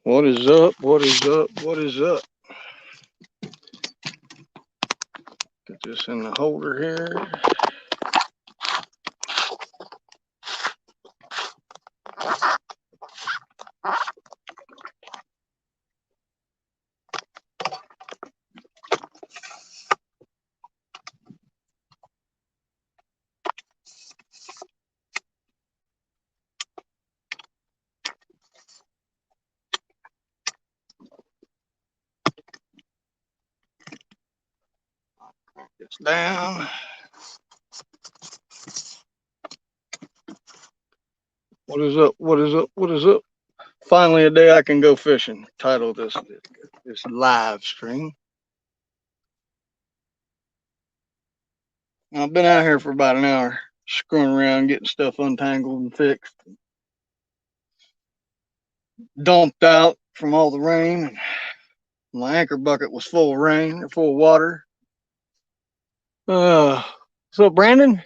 What is up? What is up? What is up? Get this in the holder here. This down. What is up? What is up? What is up? Finally, a day I can go fishing. Title this live stream. I've been out here for about an hour, screwing around, getting stuff untangled and fixed. Dumped out from all the rain. My anchor bucket was full of rain, full of water. So Brandon,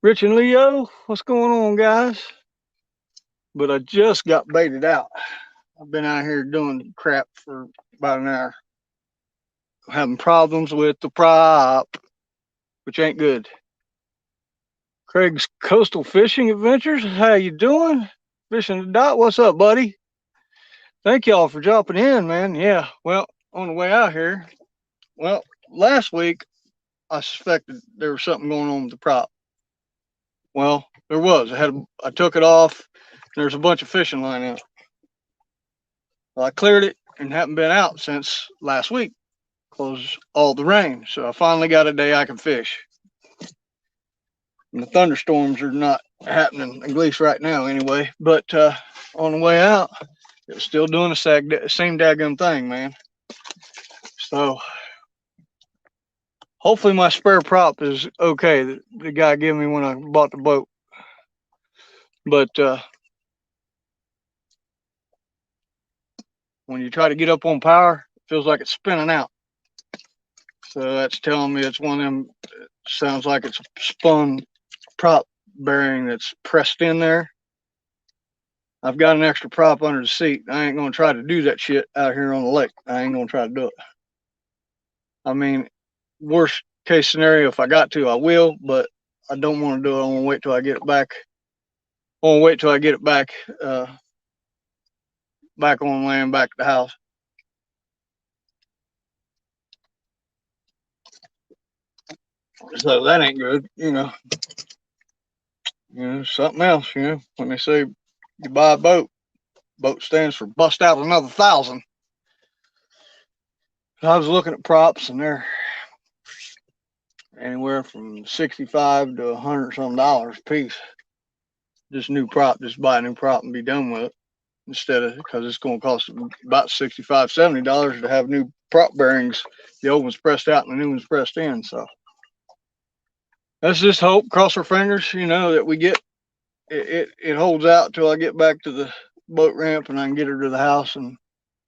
Rich and Leo, what's going on, guys? But I just got baited out. I've been out here doing crap for about an hour. Having problems with the prop, which ain't good. Craig's Coastal Fishing Adventures, how you doing? Fishing the Dot, what's up, buddy? Thank y'all for dropping in, man. Yeah, well, on the way out here, well, last week I suspected there was something going on with the prop. Well, there was. I took it off. There's a bunch of fishing line out. Well, I cleared it and haven't been out since last week because all the rain. So I finally got a day I can fish. And the thunderstorms are not happening, at least right now anyway. But on the way out, it was still doing the same daggum thing, man. So hopefully my spare prop is okay. The guy gave me when I bought the boat. But when you try to get up on power, it feels like it's spinning out. So that's telling me it's one of them, sounds like it's a spun prop bearing that's pressed in there. I've got an extra prop under the seat. I ain't going to try to do that shit out here on the lake. I ain't going to try to do it. I mean, worst case scenario, if I got to, I will, but I don't want to do it. I want to wait till I get it back. I want to wait till I get it back, back on land, back to the house. So that ain't good, you know. Something else, when they say you buy a boat, boat stands for bust out another 1,000. I was looking at props and they're anywhere from 65 to $100 some a piece. Just new prop, just buy a new prop and be done with it. Instead of, because it's going to cost about $65, $70 to have new prop bearings. The old one's pressed out and the new one's pressed in. So let's just hope, cross our fingers, that we get it holds out till I get back to the boat ramp and I can get her to the house and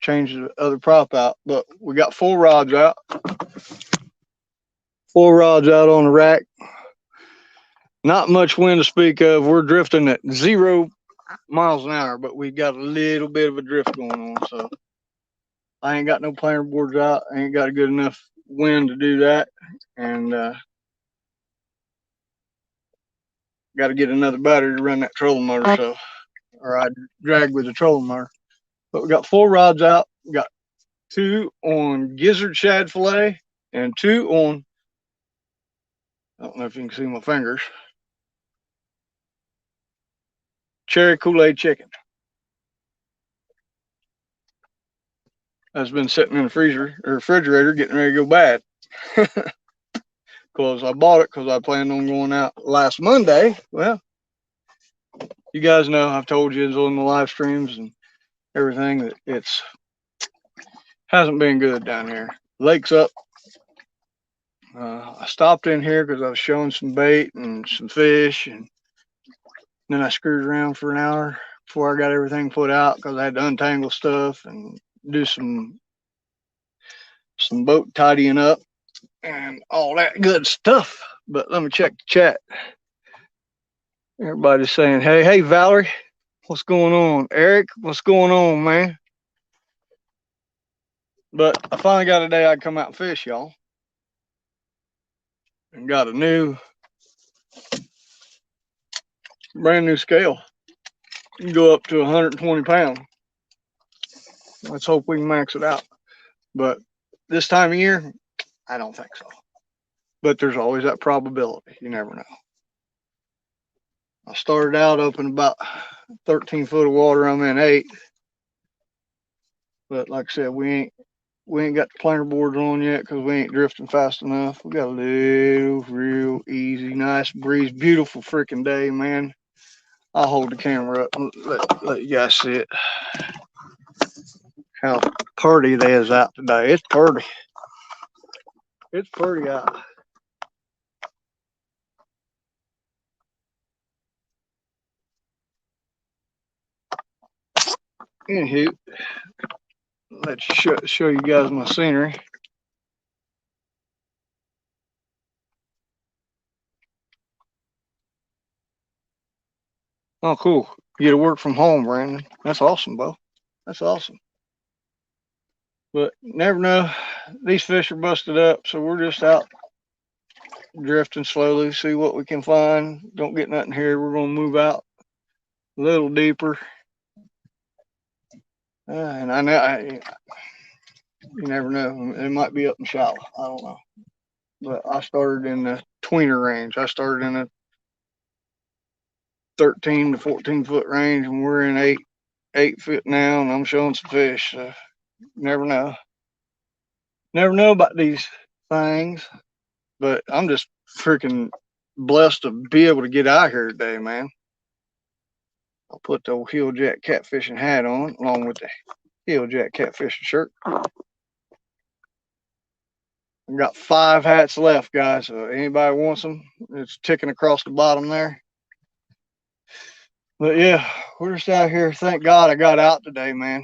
change the other prop out. But we got 4 rods out. 4 rods out on the rack. Not much wind to speak of. We're drifting at 0 miles an hour, but we got a little bit of a drift going on. So I ain't got no planer boards out. I ain't got a good enough wind to do that. And got to get another battery to run that trolling motor. So, or I drag with the trolling motor. But we got 4 rods out. We got 2 on gizzard shad fillet and 2 on, I don't know if you can see my fingers, cherry Kool-Aid chicken. That's been sitting in the freezer or refrigerator getting ready to go bad. Because I bought it because I planned on going out last Monday. Well, you guys know I've told you on the live streams and everything that it's hasn't been good down here. Lake's up. I stopped in here because I was showing some bait and some fish, and then I screwed around for an hour before I got everything put out because I had to untangle stuff and do some boat tidying up and all that good stuff. But let me check the chat. Everybody's saying, hey, Valerie, what's going on? Eric, what's going on, man? But I finally got a day I could come out and fish, y'all. And got a brand new scale. You can go up to 120 pounds. Let's hope we can max it out. But this time of year, I don't think so. But there's always that probability. You never know. I started out up in about 13 foot of water. I'm in 8. But like I said, we ain't got the planer boards on yet because we ain't drifting fast enough. We got a little real easy, nice breeze, beautiful freaking day, man. I'll hold the camera up and let you guys see it. How pretty it is out today. It's pretty. It's pretty out. Anywho, let's show you guys my scenery. Oh, cool. You get to work from home, Brandon. That's awesome, Bo. That's awesome. But never know. These fish are busted up, so we're just out drifting slowly, see what we can find. Don't get nothing here. We're going to move out a little deeper. And I know, you never know. It might be up and shallow. I don't know. But I started in the tweener range. I started in a 13 to 14 foot range, and we're in 8 foot now, and I'm showing some fish. So never know. Never know about these things, but I'm just freaking blessed to be able to get out here today, man. I'll put the Heeljack catfishing hat on along with the Heeljack catfishing shirt. I've got 5 hats left, guys. So anybody wants them, it's ticking across the bottom there. But yeah, we're just out here. Thank God I got out today, man.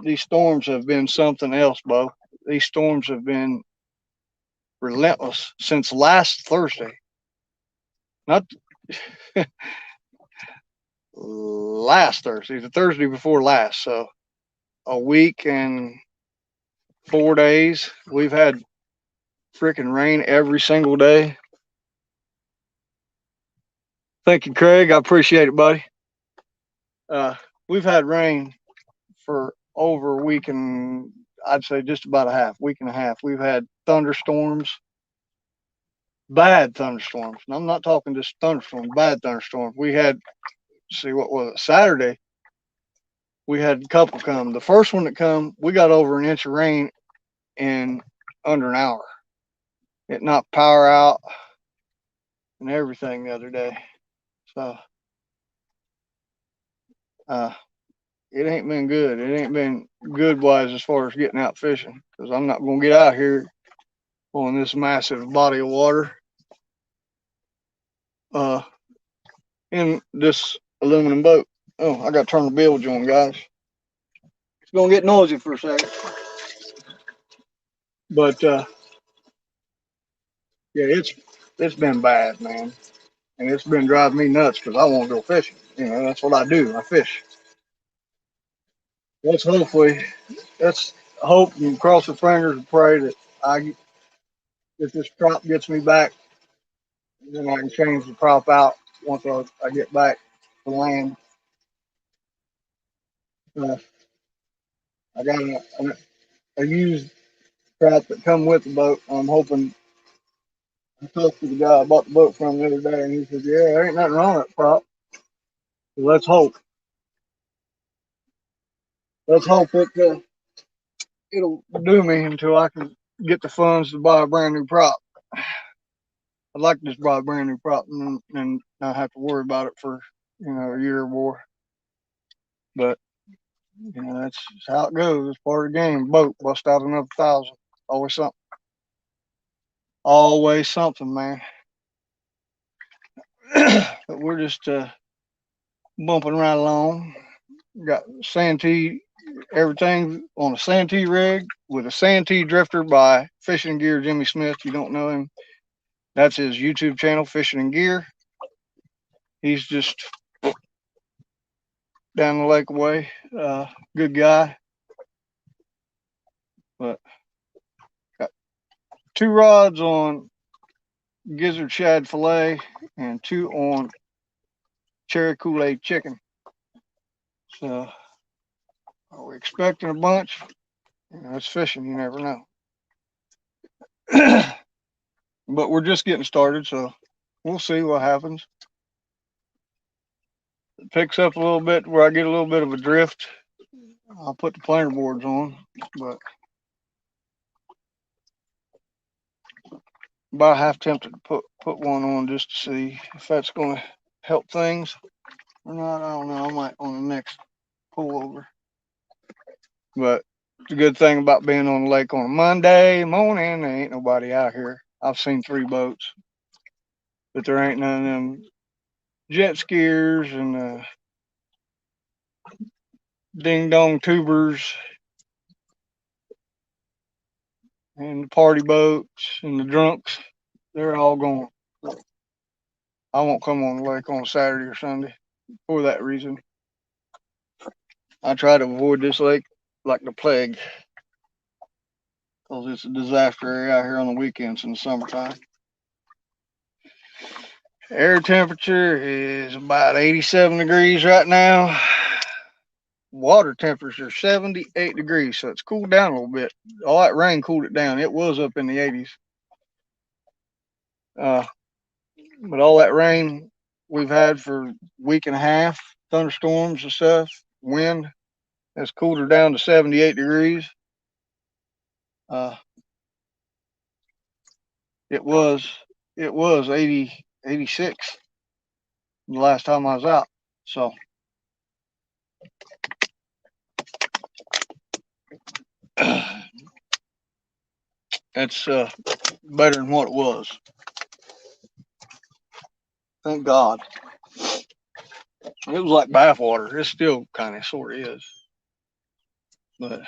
These storms have been something else, Bo. These storms have been relentless since last Thursday. Not last Thursday, the Thursday before last. So a week and 4 days. We've had freaking rain every single day. Thank you, Craig. I appreciate it, buddy. We've had rain for over a week and I'd say just about a week and a half. We've had thunderstorms, bad thunderstorms. And I'm not talking just thunderstorms, bad thunderstorms. We had, see, what was it, Saturday? We had a couple come. The first one that come, we got over an inch of rain in under an hour. It knocked power out and everything the other day. So it ain't been good. It ain't been good wise as far as getting out fishing because I'm not going to get out here on this massive body of water in this aluminum boat. Oh, I got to turn the bilge on, guys. It's going to get noisy for a second. But yeah, it's been bad, man. And it's been driving me nuts because I want to go fishing. You know, that's what I do. I fish. Let's hope and cross the fingers and pray that if this prop gets me back, then I can change the prop out once I get back to land. Uh, I got a used prop that come with the boat. I'm hoping. I talked to the guy I bought the boat from the other day, and he said, "Yeah, there ain't nothing wrong with that prop. So let's hope. Let's hope it'll do me until I can get the funds to buy a brand new prop. I'd like to just buy a brand new prop and not have to worry about it for a year or more. But that's how it goes. It's part of the game. Boat bust out another 1,000. Always something. Always something, man. But we're just bumping right along. Got Santee, everything on a Santee rig with a Santee drifter by Fishing and Gear Jimmy Smith. You don't know him? That's his YouTube channel, Fishing and Gear. He's just down the lake away. Good guy. But got 2 rods on gizzard shad fillet and 2 on cherry Kool-Aid chicken. So are we expecting a bunch? You know, it's fishing, you never know. But we're just getting started, so we'll see what happens. It picks up a little bit where I get a little bit of a drift. I'll put the planer boards on, but about half tempted to put one on just to see if that's going to help things or not. I don't know. I might on the next pull over. But the good thing about being on the lake on a Monday morning, there ain't nobody out here. I've seen 3 boats, but there ain't none of them jet skiers and ding dong tubers and the party boats and the drunks. They're all gone. I won't come on the lake on a Saturday or Sunday for that reason. I try to avoid this lake like the plague because it's a disaster area out here on the weekends in the summertime. Air temperature is about 87 degrees right now. Water temperature 78 degrees, so it's cooled down a little bit. All that rain cooled it down. It was up in the 80s. But all that rain we've had for a week and a half, thunderstorms and stuff, wind has cooled her down to 78 degrees. It was 80, 86 the last time I was out. So it's better than what it was. Thank God. It was like bathwater. It still kind of sort of is. But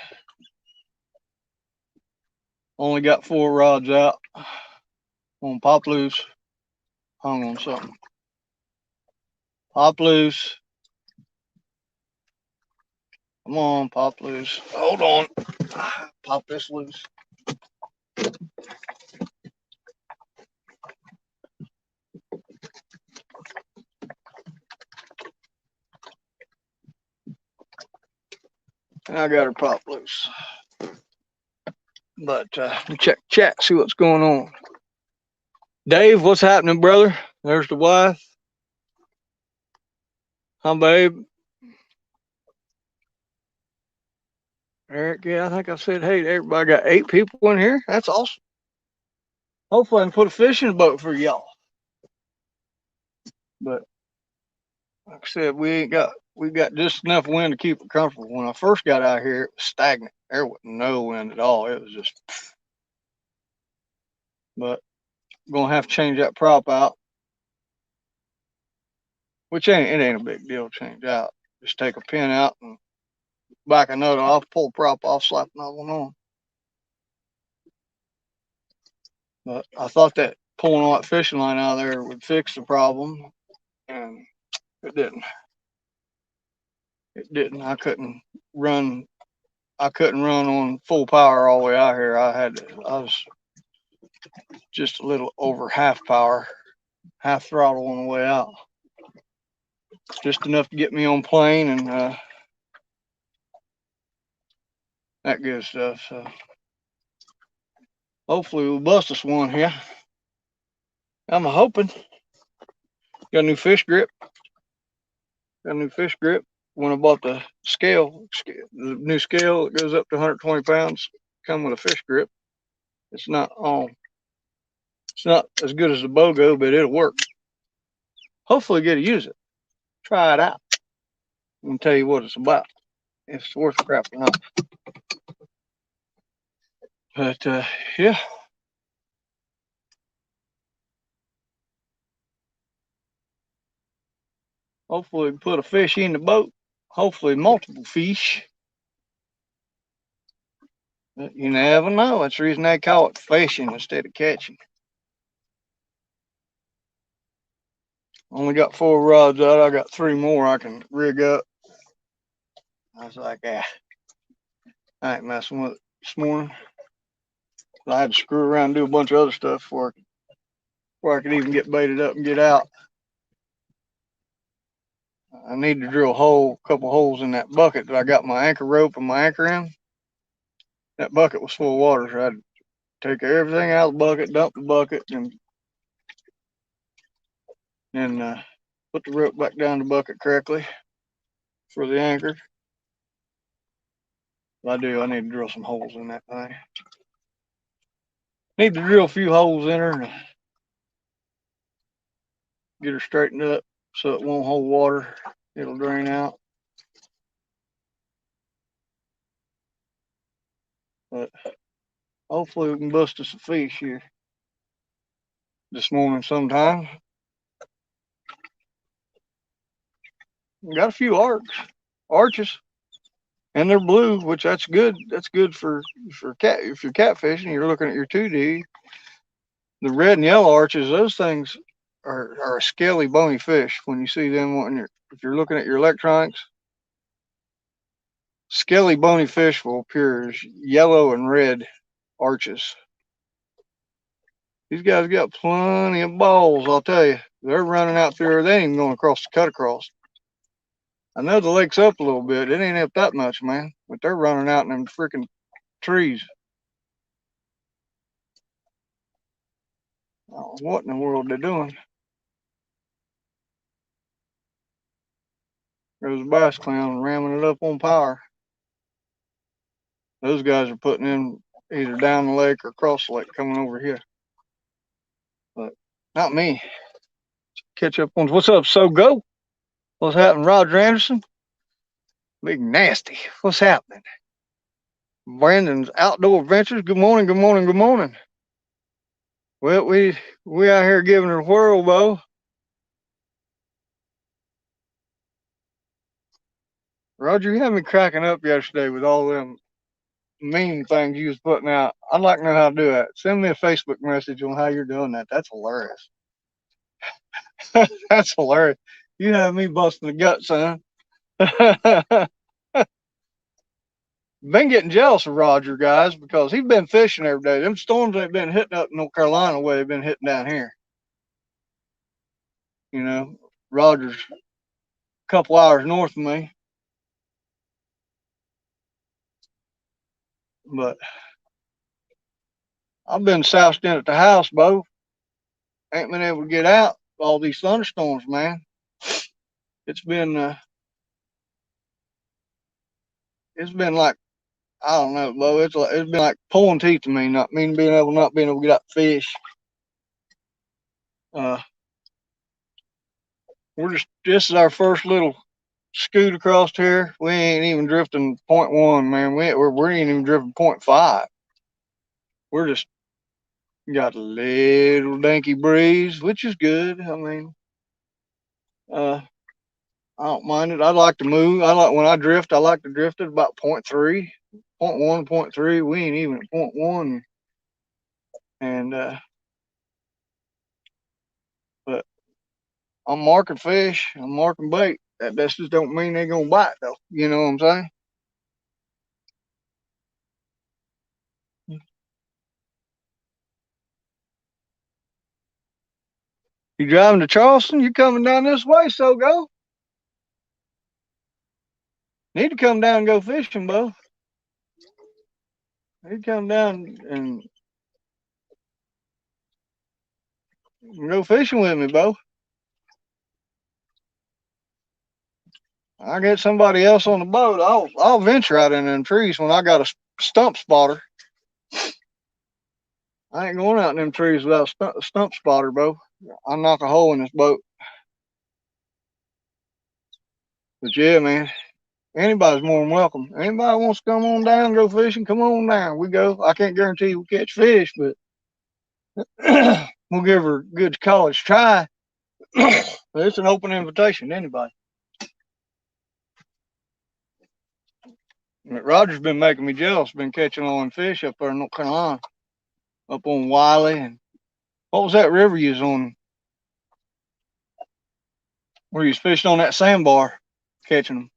only got 4 rods out on pop loose. Hung on something. Pop loose. Come on, pop loose. Hold on. Pop this loose. I got her pop loose. But check chat, see what's going on. Dave, what's happening, brother? There's the wife. Hi, babe. Eric, yeah, I think I said, hey, everybody got 8 people in here. That's awesome. Hopefully I can put a fishing boat for y'all. But like I said, we got just enough wind to keep it comfortable. When I first got out here, it was stagnant. There wasn't no wind at all. It was just. But I'm gonna have to change that prop out, which ain't a big deal to change out. Just take a pin out and back another off, pull the prop off, slap another one on. But I thought that pulling all that fishing line out of there would fix the problem, and it didn't. It didn't. I couldn't run on full power all the way out here. I was just a little over half power, half throttle on the way out. Just enough to get me on plane and that good stuff. So hopefully we'll bust us one here. I'm hoping. Got a new fish grip. When I bought the scale, the new scale, it goes up to 120 pounds. Come with a fish grip. It's not as good as the BOGO, but it'll work. Hopefully get to use it. Try it out. And tell you what it's about. If it's worth the crap or not. But yeah. Hopefully put a fish in the boat. Hopefully multiple fish. But you never know. That's the reason they call it fishing instead of catching. Only got 4 rods out. I got 3 more I can rig up. I was like, I ain't messing with it. this morning. I had to screw around and do a bunch of other stuff before I could even get baited up and get out. I need to drill a couple holes in that bucket that I got my anchor rope and my anchor in. That bucket was full of water, so I had to take everything out of the bucket, dump the bucket, and put the rope back down the bucket correctly for the anchor. I need to drill some holes in that thing. Need to drill a few holes in her and get her straightened up so it won't hold water. It'll drain out. But hopefully we can bust us a fish here this morning sometime. We got a few arches, and they're blue, which that's good. That's good for cat. If you're catfishing, you're looking at your 2D. The red and yellow arches, those things are a scaly, bony fish. When you see them, if you're looking at your electronics, scaly, bony fish will appear as yellow and red arches. These guys got plenty of balls, I'll tell you. They're running out through there. They ain't even going across the cut across. I know the lake's up a little bit. It ain't up that much, man. But they're running out in them freaking trees. Oh, what in the world they're doing? There's a bass clown ramming it up on power. Those guys are putting in either down the lake or across the lake coming over here. But not me. Catch up on what's up, So Go? What's happening, Roger Anderson? Big Nasty. What's happening? Brandon's Outdoor Adventures. Good morning, good morning, good morning. Well, we out here giving her a whirl, Bo. Roger, you had me cracking up yesterday with all them mean things you was putting out. I'd like to know how to do that. Send me a Facebook message on how you're doing that. That's hilarious. That's hilarious. You have me busting the gut, son. Been getting jealous of Roger, guys, because he's been fishing every day. Them storms ain't been hitting up North Carolina the way they've been hitting down here. You know, Roger's a couple hours north of me. But I've been soused in at the house, Bo. Ain't been able to get out. All these thunderstorms, man. It's been like, I don't know, Bo. It's been like pulling teeth to me, not being able to get out fish. This is our first little scoot across here. We ain't even drifting 0.1, man. We ain't even drifting 0.5. We're just got a little dinky breeze, which is good. I mean, I don't mind it. I like to move. When I drift, I like to drift at about 0.3, 0.1, 0.3. We ain't even at 0.1. And, but I'm marking fish. I'm marking bait. That just don't mean they're going to bite, though. You know what I'm saying? You driving to Charleston? You coming down this way, So Go? Need to come down and go fishing, Bo. Need to come down and go fishing with me, Bo. I get somebody else on the boat. I'll venture out in them trees when I got a stump spotter. I ain't going out in them trees without a stump spotter, Bo. I'll knock a hole in this boat. But yeah, man, anybody's more than welcome. Anybody wants to come on down and go fishing, come on down. We go. I can't guarantee we'll catch fish, but we'll give her a good college try. It's an open invitation to anybody. Roger's been making me jealous. Been catching on fish up there in North Carolina, up on Wiley. And what was that river you was on? Where you was fishing on that sandbar, catching them?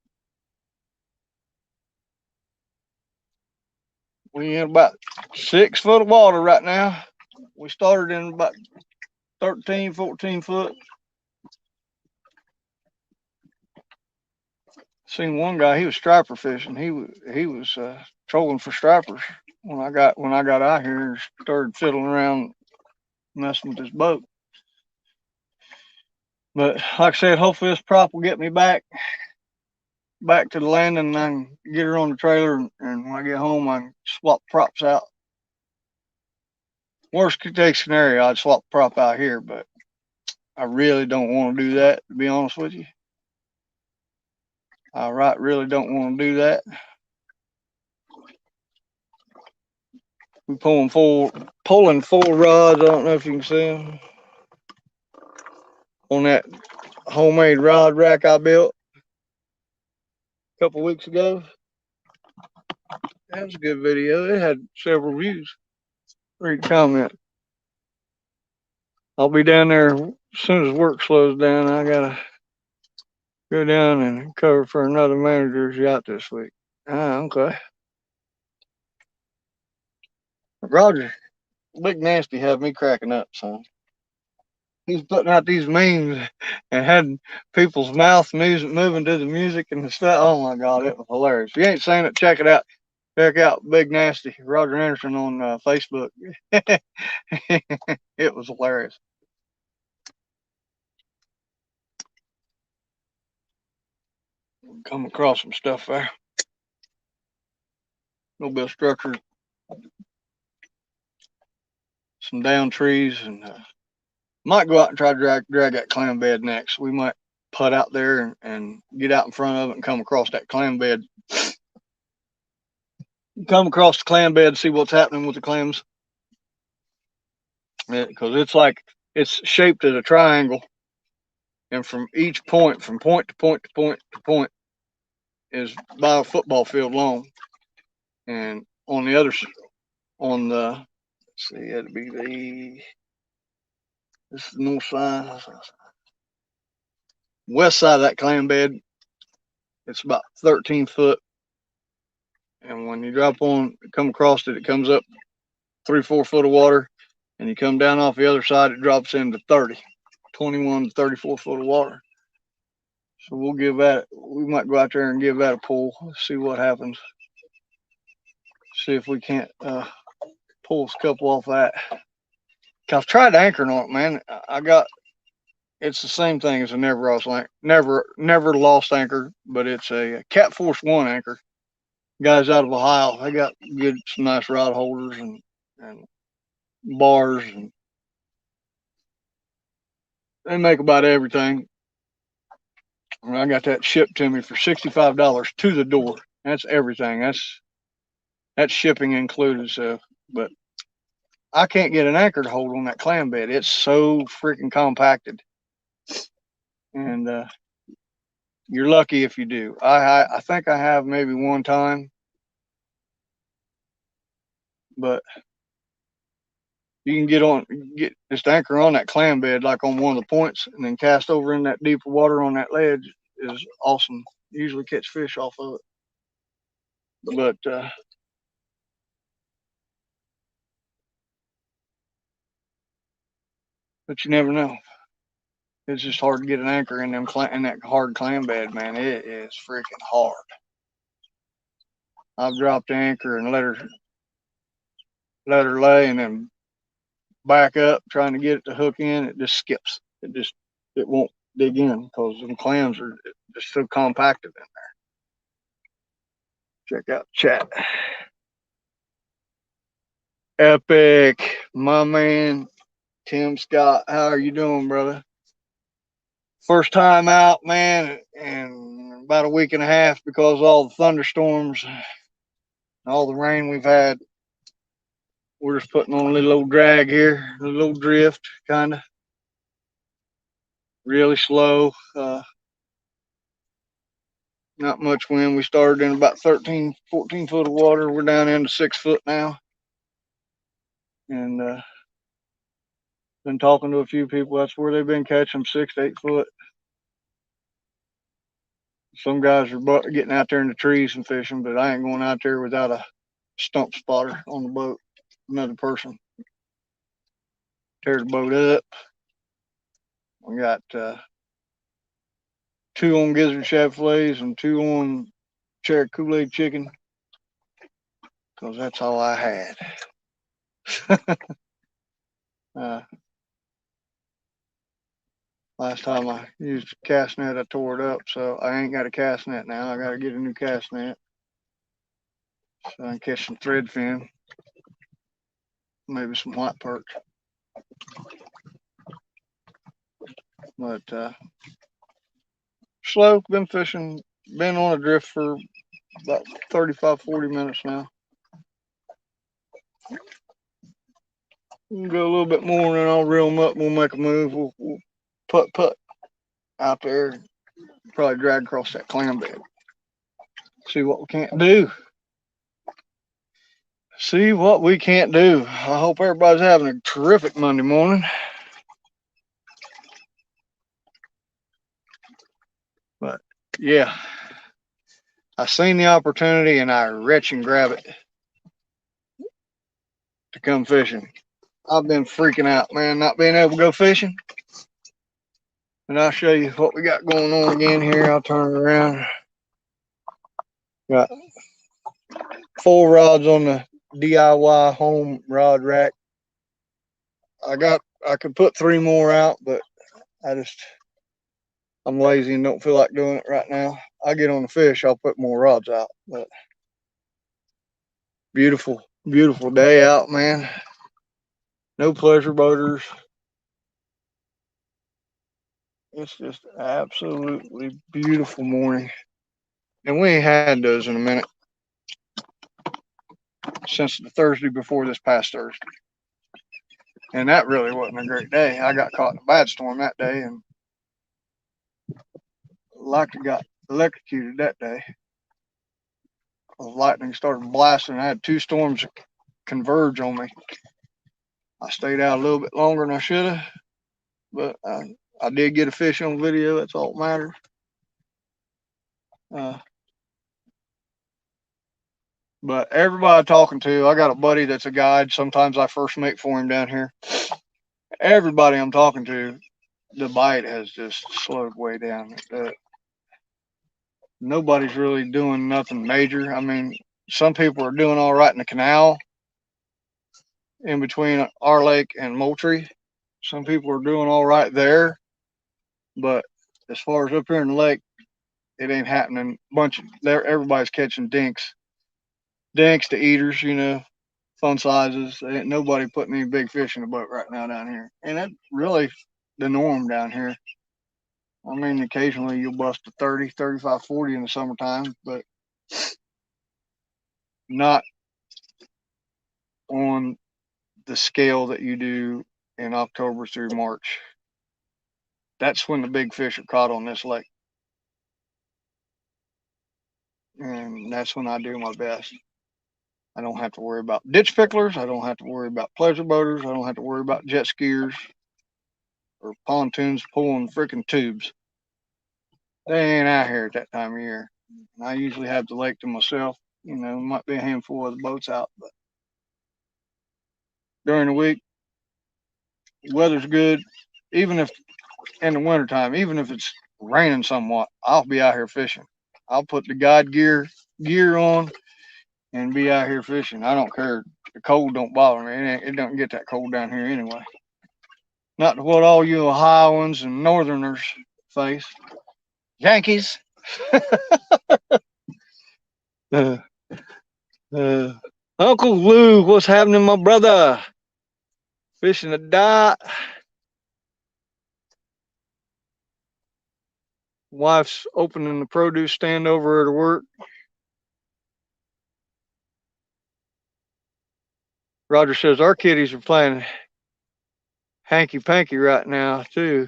We in about 6 foot of water right now. We started in about 13, 14 foot. Seen one guy, he was striper fishing. He was trolling for stripers when I got out here and started fiddling around messing with his boat. But like I said, hopefully this prop will get me back to the landing and I can get her on the trailer and when I get home I can swap props out. Worst case scenario, I'd swap the prop out here, but I really don't want to do that, to be honest with you. I really don't want to do that. We pulling four rods. I don't know if you can see them on that homemade rod rack I built a couple weeks ago. That was a good video. It had several views. Read the comment. I'll be down there as soon as work slows down. I gotta go down and cover for another manager's yacht this week. Ah, okay. Roger, Big Nasty had me cracking up, son. He's putting out these memes and had people's mouth moving to the music and the stuff. Oh my God, it was hilarious. If you ain't seen it, check it out. Check out Big Nasty, Roger Anderson on Facebook. It was hilarious. Come across some stuff there. A little bit of structure, some down trees, and might go out and try to drag that clam bed next. We might put out there and get out in front of it and come across that clam bed. Come across the clam bed, see what's happening with the clams. Because it's shaped as a triangle, and from each point, from point to point to point to point, is about a football field long. And on the other, on the, let's see, it'd be this is the north side, west side of that clam bed. It's about 13 foot, and when you come across it, it comes up 3-4 foot of water, and you come down off the other side, it drops into 21 to 34 foot of water. So we might go out there and give that a pull, see what happens. See if we can't pull a couple off that. I've tried anchoring on it, man. It's the same thing as a never lost anchor, but it's a Cat Force 1 anchor. Guys out of Ohio, they got some nice rod holders and bars, and they make about everything. And I got that shipped to me for $65 to the door. That's everything. That's shipping included. So, but I can't get an anchor to hold on that clam bed. It's so freaking compacted, and you're lucky if you do. I think I have maybe one time, but you can get this anchor on that clam bed, like on one of the points, and then cast over in that deeper water on that ledge is awesome. Usually catch fish off of it, but you never know. It's just hard to get an anchor in that hard clam bed, man. It is freaking hard. I've dropped the anchor and let her lay, and then back up trying to get it to hook in. It just skips. It won't dig in because the clams are just so compacted in there. Check out the chat. Epic, my man, Tim Scott. How are you doing, brother? First time out, man, and about a week and a half because of all the thunderstorms, all the rain we've had. We're just putting on a little old drag here, a little drift, kind of. Really slow. Not much wind. We started in about 13, 14 foot of water. We're down into 6 foot now. And been talking to a few people. That's where they've been catching 6 to 8 foot. Some guys are getting out there in the trees and fishing, but I ain't going out there without a stump spotter on the boat. Another person tear the boat up. We got 2 on gizzard shad fillets and 2 on cherry Kool-Aid chicken, because that's all I had. Last time I used a cast net, I tore it up, so I ain't got a cast net now. I got to get a new cast net so I can catch some threadfin, maybe some white perch. But slow, been fishing, been on a drift for about 35-40 minutes now. We'll go a little bit more and then I'll reel them up and we'll make a move. We'll put out there, probably drag across that clam bed. See what we can't do. See what we can't do. I hope everybody's having a terrific Monday morning. But yeah, I seen the opportunity and I retch and grab it to come fishing. I've been freaking out, man, not being able to go fishing. And I'll show you what we got going on again here. I'll turn it around. Got 4 rods on the DIY home rod rack. I could put 3 more out, but I'm lazy and don't feel like doing it right now. I get on the fish, I'll put more rods out. But beautiful, beautiful day out, man. No pleasure boaters. It's just absolutely beautiful morning. And we ain't had those in a minute. Since the Thursday before this past Thursday. And that really wasn't a great day. I got caught in a bad storm that day and likely got electrocuted that day. The lightning started blasting. I had 2 storms converge on me. I stayed out a little bit longer than I should have, but I did get a fish on video. That's all that matters. But everybody I'm talking to, I got a buddy that's a guide. Sometimes I first mate for him down here. Everybody I'm talking to, the bite has just slowed way down. Nobody's really doing nothing major. I mean, some people are doing all right in the canal in between our lake and Moultrie. Some people are doing all right there. But as far as up here in the lake, it ain't happening. Everybody's catching dinks. Dinks to eaters, fun sizes. Ain't nobody putting any big fish in the boat right now down here. And that's really the norm down here. I mean, occasionally you'll bust a 30, 35, 40 in the summertime, but not on the scale that you do in October through March. That's when the big fish are caught on this lake. And that's when I do my best. I don't have to worry about ditch picklers. I don't have to worry about pleasure boaters. I don't have to worry about jet skiers or pontoons pulling freaking tubes. They ain't out here at that time of year. I usually have the lake to myself. Might be a handful of the boats out, but during the week, the weather's good. Even if in the wintertime, even if it's raining somewhat, I'll be out here fishing. I'll put the guide gear on and be out here fishing. I don't care. The cold don't bother me. It don't get that cold down here anyway. Not to what all you Ohioans and Northerners face. Yankees. Uncle Lou, what's happening, my brother? Fishing a dot. Wife's opening the produce stand over at work. Roger says our kiddies are playing hanky panky right now too.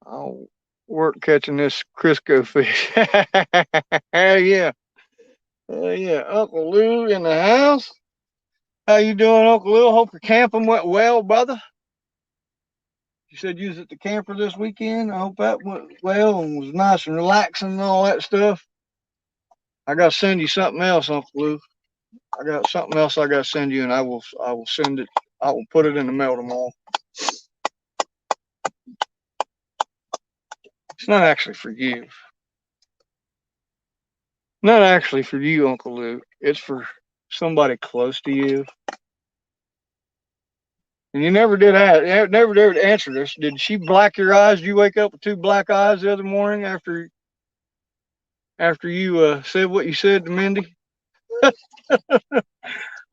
I'll work catching this Crisco fish. Hell yeah. Hell yeah. Uncle Lou in the house. How you doing, Uncle Lou? Hope your camping went well, brother. You said you was at the camper this weekend. I hope that went well and was nice and relaxing and all that stuff. I gotta send you something else, Uncle Lou. I got something else I gotta send you, and I will send it. I will put it in the mail tomorrow. It's not actually for you. Not actually for you, Uncle Lou. It's for somebody close to you. And you never did never did answer this. Did she black your eyes? Did you wake up with two black eyes the other morning after you said what you said to Mindy?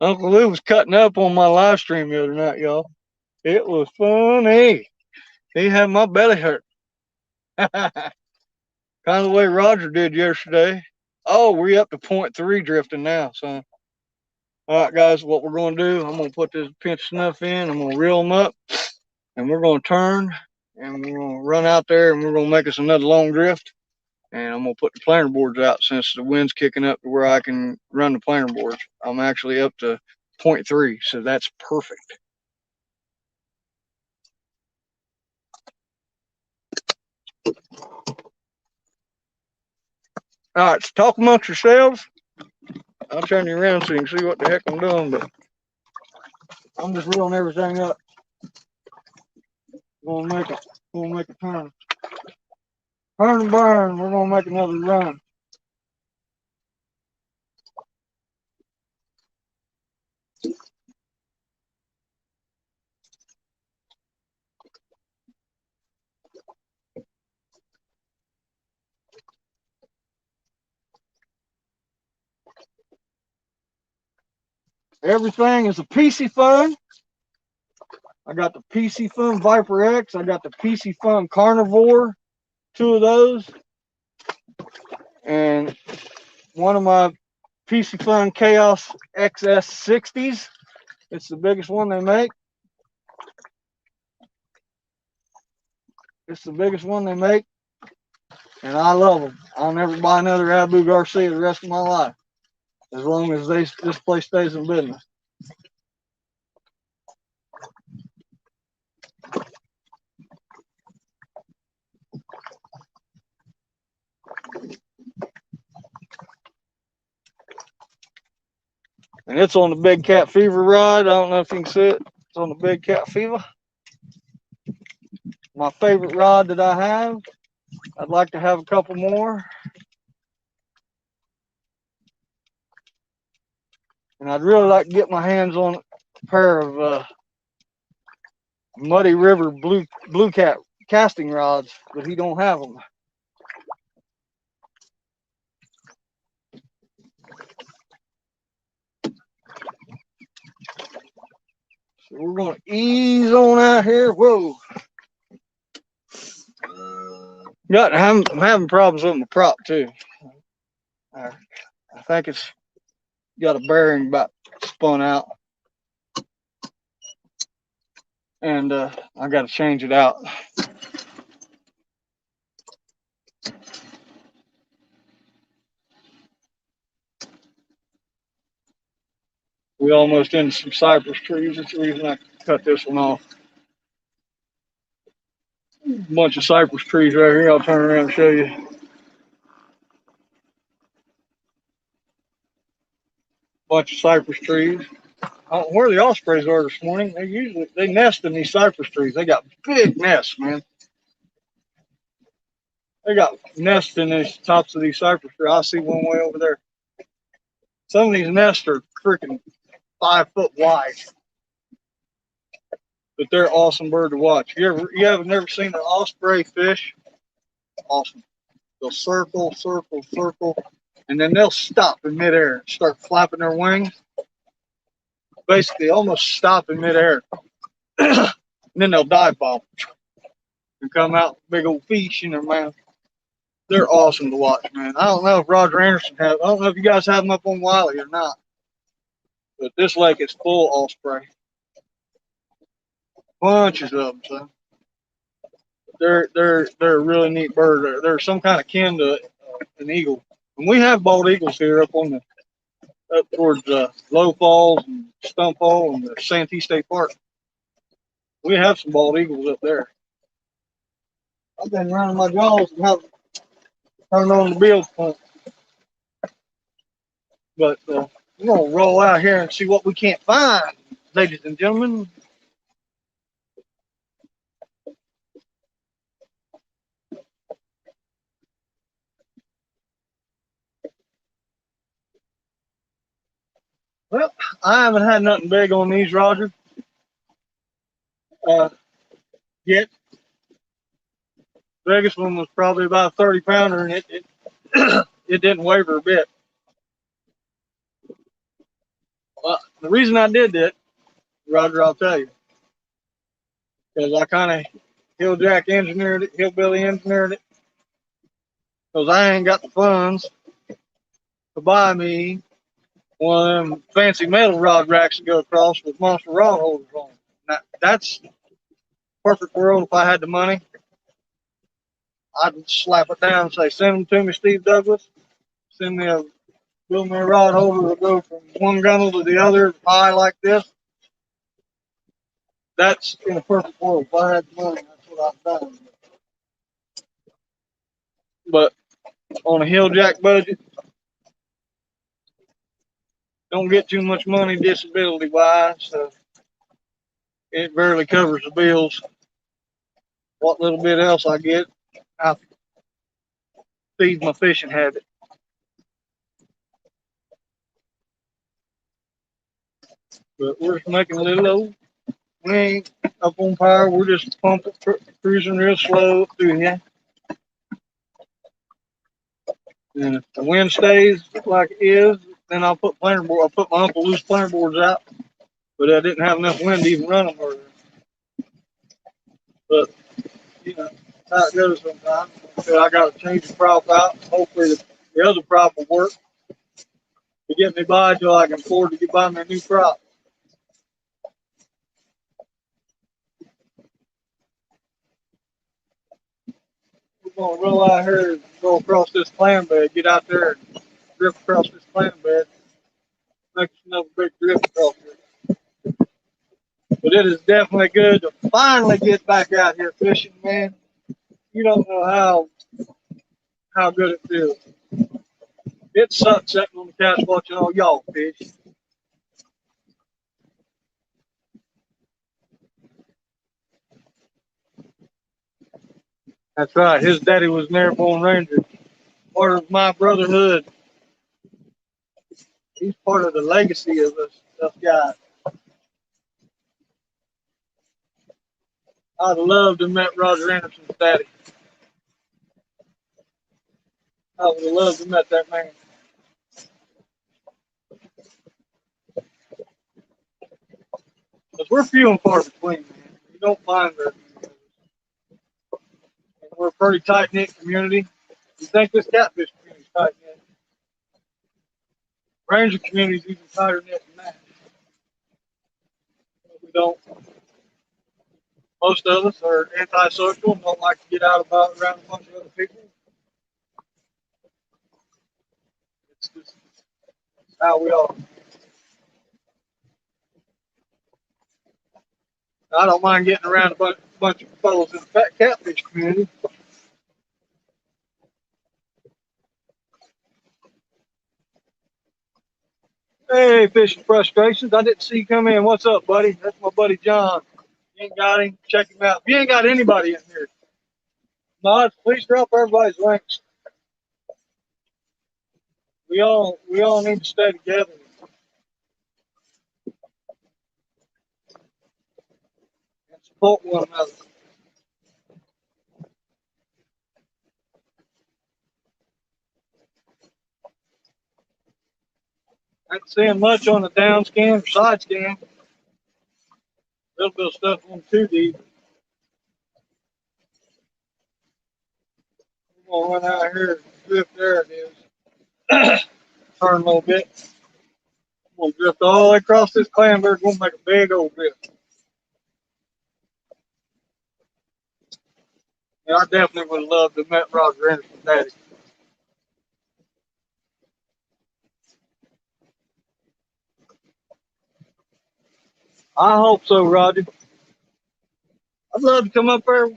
Uncle Lou was cutting up on my live stream the other night, y'all. It was funny. He had my belly hurt. Kind of the way Roger did yesterday. Oh, we're up to 0.3 drifting now, son. All right, guys, what we're going to do, I'm going to put this pinch snuff in. I'm going to reel them up, and we're going to turn, and we're going to run out there, and we're going to make us another long drift. And I'm going to put the planer boards out since the wind's kicking up to where I can run the planer boards. I'm actually up to 0.3, so that's perfect. All right, so talk amongst yourselves. I'll turn you around so you can see what the heck I'm doing, but I'm just reeling everything up. We're gonna make a turn. Turn and burn, we're gonna make another run. Everything is a Piscifun. I got the Piscifun Viper X. I got the Piscifun Carnivore, two of those. And one of my Piscifun Chaos XS60s. It's the biggest one they make. It's the biggest one they make. And I love them. I'll never buy another Abu Garcia the rest of my life, as long as this place stays in business. And it's on the Big Cat Fever rod. I don't know if you can see it. It's on the Big Cat Fever. My favorite rod that I have. I'd like to have a couple more. And I'd really like to get my hands on a pair of Muddy River Blue Cat casting rods, but he don't have them. So we're going to ease on out here. Whoa. I'm having problems with my prop too. I think it's got a bearing about spun out. And I got to change it out. We almost into some cypress trees. That's the reason I cut this one off. A bunch of cypress trees right here. I'll turn around and show you. Bunch of cypress trees. I don't know where the ospreys are this morning. They nest in these cypress trees. They got big nests, man. They got nests in the tops of these cypress trees. I see one way over there. Some of these nests are freaking 5 foot wide, but they're awesome bird to watch. You have never seen an osprey fish? Awesome. They'll circle, circle, circle, and then they'll stop in midair and start flapping their wings. Basically, almost stop in midair. And then they'll dive bomb and come out with big old fish in their mouth. They're awesome to watch, man. I don't know if Roger Anderson has. I don't know if you guys have them up on Wiley or not, but this lake is full osprey. Bunches of them, son. They're a really neat bird. They're some kind of kin to an eagle. And we have bald eagles here up towards Low Falls and Stump Hole and the Santee State Park. We have some bald eagles up there. I've been running my jaws and have turned on the bilge pump. But we're gonna roll out here and see what we can't find, ladies and gentlemen. Well, I haven't had nothing big on these, Roger, yet. Vegas one was probably about a 30 pounder, and it it didn't waver a bit. The reason I did that, Roger, I'll tell you, because I kind of hilljack engineered it, hillbilly engineered it, because I ain't got the funds to buy me one of them fancy metal rod racks to go across with monster rod holders on. Now, that's perfect world. If I had the money, I'd slap it down and say, "Send them to me, Steve Douglas. Send me a build me a rod holder to go from one gunnel to the other high like this." That's in a perfect world. If I had the money, that's what I'd done. But on a hilljack budget, don't get too much money disability wise, so it barely covers the bills. What little bit else I get, I feed my fishing habit. But we're just making a little old. We ain't up on power. We're just pumping, cruising real slow through here. And if the wind stays like it is, then I'll put planter board. I'll put my Uncle loose planter boards out, but I didn't have enough wind to even run them earlier. But you know how it goes sometimes. So I got to change the prop out. Hopefully the other prop will work to get me by till I can afford to get buy me a new prop. We're gonna roll out here and go across this clam bed, get out there and drift across this clam bed, make us another big drift across here. But it is definitely good to finally get back out here fishing, man. You don't know how good it feels. It sucks sitting on the couch watching all y'all fish. That's right. His daddy was an airborne ranger. Part of my brotherhood. He's part of the legacy of us guys. I'd love to have met Roger Anderson's daddy. I would have loved to have met that man. Because we're few and far between, man. You don't find very many. And we're a pretty tight knit community. You think this catfish community is tight knit? Ranger community is even tighter knit than that. We don't. Most of us are antisocial and don't like to get out about around a bunch of other people. It's just how we are. I don't mind getting around a bunch of fellows in the catfish community. Hey, fishing frustrations. I didn't see you come in. What's up, buddy? That's my buddy John. You ain't got him. Check him out. If you ain't got anybody in here, mods, please drop everybody's links. We all need to stay together and support one another. I ain't seeing much on the down scan or side scan. A little bit of stuff on 2D. We're gonna run out here and drift. There it is. Turn a little bit. We'll drift all the way across this clam. We're gonna make a big old drift. And I definitely would have loved to have met Roger Anderson's daddy. I hope so, Roger. I'd love to come up there,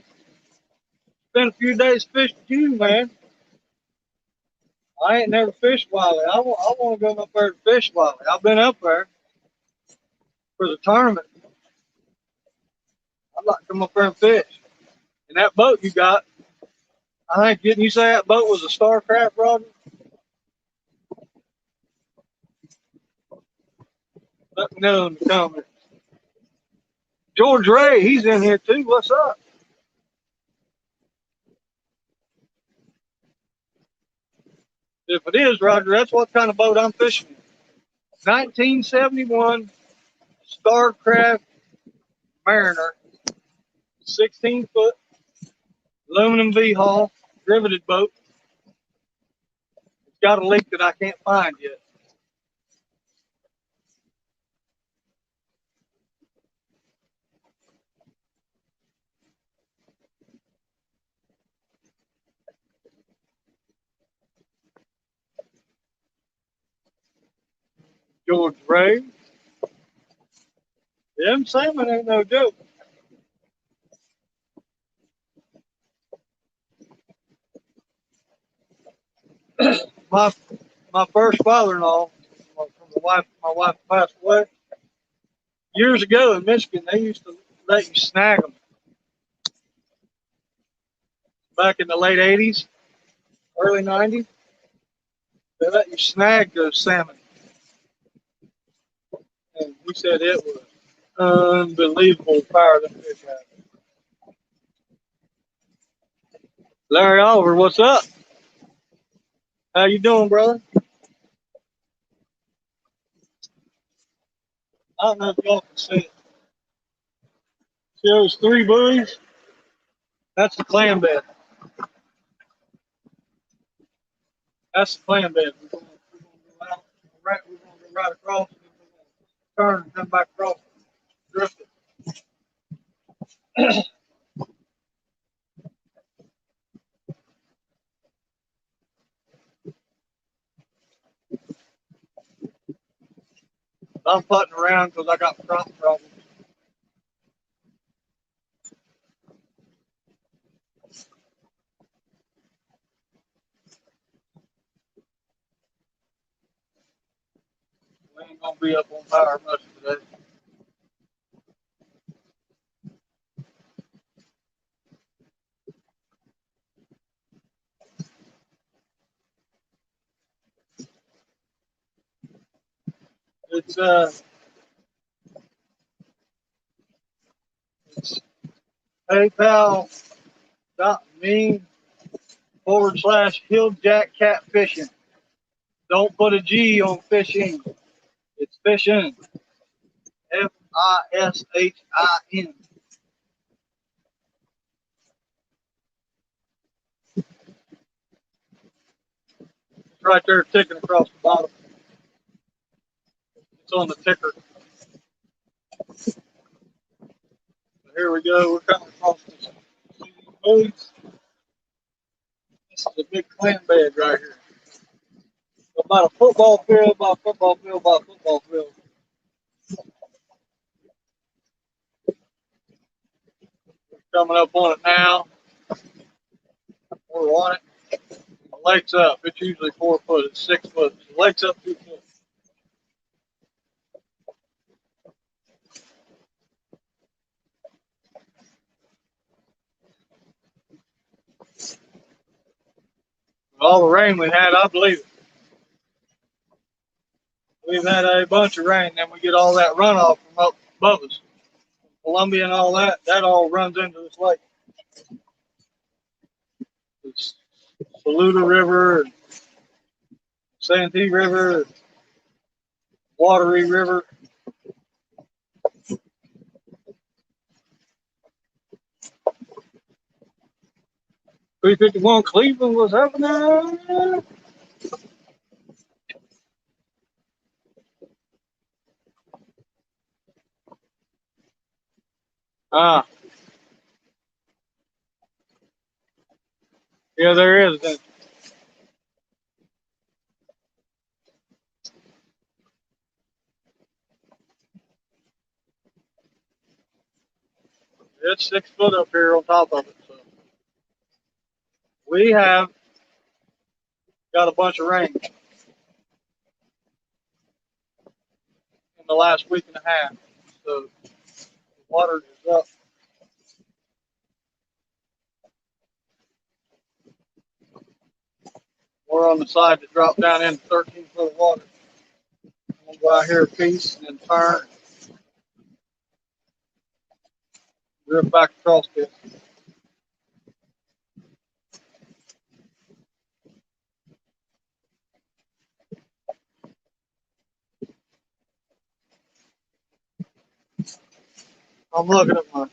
spend a few days fishing with you, man. I ain't never fished Wiley. I want to go up there to fish Wiley. I've been up there for the tournament. I'd like to come up there and fish. And that boat you got, I think, didn't you say that boat was a Starcraft, Roger? Let me know in the comments. George Ray, he's in here too. What's up? If it is, Roger, that's what kind of boat I'm fishing. 1971 Starcraft Mariner, 16-foot aluminum V-hull, riveted boat. It's got a leak that I can't find yet. George Ray. Them salmon ain't no joke. My my first father-in-law, from my wife passed away years ago in Michigan. They used to let you snag them back in the late '80s, early '90s. They let you snag those salmon, and he said it was unbelievable fire them fish had. Larry Oliver, what's up? How you doing, brother? I don't know if y'all can see it. See those three buoys? That's the clam bed. That's the clam bed. We're gonna go right across, and we're gonna turn and come back across, drift it. I'm putting around because I got front problems. We ain't gonna be up on power much today. It's it's PayPal.me/Hilljack Catfishing. Don't put a G on fishing. It's fishing. FISHIN. It's right there ticking across the bottom. It's on the ticker. So here we go. We're coming across this buoys. This is a big clam bed right here. About a football field, about a football field, about a football field. We're coming up on it now. We're on it. The lake's up. It's usually 4 foot. It's 6 foot. The lake's up 2 foot. With all the rain we had, I believe it. We've had a bunch of rain, then we get all that runoff from up above us. Columbia and all that, that all runs into this lake. It's Saluda River, and Santee River, and Watery River. 351 Cleveland was happening. Ah, yeah, there is. Then. It's 6 foot up here on top of it. So we have got a bunch of rain in the last week and a half. So the water is up. We're on the side that dropped down into 13-foot of water. I'm gonna go out here a piece and then turn, drift back across this. I'm looking at my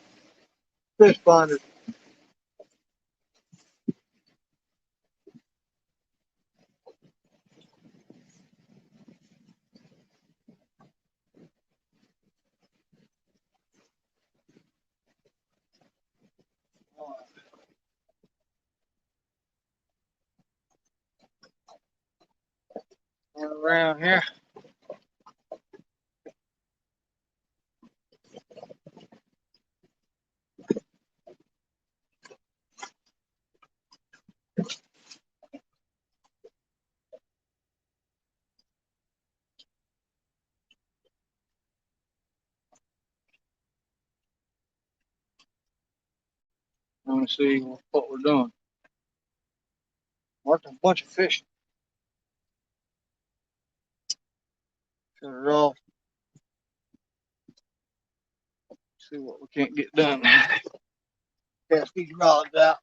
fish finder. Turn around here. Let me see what we're doing. Marked a bunch of fish. Shut it off. See what we can't get done. Cast these rods out.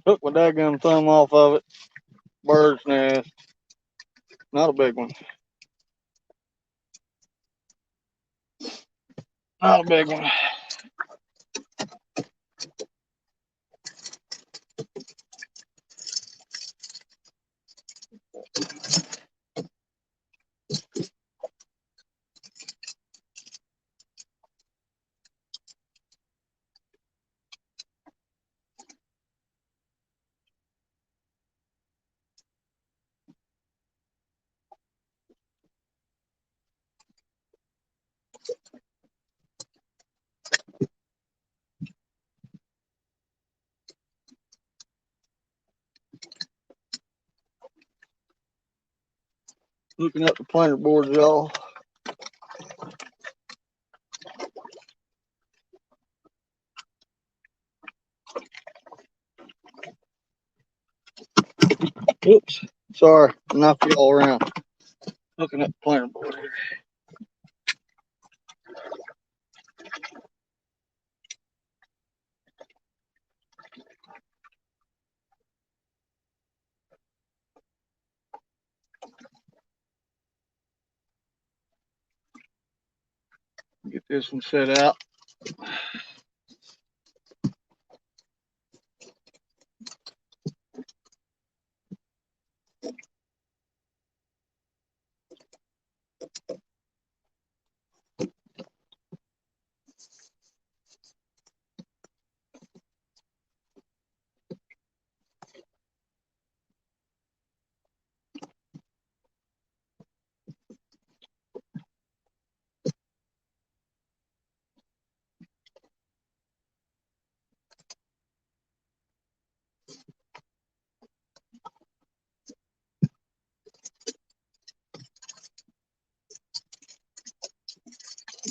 Took my daggum thumb off of it. Bird's nest. Not a big one. Not a big one. Looking up the planter boards, y'all. Oops. Sorry. Knocked you all around. Looking at the planter board here. Get this one set out.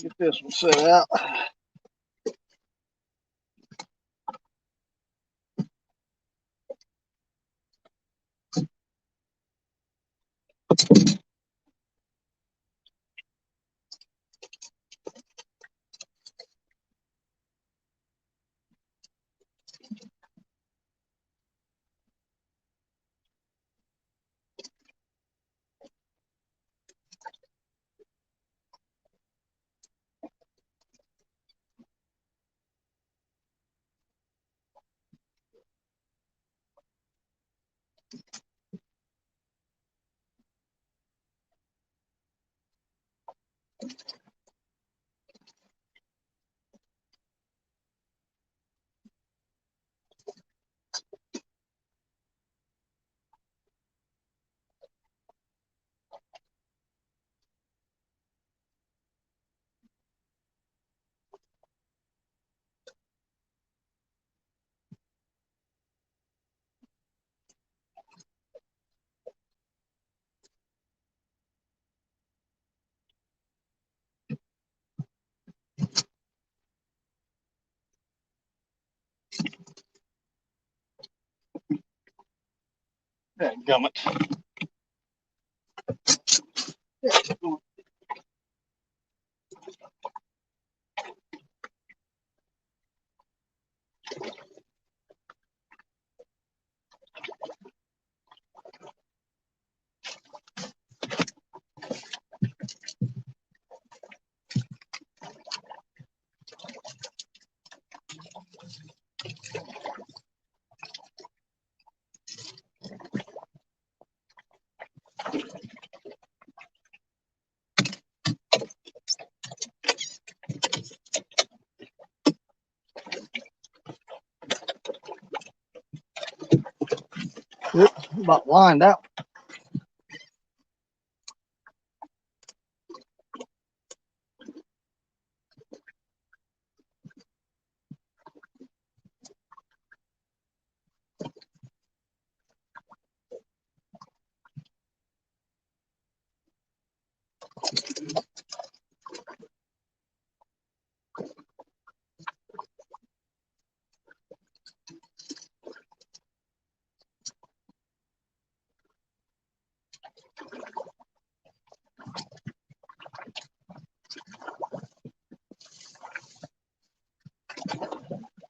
Get this one set out. Dadgummit. Yep, about lined out.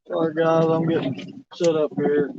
Sorry guys, I'm getting set up here.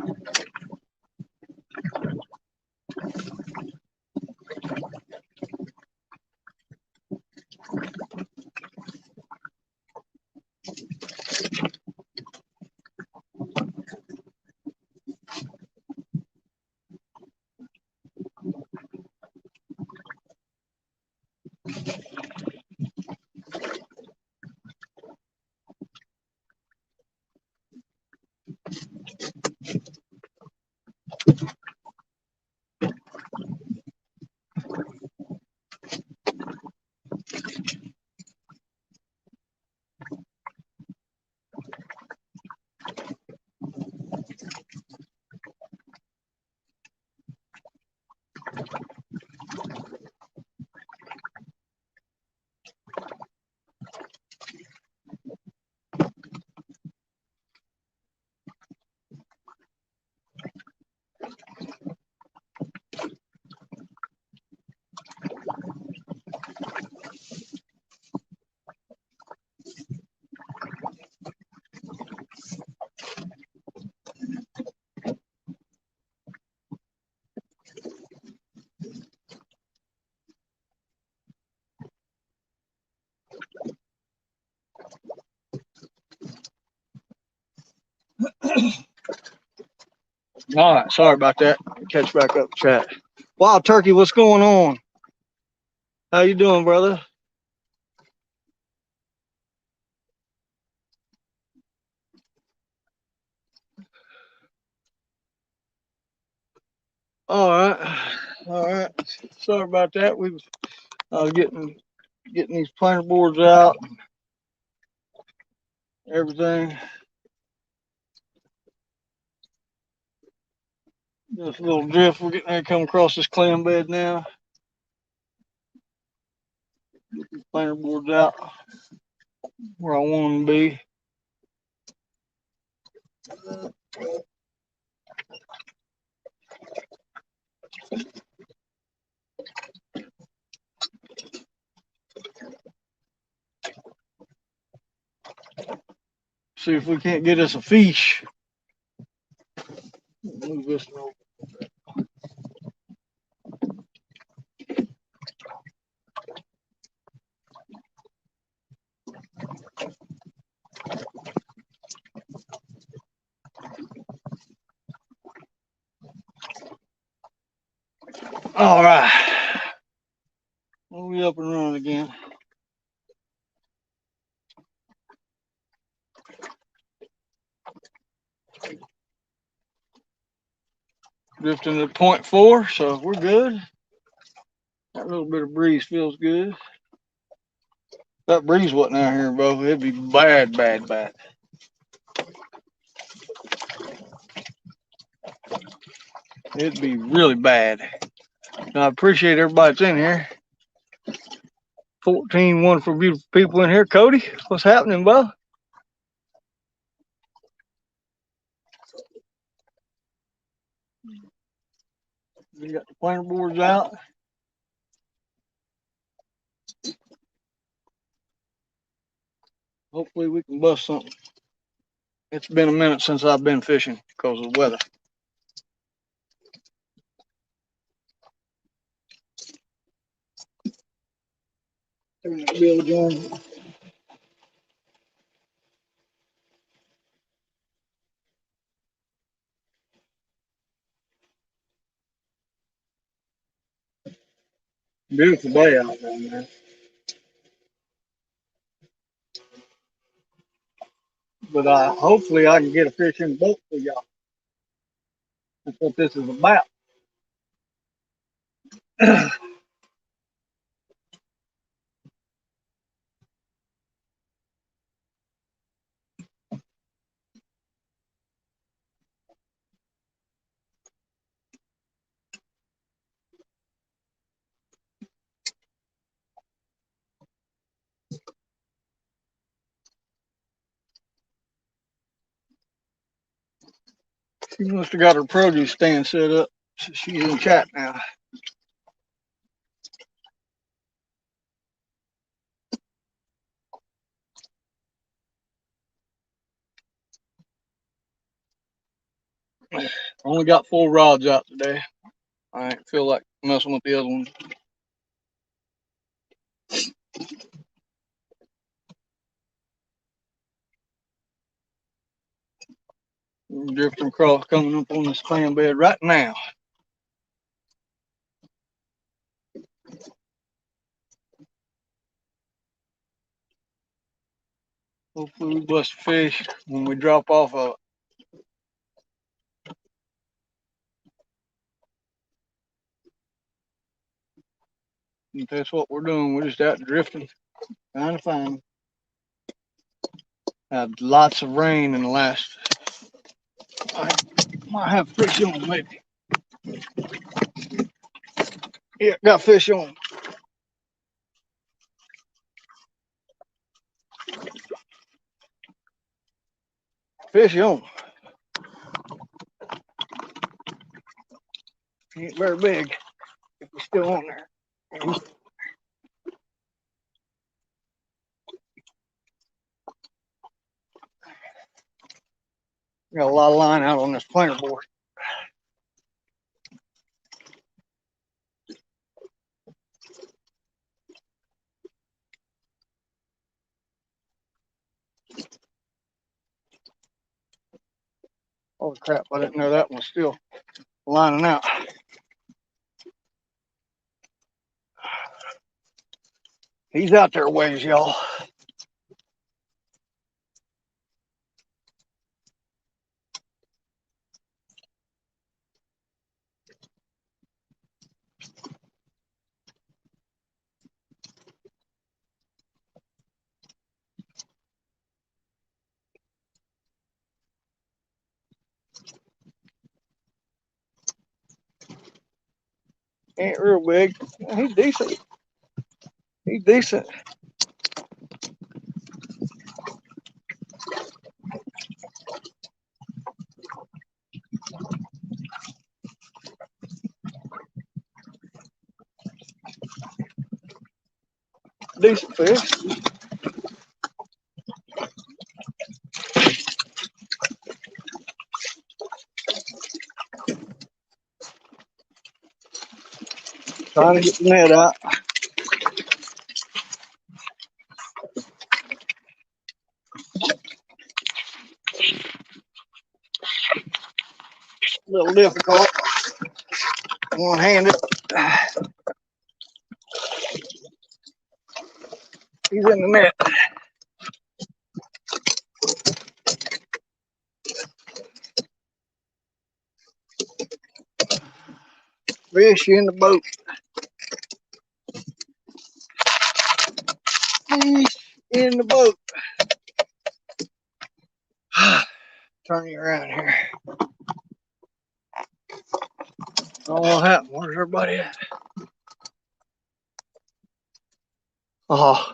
All right, sorry about that. Catch back up, chat. Wild Turkey, what's going on? How you doing, brother? All right, all right. Sorry about that. We was getting these planter boards out, everything. Just a little drift. We're getting ready to come across this clam bed now. Planer boards out where I want them to be. See if we can't get us a fish. Move this over. All right. We up and running again. Drifting to 0.4, so we're good. That little bit of breeze feels good. If that breeze wasn't out here, bro, it'd be bad, bad, bad. It'd be really bad. Now, I appreciate everybody that's in here. 14 wonderful, beautiful people in here. Cody, what's happening, bro? We got the planer boards out. Hopefully we can bust something. It's been a minute since I've been fishing because of the weather. Bill Jones. Beautiful day out there, man. But hopefully I can get a fish in the boat for y'all. That's what this is about. She must have got her produce stand set up. She's in chat now. Only got 4 rods out today. I ain't feel like messing with the other one. Drifting across, coming up on this fan bed right now. Hopefully we bust a fish when we drop off of it. If that's what we're doing, we're just out drifting, trying to find them. Had lots of rain in the last. I might have fish on, maybe. Yeah, got fish on. Fish on. Ain't very big. If we're still on there. Got a lot of line out on this planer board. Oh crap, I didn't know that one was still lining out. He's out there ways, y'all. Ain't real big. He's decent. He's decent. Decent fish. Trying to get the net out. A little difficult. One-handed. He's in the net. Fish in the boat. Fish in the boat. Turn you around here. Oh, what happened? Where's everybody at? Oh.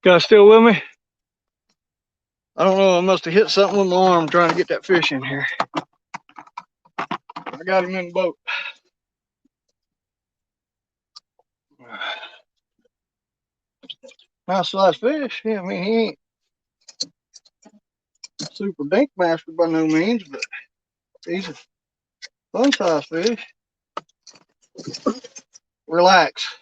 Guys still with me? I don't know. I must have hit something with my arm trying to get that fish in here. I got him in the boat. Nice sized fish. Yeah, I mean, he ain't super dink master by no means, but he's a fun sized fish. Relax.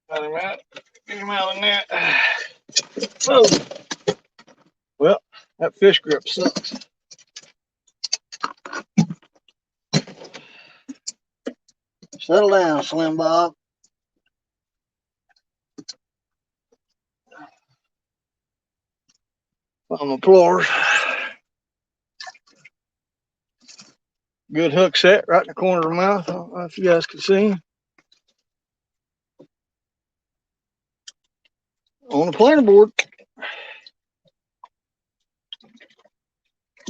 Got him out. Get him out of the net. Oh. Well, that fish grip sucks. Settle down, Slim Bob. On the floors. Good hook set right in the corner of the mouth. I don't know if you guys can see him. On the planer board.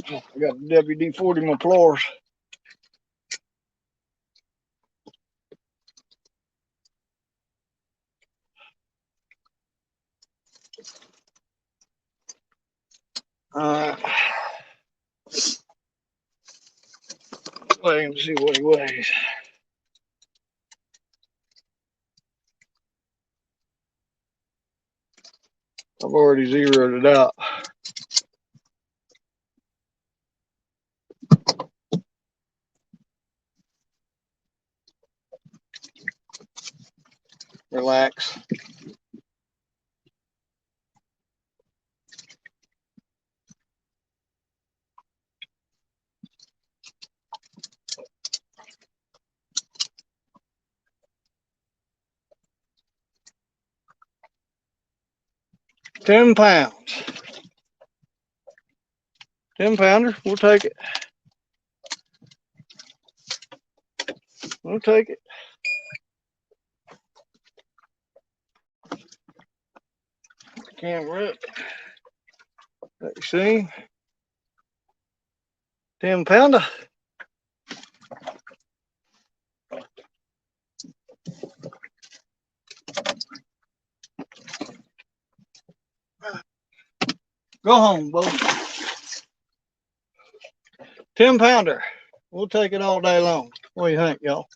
I got the WD-40 McClures. Wait and see what he weighs. I've already zeroed it out. Relax. £10. 10-pounder. We'll take it. We'll take it. Camera up. Let you see. 10-pounder. Go home, Bo. 10-pounder. We'll take it all day long. What do you think, y'all?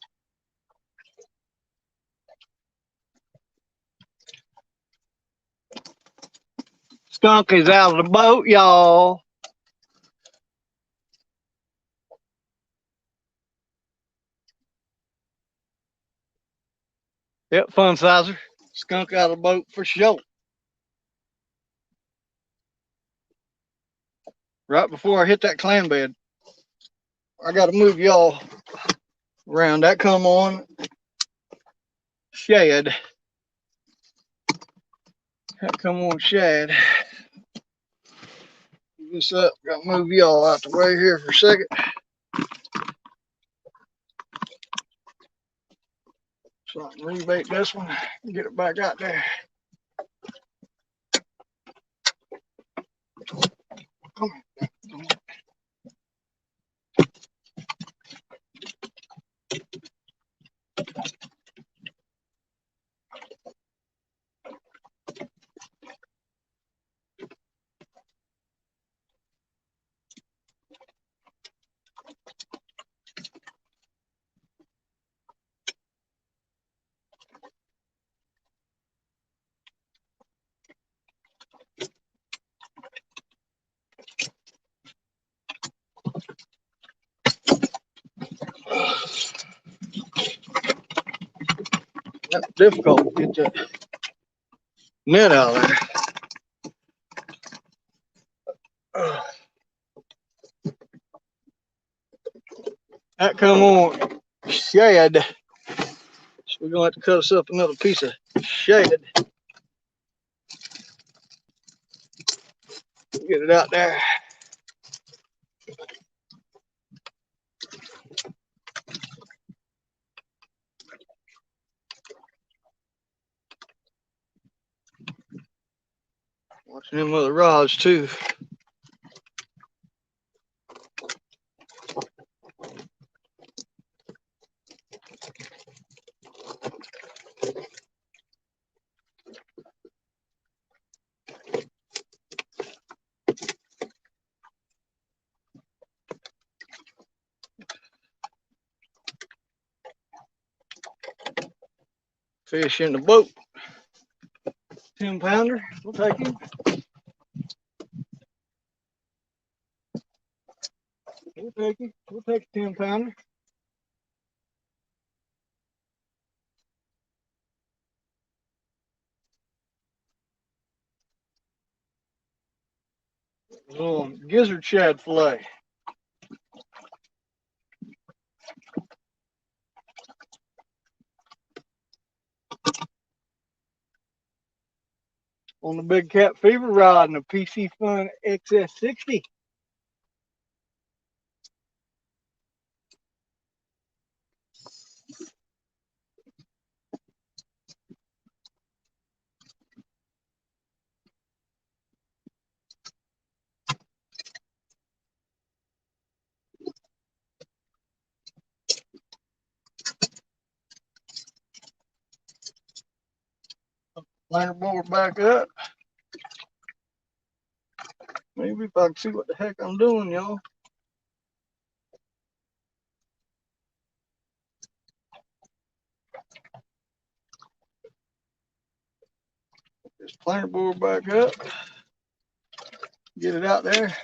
Skunk is out of the boat, y'all. Yep, fun sizer. Skunk out of the boat for sure. Right before I hit that clam bed, I got to move y'all around. That come on shad. That come on shad. this up. Got to move y'all out the way here for a second. So I can rebait this one and get it back out there. Come here. Come on. That's difficult to get that net out of there. That come on shad. So we're gonna have to cut us up another piece of shad. Get it out there. Watching them other rods too. Fish in the boat. 10-pounder. We'll take him. We'll take him. We'll take a 10-pounder. Little gizzard shad fillet. On the Big Cat Fever rod and a PC Fun XS60. Liner board back up. Maybe if I can see what the heck I'm doing, y'all. This planer board back up. Get it out there.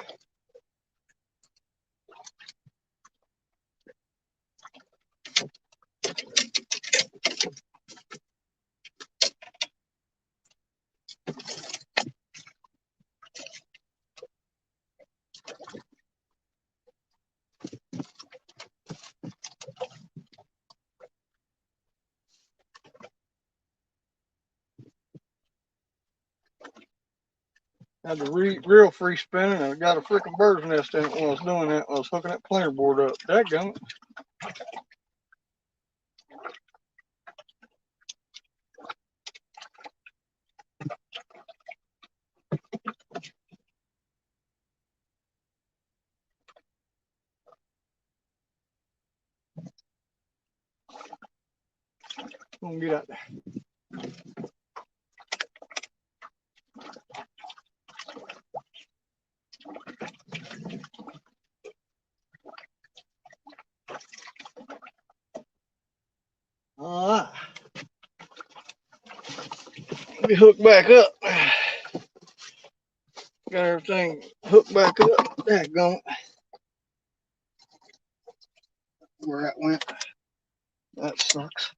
Had the reel free spinning and I got a freaking bird's nest in it when I was doing that. I was hooking that planer board up. Dadgummit. Gonna get out there. All right. Let me hook back up. Got everything hooked back up. Dadgummit. Where that went. That sucks.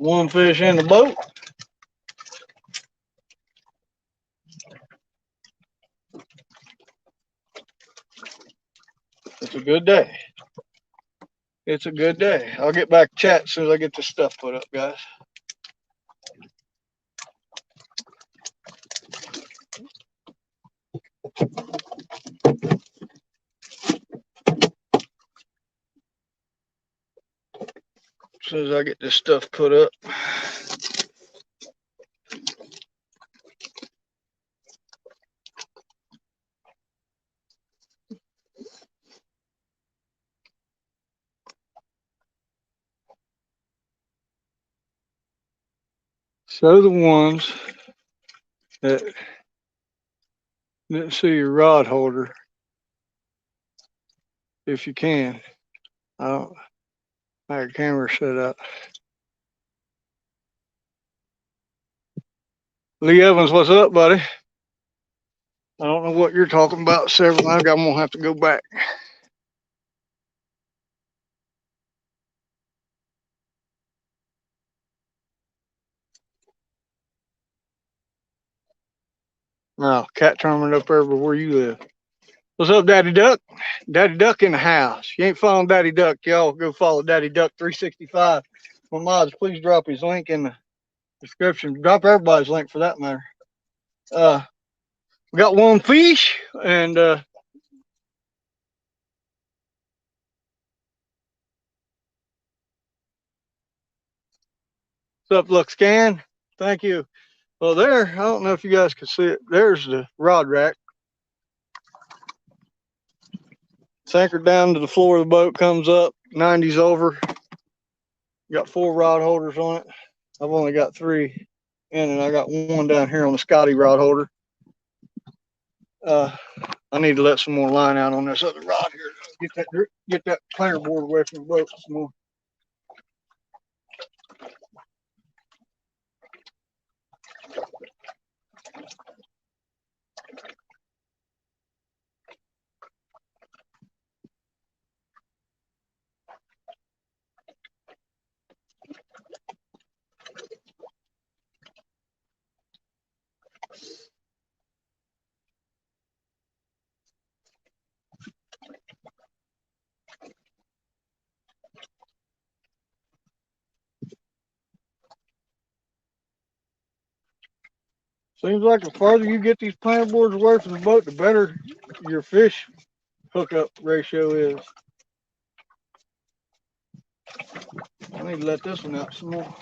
One fish in the boat. It's a good day. It's a good day. I'll get back to chat as soon as I get this stuff put up, guys. As soon as I get this stuff put up. Show the ones that didn't see your rod holder if you can. I don't have a camera set up. Lee Evans, what's up, buddy? I don't know what you're talking about, several. I'm gonna have to go back. No, cat tournament up there where you live. What's up, Daddy Duck? Daddy Duck in the house. You ain't following Daddy Duck, y'all go follow Daddy Duck 365. Well, mods, please drop his link in the description. Drop everybody's link for that matter. We got one fish, and what's up, Look Scan? Thank you. Well, there, I don't know if you guys can see it. There's the rod rack. It's anchored down to the floor of the boat, comes up, 90's over. Got 4 rod holders on it. I've only got 3 in, and I got one down here on the Scotty rod holder. I need to let some more line out on this other rod here. Get that planer board away from the boat some more. Seems like the farther you get these planer boards away from the boat, the better your fish hookup ratio is. I need to let this one out some more.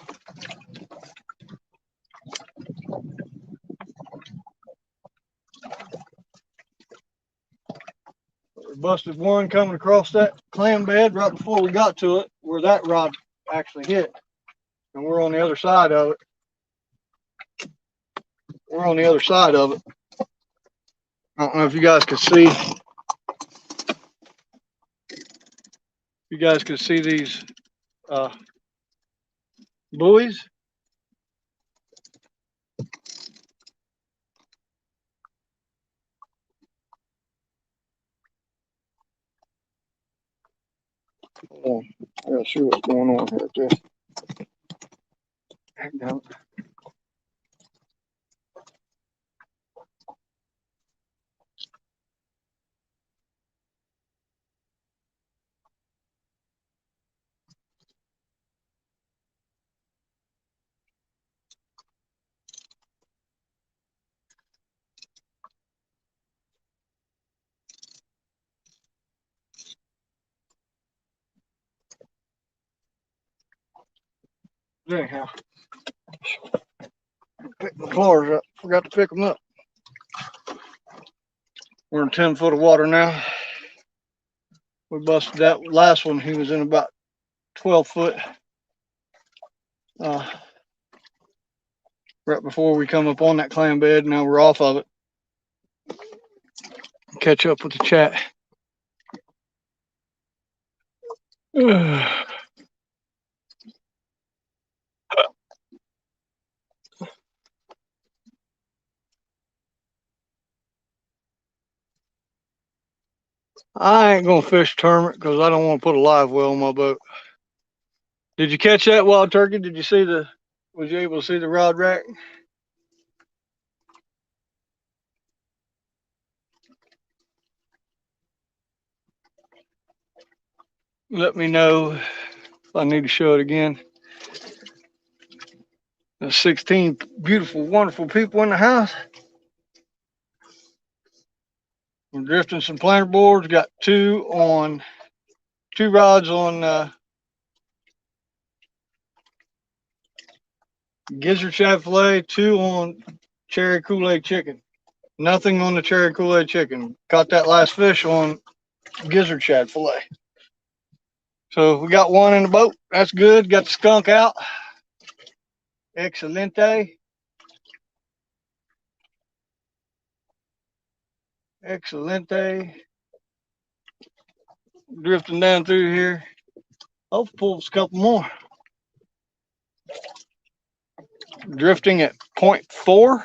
We busted one coming across that clam bed right before we got to it, where that rod actually hit. And we're on the other side of it. We're on the other side of it. I don't know if you guys can see. You guys can see these buoys. Hold on. I gotta see what's going on here. Just hang on. Anyhow, pick the floors up. Forgot to pick them up. We're in 10 foot of water now. We busted that last one. He was in about 12 foot. Right before we come up on that clam bed. Now we're off of it. Catch up with the chat. I ain't gonna fish tournament because I don't want to put a live well on my boat. Did you catch that, Wild Turkey? Did you see was you able to see the rod rack? Let me know if I need to show it again. There's 16 beautiful, wonderful people in the house. We're drifting some planter boards. Got two rods on gizzard shad fillet, two on cherry Kool-Aid chicken. Nothing on the cherry Kool-Aid chicken. Caught that last fish on gizzard shad fillet. So we got one in the boat. That's good. Got the skunk out. Excelente. Excelente. Drifting down through here. Hope pull a couple more. Drifting at 0.4.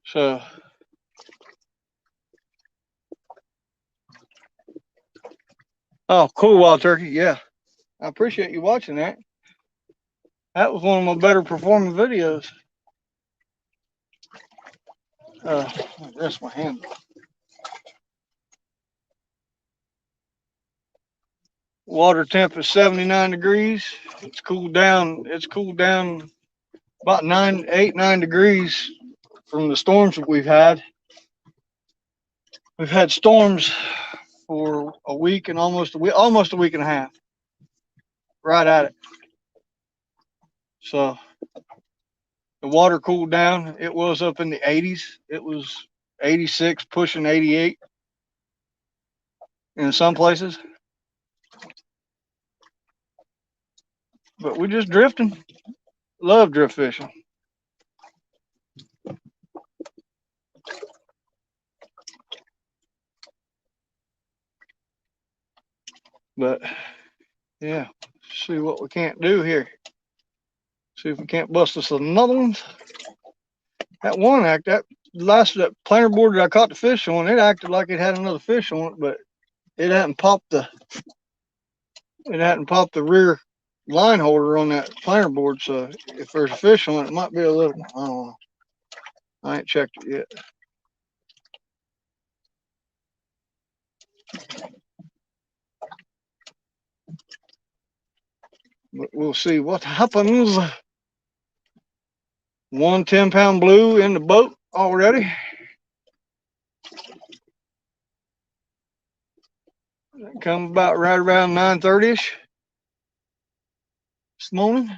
So oh, cool, Wild Turkey. Yeah. I appreciate you watching that. That was one of my better performing videos. That's my hand. Water temp is 79 degrees. It's cooled down. It's cooled down about 9 degrees from the storms that we've had. We've had storms for a week and almost a week and a half. Right at it. So the water cooled down. It was up in the 80s. It was 86, pushing 88 in some places. But we're just drifting. Love drift fishing. But yeah, see what we can't do here. See if we can't bust us another one. That that planter board that I caught the fish on, it acted like it had another fish on it, but it hadn't popped the rear line holder on that planter board. So if there's a fish on it, it might be a little, I don't know. I ain't checked it yet. But we'll see what happens. 1 10-pound blue in the boat already. Come about right around 9:30ish this morning.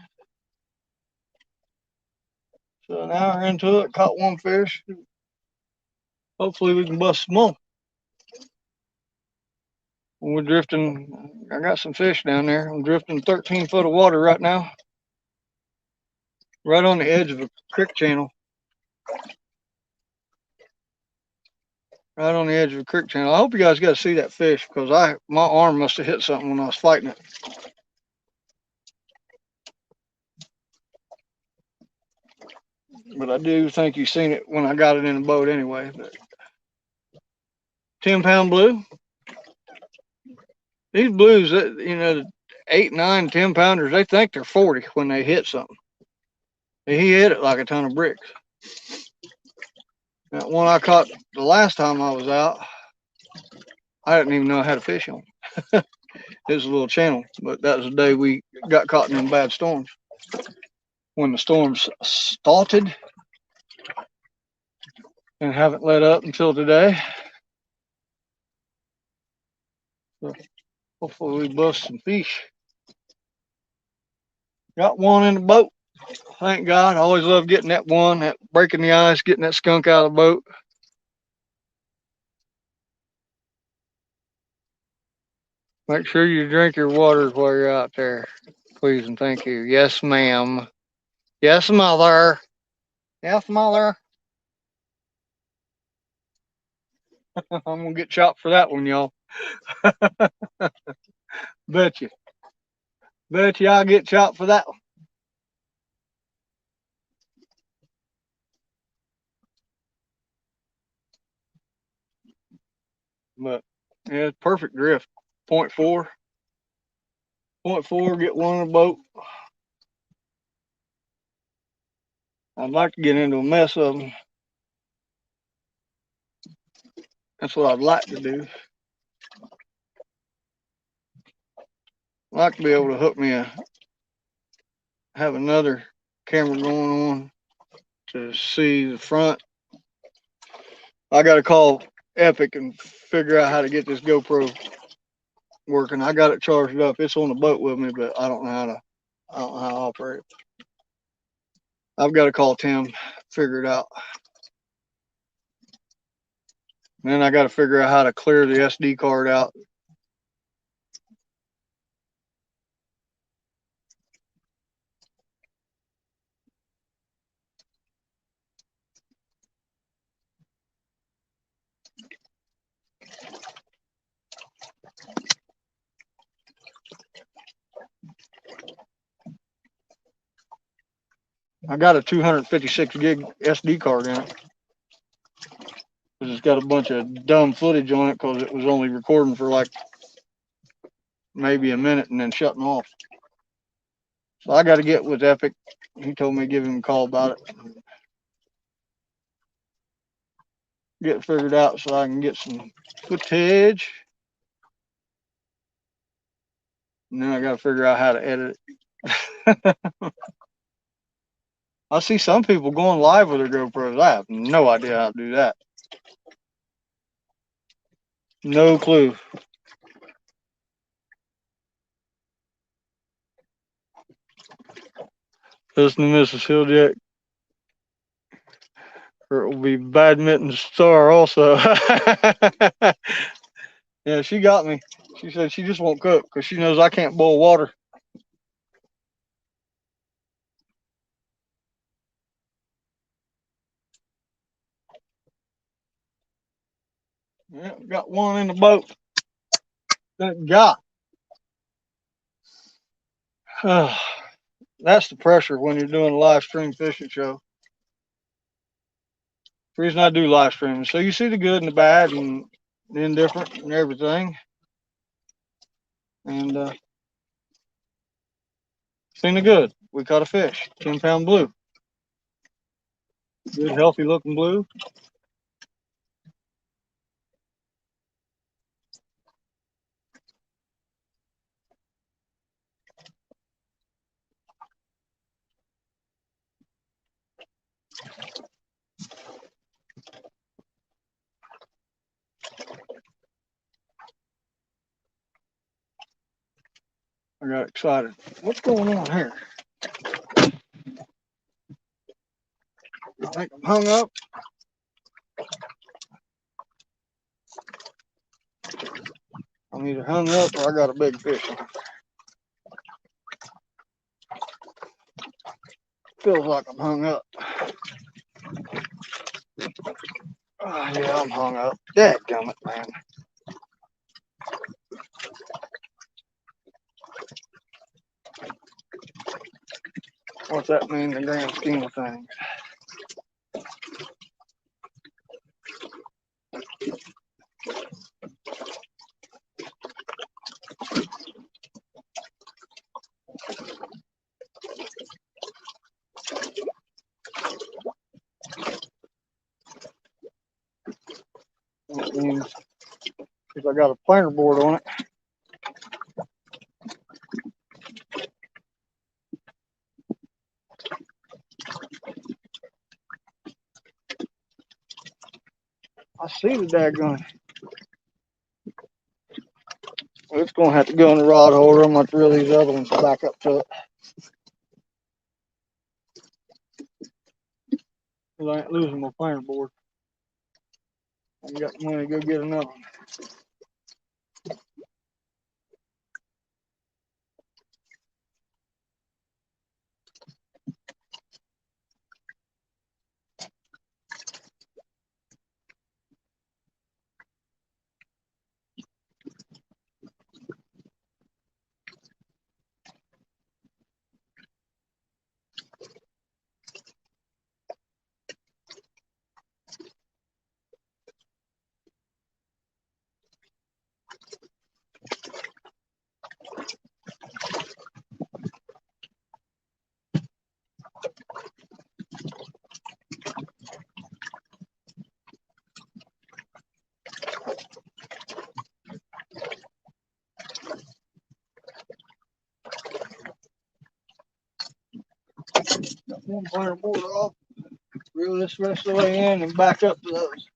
So an hour into it, caught one fish. Hopefully we can bust some more. When we're drifting, I got some fish down there. I'm drifting 13 foot of water right now. Right on the edge of a creek channel. Right on the edge of a creek channel. I hope you guys got to see that fish because my arm must have hit something when I was fighting it. But I do think you seen it when I got it in the boat anyway. But 10-pound blue. These blues, you know, 8, 9, 10-pounders, they think they're 40 when they hit something. He hit it like a ton of bricks. That one I caught the last time I was out, I didn't even know I had a fish on. It was a little channel, but that was the day we got caught in them bad storms. When the storms started and haven't let up until today. So hopefully we bust some fish. Got one in the boat. Thank God. I always love getting that one, that breaking the ice, getting that skunk out of the boat. Make sure you drink your water while you're out there. Please and thank you. Yes, ma'am. Yes, mother. Yes, mother. I'm going to get chopped for that one, y'all. Bet you. Bet you I'll get chopped for that one. But yeah, it's perfect drift. 0.4. .4, get one in a boat. I'd like to get into a mess of them. That's what I'd like to do. I'd like to be able to hook me have another camera going on to see the front. I got to call Epic and figure out how to get this GoPro working. I got it charged up. It's on the boat with me, but I don't know how to operate it. I've got to call Tim, figure it out. And then I got to figure out how to clear the SD card out. I got a 256 gig SD card in it. It's got a bunch of dumb footage on it because it was only recording for like maybe a minute and then shutting off. So I got to get with Epic. He told me to give him a call about it. Get it figured out so I can get some footage. And then I got to figure out how to edit it. I see some people going live with their GoPros. I have no idea how to do that. No clue. Listen to Mrs. Hilljack. Or it will be Badminton Star also. Yeah, she got me. She said she just won't cook because she knows I can't boil water. Yeah, got one in the boat. Thank God. That's the pressure when you're doing a live stream fishing show. The reason I do live streaming, so you see the good and the bad and the indifferent and everything. And seen the good. We caught a fish, 10-pound blue. Good, healthy looking blue. I got excited. What's going on here? I think I'm hung up. I'm either hung up or I got a big fish. Feels like I'm hung up. Yeah, I'm hung up. Dadgummit, man. What's that mean in the grand scheme of things? It means because I got a planer board on it. I see the daggone. It's going to have to go in the rod holder. I'm going to reel these other ones back up to it. Because I ain't losing my planer board. I got money to go get another one. Got one planer board off. Reel this rest of the way in and back up to those.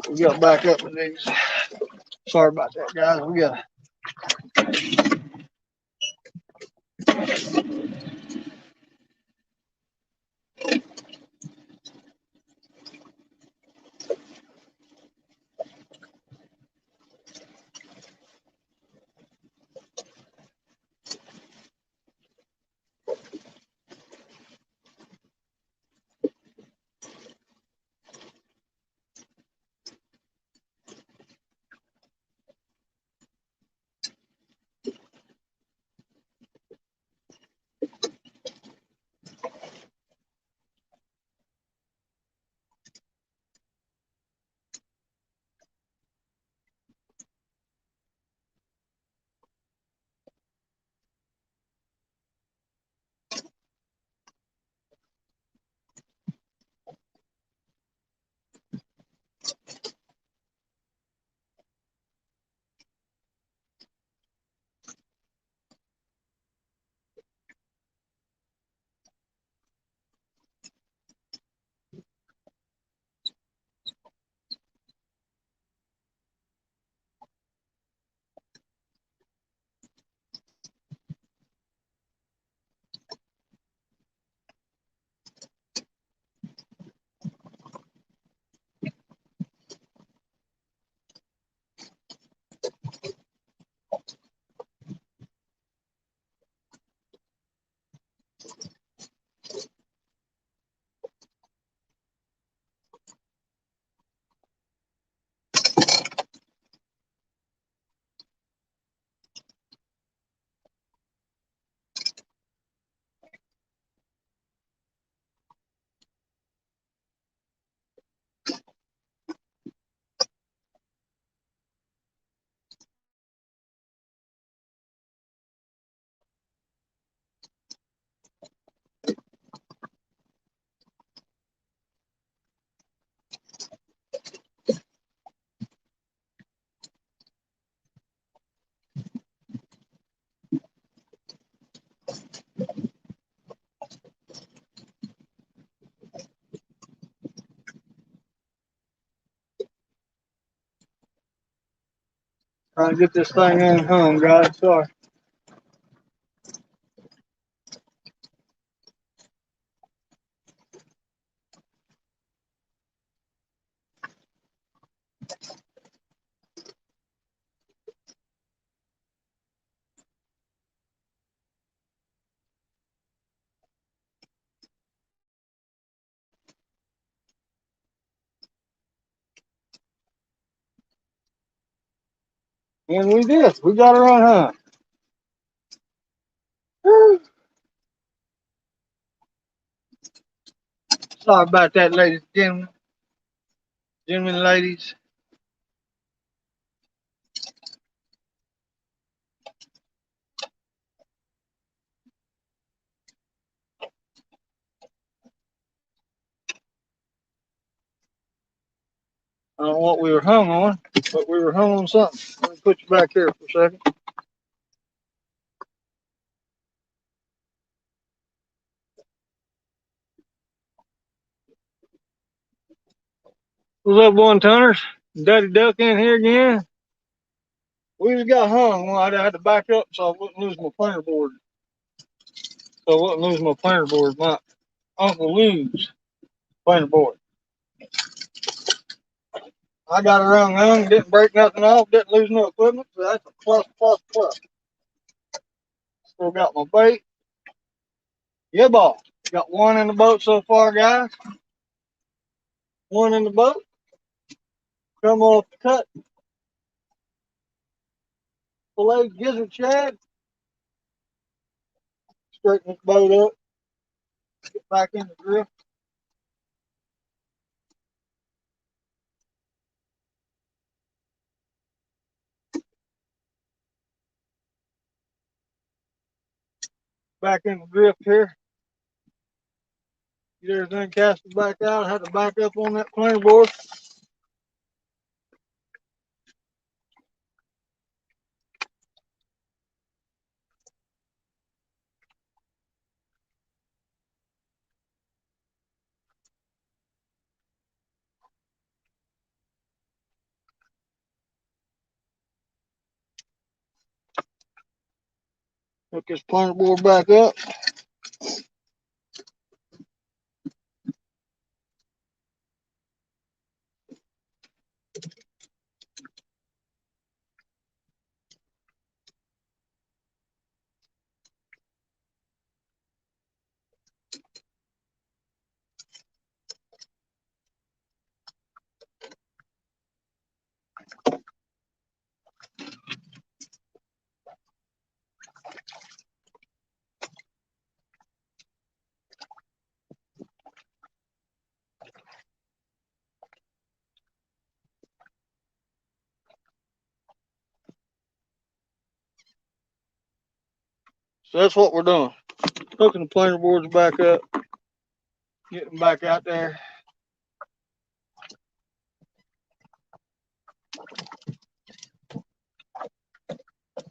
We got back up to these. Sorry about that, guys. We got trying to get this thing in home, guys. Sorry. And we did. We got her on home. Sorry about that, ladies and gentlemen. Gentlemen and ladies. I don't know what we were hung on, but we were hung on something. Let me put you back here for a second. What's up, one tonners? Daddy Duck in here again. We just got hung. Well, I had to back up so I wouldn't lose my planer board. So I wouldn't lose my planer board. My Uncle Lou's planer board. I got her hung, didn't break nothing off, didn't lose no equipment, so that's a plus, plus, plus. Still got my bait. Yeah, boss. Got one in the boat so far, guys. One in the boat. Come off the cut. Filet gizzard shad. Straighten this boat up. Get back in the drift. back in the drift here. Get everything casted back out. I had to back up on that planer board. Hook this planer board back up. So that's what we're doing. Hooking the planer boards back up. Getting back out there.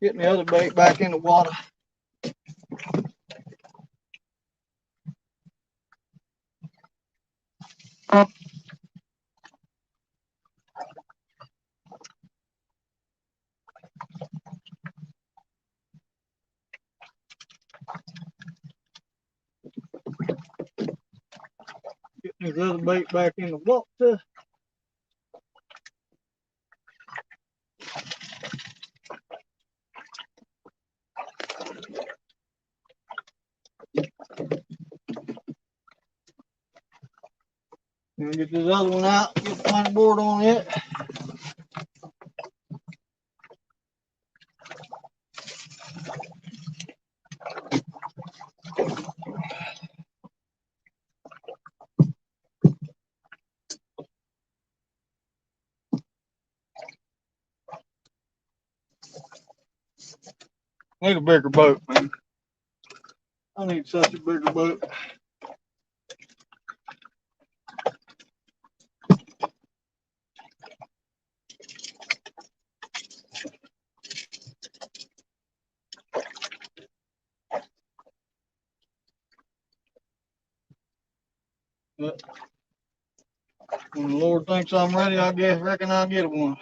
Getting the other bait back in the water. Getting the other bait back in the water. And get this other one out. Get the planer board on it. Need a bigger boat, man. I need such a bigger boat. But when the Lord thinks I'm ready, reckon I'll get one.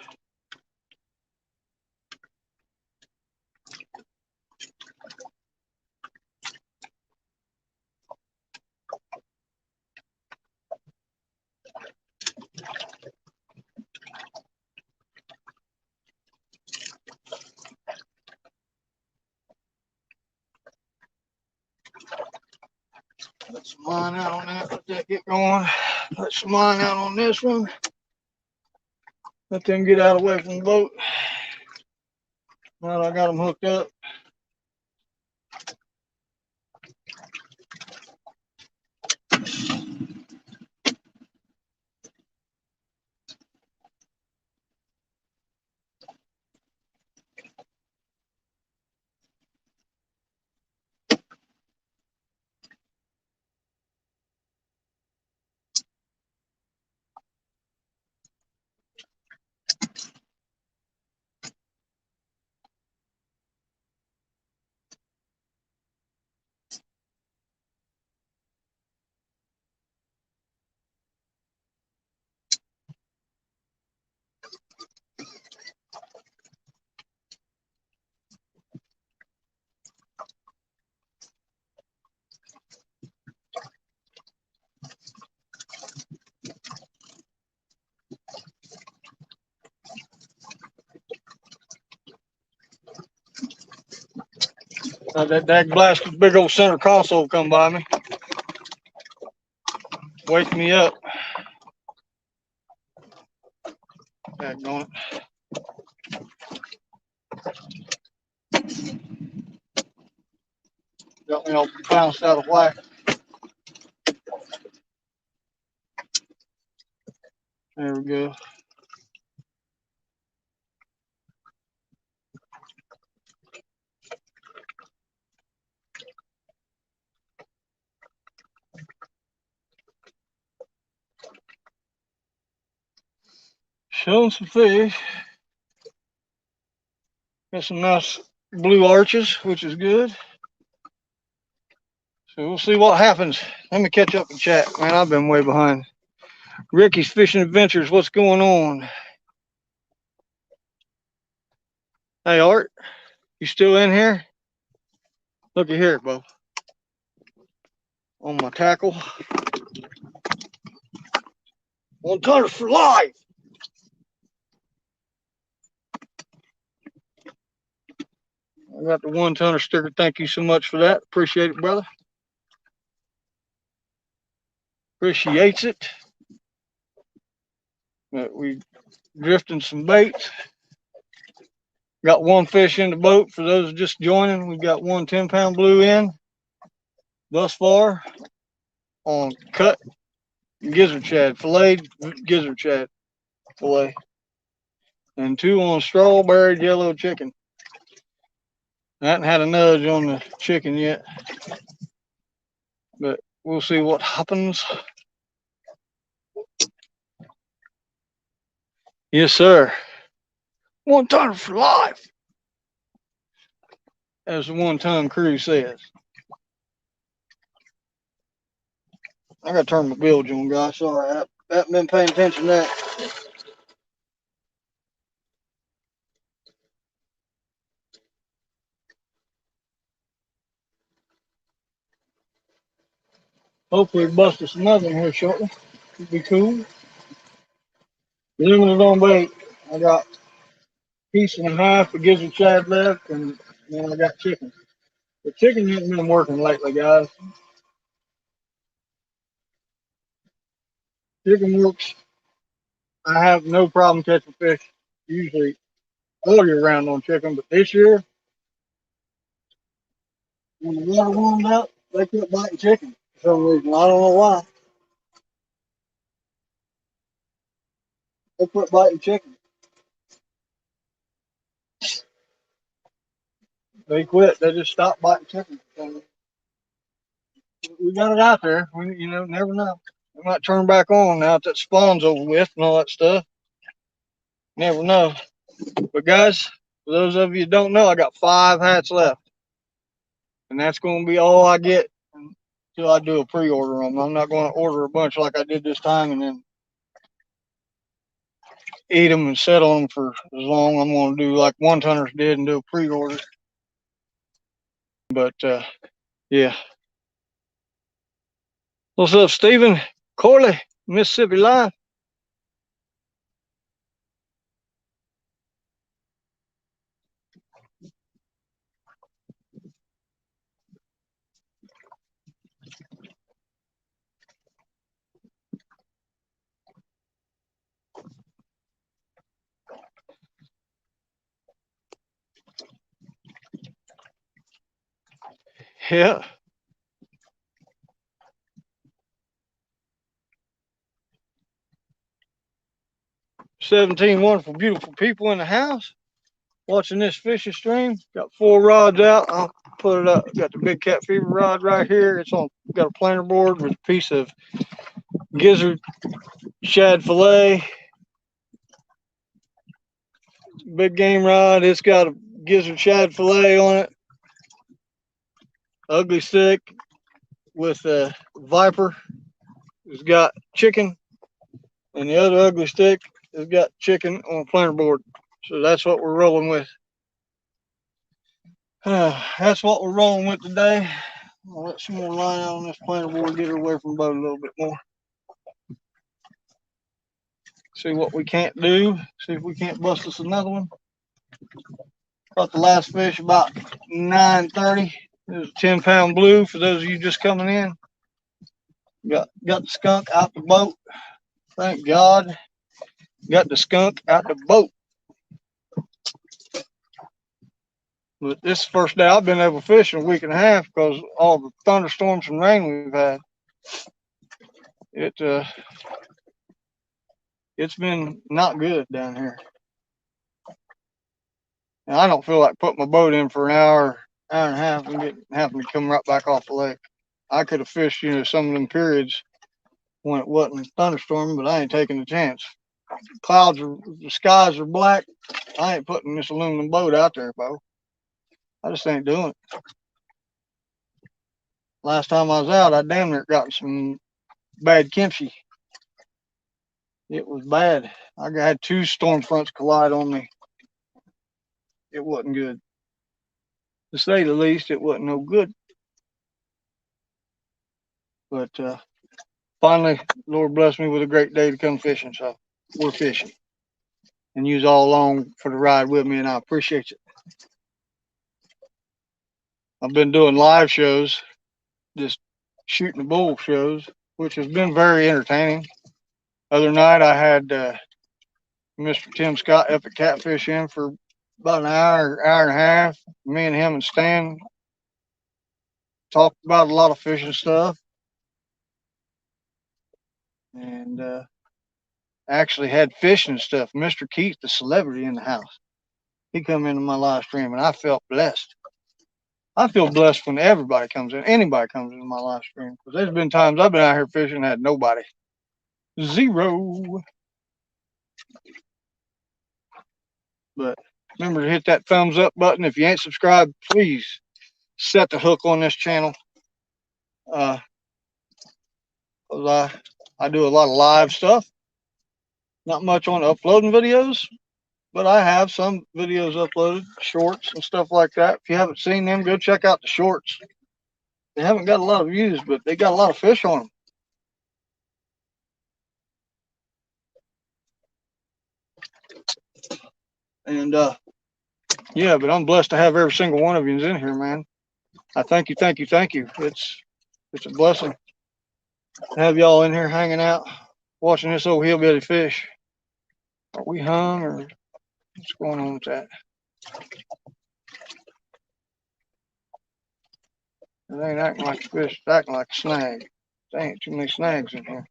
Put some line out on that. Let that get going. Put some line out on this one. Let them get out of the way from the boat. Now that I got them hooked up. That blasted big old center console come by me. Wake me up. Daggone it. Got me all bounced out of whack. There we go. Killing some fish. Got some nice blue arches, which is good. So we'll see what happens. Let me catch up and chat. Man, I've been way behind. Ricky's Fishing Adventures, what's going on? Hey, Art, you still in here? Looky here, Bo. On my tackle. 1 ton for life. I got the 1 tonner sticker. Thank you so much for that. Appreciate it, brother. Appreciates it. But we drifting some baits. Got 1 fish in the boat. For those just joining, we've got 1 10-pound blue in thus far on cut gizzard shad, filleted gizzard shad fillet, and 2 on strawberry yellow chicken. I haven't had a nudge on the chicken yet, but we'll see what happens. Yes, sir. 1 ton for life, as the 1 ton crew says. I gotta turn my bilge on, guys. Sorry, I haven't been paying attention to that. Hopefully, bust us another one here shortly. It'd be cool. Limited on bait. I got 1.5 of gizzard shad left, and then I got chicken. The chicken hasn't been working lately, guys. Chicken works. I have no problem catching fish usually all year round on chicken, but this year, when the water warmed up, they quit biting chicken for some reason. I don't know why. They quit biting chicken. They quit. They just stopped biting chicken. So we got it out there. We, never know. It might turn back on now that spawn's over with and all that stuff. Never know. But guys, for those of you who don't know, I got 5 hats left. And that's going to be all I get until I do a pre-order on them. I'm not going to order a bunch like I did this time and then eat them and set on them for as long. I'm going to do like 1 tonners did and do a pre-order. But yeah. What's up, Stephen Corley, Mississippi Live? Yeah. 17 wonderful, beautiful people in the house watching this fishing stream. Got 4 rods out. I'll put it up. Got the big cat fever rod right here. It's on. Got a planer board with a piece of gizzard shad fillet. Big game rod. It's got a gizzard shad fillet on it. Ugly stick with a viper. It's got chicken, and the other ugly stick has got chicken on a planer board. So that's what we're rolling with. That's what we're rolling with today. I'll let some more line out on this planer board, get her away from the boat a little bit more. See what we can't do. See if we can't bust us another one. Caught the last fish about 9:30. It was a 10-pound blue for those of you just coming in. Got the skunk out the boat. Thank God. Got the skunk out the boat. But this is the first day I've been able to fish in a week and a half because all the thunderstorms and rain we've had. It's been not good down here. And I don't feel like putting my boat in for an hour and a half and having to come right back off the lake. I could have fished, some of them periods when it wasn't thunderstorming, but I ain't taking the chance. the skies are black, I ain't putting this aluminum boat out there, Bo. I just ain't doing it. Last time I was out, I damn near got some bad kimchi. It was bad. I had 2 storm fronts collide on me. It wasn't good. To say the least, it wasn't no good. But finally, Lord blessed me with a great day to come fishing, so we're fishing. And you's all along for the ride with me, and I appreciate it. I've been doing live shows, just shooting the bull shows, which has been very entertaining. Other night, I had Mr. Tim Scott up at Catfish in for about an hour, hour and a half. Me and him and Stan talked about a lot of fishing stuff, and actually had fishing stuff. Mr. Keith, the celebrity in the house, he come into my live stream, and I felt blessed. I feel blessed when everybody comes in, anybody comes into my live stream, because there's been times I've been out here fishing and had nobody. Zero. But remember to hit that thumbs up button. If you ain't subscribed, please set the hook on this channel. I do a lot of live stuff. Not much on uploading videos, but I have some videos uploaded, shorts and stuff like that. If you haven't seen them, go check out the shorts. They haven't got a lot of views, but they got a lot of fish on them. And yeah, but I'm blessed to have every single one of you in here, man. I thank you, thank you, thank you. It's a blessing to have y'all in here hanging out, watching this old hillbilly fish. Are we hung or what's going on with that? It ain't acting like a fish, it's acting like a snag. There ain't too many snags in here.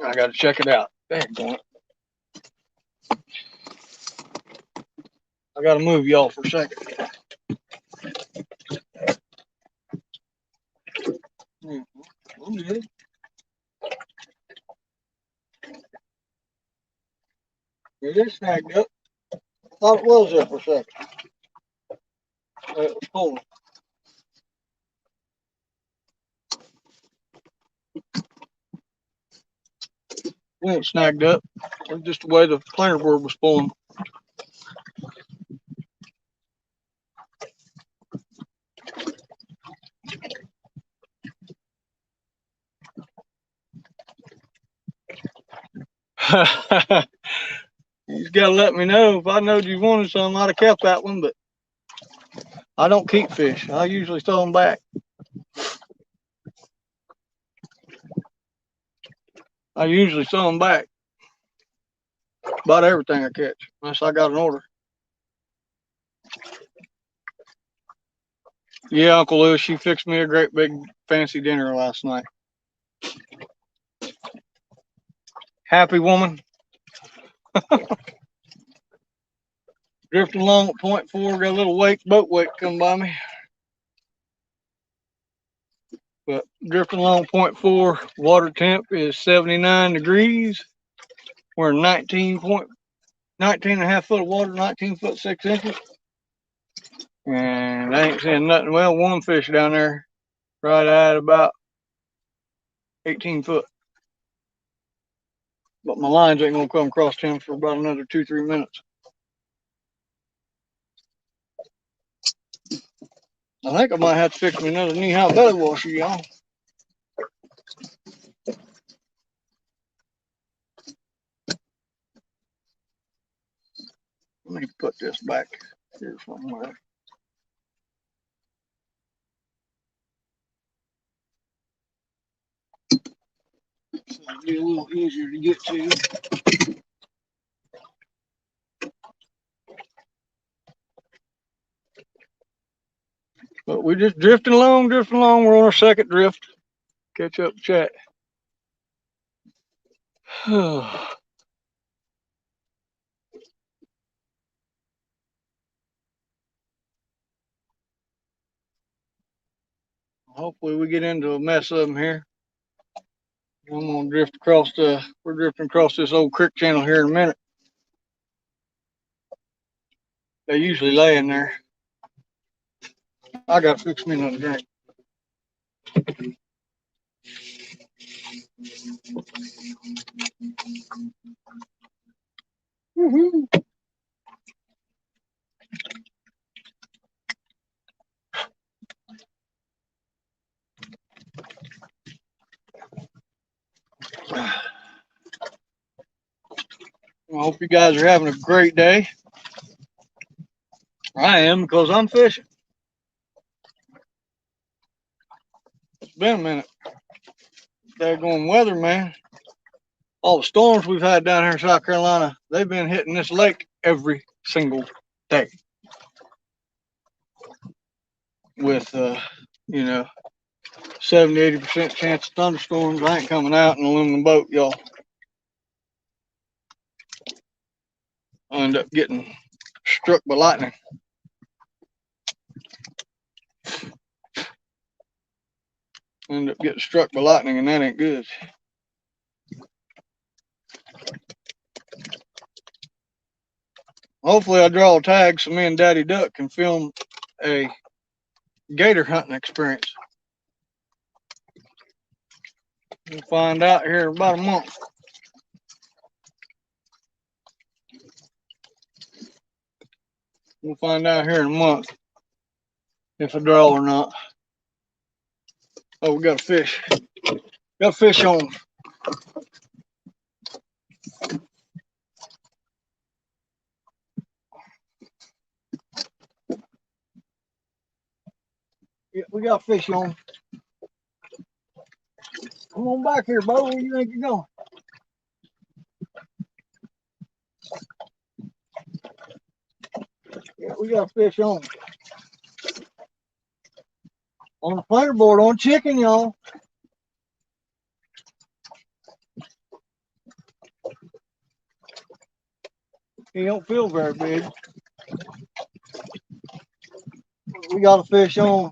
I gotta check it out. Dang, I gotta move y'all for a second. I'm good. It is snagged up. Thought it was there for a second. It was pulling. We ain't snagged up. It's just the way the planer board was pulling. You just gotta let me know. If I knowed you wanted some, I'd have kept that one, but I don't keep fish. I usually throw them back. I usually throw them back. About everything I catch, unless I got an order. Yeah, Uncle Lewis, she fixed me a great big fancy dinner last night. Happy woman. Drifting along at 0.4, got a little boat wake come by me. But drifting along 0.4, water temp is 79 degrees. We're 19 and a half foot of water, 19 foot 6 inches. And I ain't seeing nothing. Well, one fish down there right at about 18 foot. But my lines ain't gonna come across him for about another 2-3 minutes. I think I might have to fix me another knee-high belly washer, y'all. Let me put this back here somewhere. So it'll be a little easier to get to. But we're just drifting along. We're on our second drift. Catch up, chat. Hopefully we get into a mess of them here. I'm gonna drift across we're drifting across this old creek channel here in a minute. They usually lay in there. I got 6 minutes to drink. Woo-hoo. I hope you guys are having a great day. I am, because I'm fishing. It's been a minute. They're going weather, man. All the storms we've had down here in South Carolina, they've been hitting this lake every single day. With, 70–80% chance of thunderstorms. I ain't coming out in an aluminum boat, y'all. I end up getting struck by lightning. End up getting struck by lightning, and that ain't good. Hopefully I draw a tag so me and Daddy Duck can film a gator hunting experience. We'll find out here in about a month. We'll find out here in a month if I draw or not. Oh, we got a fish. Got a fish on. Yeah, we got a fish on. Come on back here, Bo. Where you think you're going? Yeah, we got a fish on. On the planer board on chicken, y'all. He don't feel very big. We got a fish on.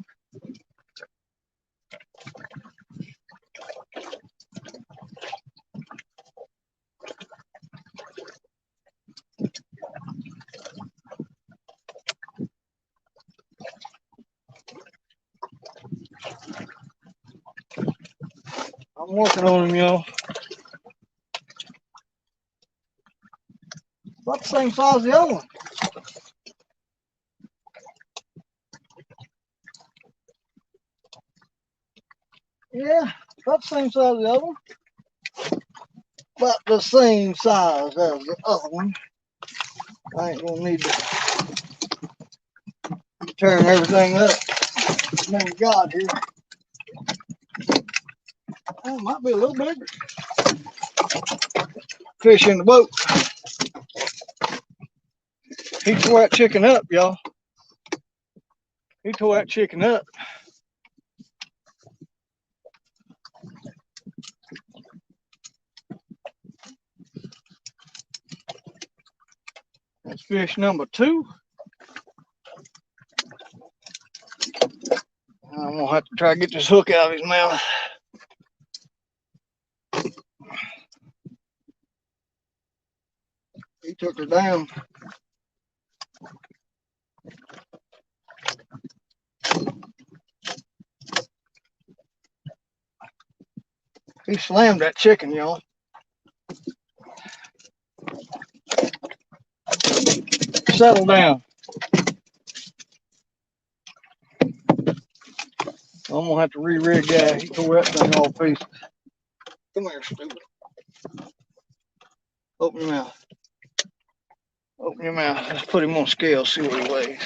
I'm working on him, y'all. About the same size as the other one. Yeah, about the same size as the other one. About the same size as the other one. I ain't gonna need to turn everything up. Man, God here. Oh, might be a little bigger. Fish in the boat. He tore that chicken up, y'all. He tore that chicken up. That's fish number 2. I'm gonna have to try to get this hook out of his mouth. He took her down. He slammed that chicken, y'all. Settle down. I'm gonna have to re-rig that. He tore that thing all pieces. Come here, stupid. Open your mouth. Open your mouth. Let's put him on scale, see what he weighs.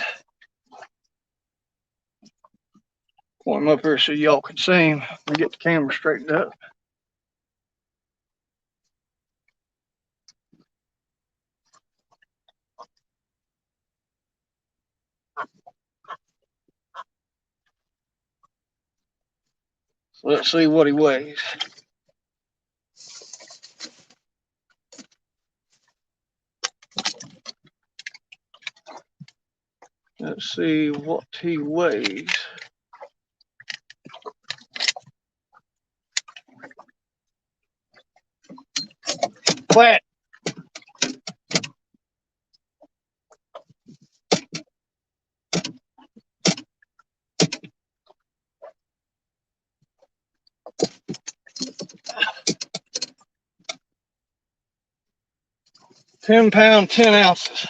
Point him up here so y'all can see him and get the camera straightened up. So let's see what he weighs. Let's see what he weighs. fat. £10, 10 ounces.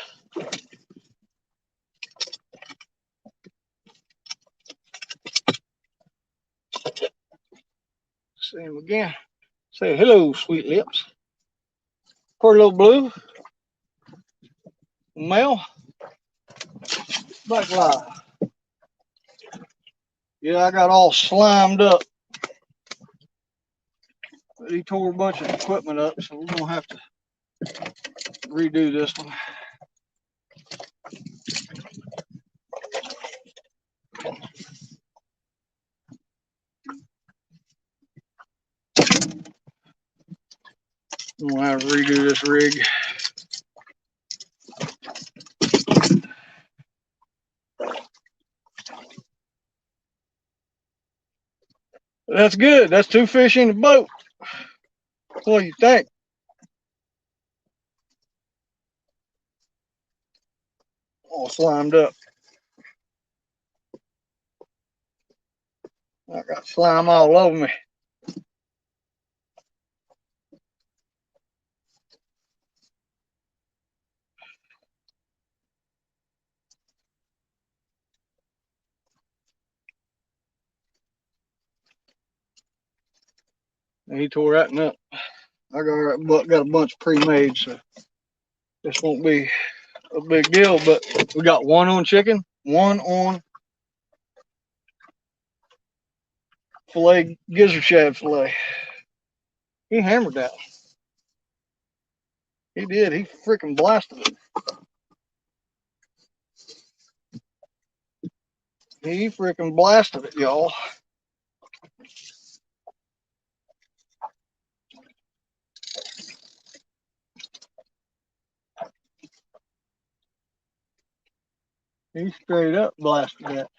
See him again. Say hello, sweet lips. Poor little blue. Male. Black live. Yeah, I got all slimed up. But he tore a bunch of equipment up, so we're gonna have to redo this one. I'm gonna have to redo this rig. That's good. That's 2 fish in the boat. What do you think? All slimed up. I got slime all over me. And he tore that up. I got a bunch pre-made, so this won't be a big deal. But we got one on chicken, one on filet, gizzard shad filet. He hammered that. He did. He freaking blasted it. He freaking blasted it, y'all. He straight up blasted that.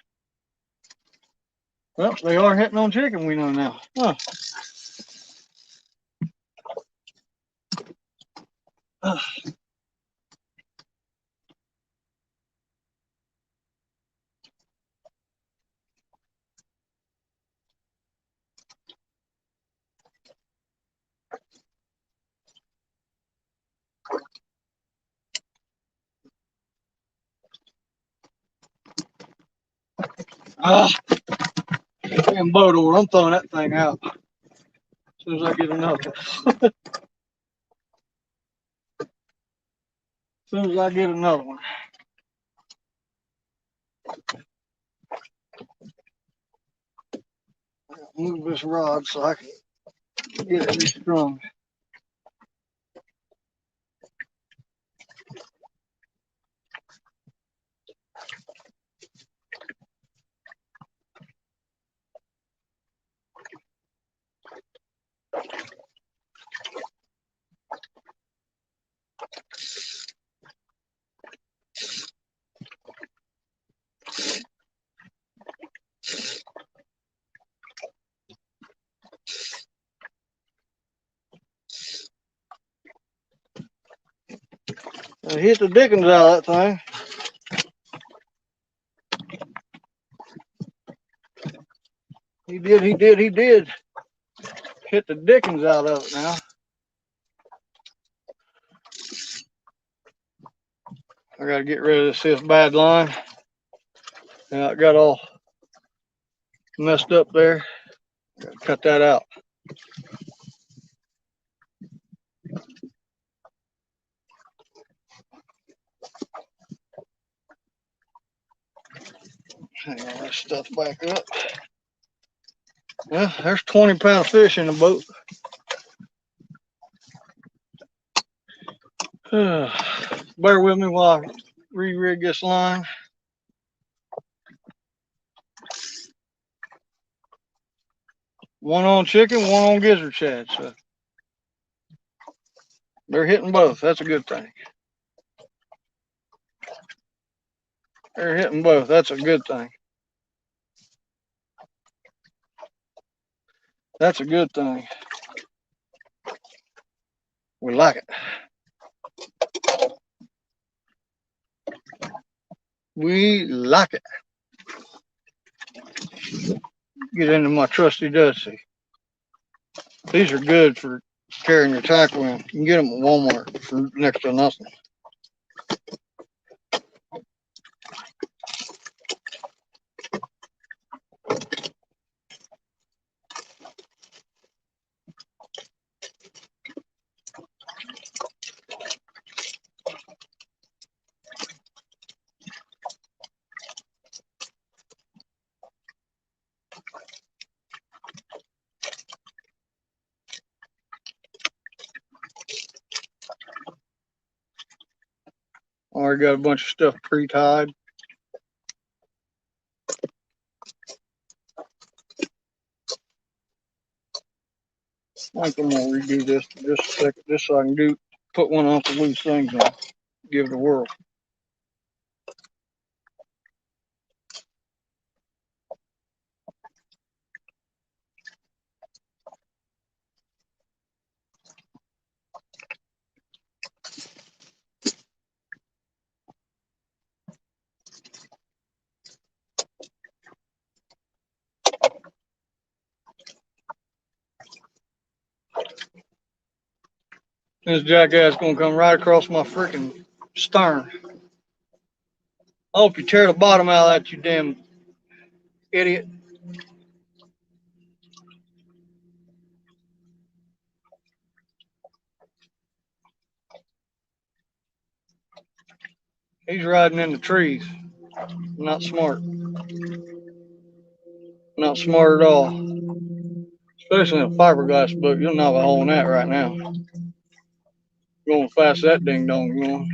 Well, they are hitting on chicken, we know now. Huh. Damn boat over. I'm throwing that thing out as soon as I get another. As soon as I get another one. Move this rod so I can get it restrung. I hit the dickens out of that thing. He did. Hit the dickens out of it now. I gotta get rid of this bad line. Now it got all messed up there. Gotta cut that out. Hang on, this stuff back up. Yeah, there's 20-pound fish in the boat. Bear with me while I re-rig this line. One on chicken, one on gizzard shad. So they're hitting both. That's a good thing. They're hitting both. That's a good thing. That's a good thing. We like it. We like it. Get into my trusty Dusty. These are good for carrying your tackle in. You can get them at Walmart for next to nothing. Already got a bunch of stuff pre-tied. I think I'm gonna redo this for just a second, just so I can put one off the loose things and give it a whirl. This jackass gonna come right across my freaking stern. I hope you tear the bottom out of that, you damn idiot. He's riding in the trees. Not smart. Not smart at all. Especially in a fiberglass boat. You'll knock a hole in that right now. Going fast that ding dong going.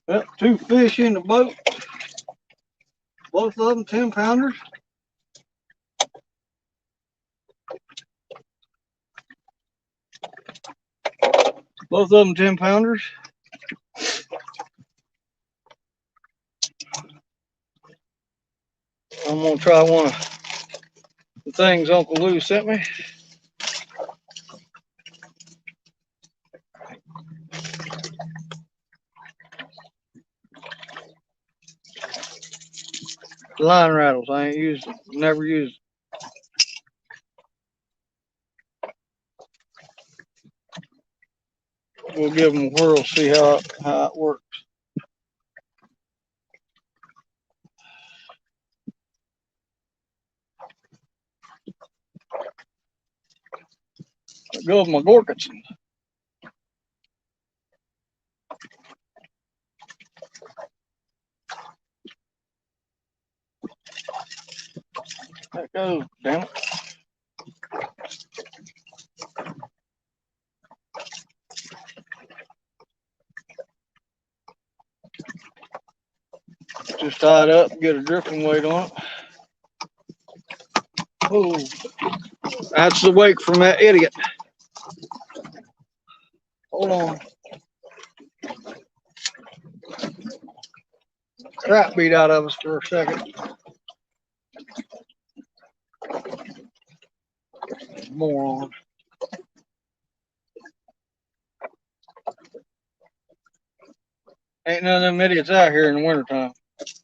Well, 2 fish in the boat. Both of them 10-pounders. Both of them 10-pounders. I'm gonna try one of the things Uncle Lou sent me. Line rattles. I ain't used it. Never used it. We'll give them a whirl, see how it works. Let go of my Gorkinson. Let go, damn it. Just tie it up, get a drifting weight on it. Oh, that's the wake from that idiot. Hold on. Crap beat out of us for a second. Moron. Ain't none of them idiots out here in the wintertime. That's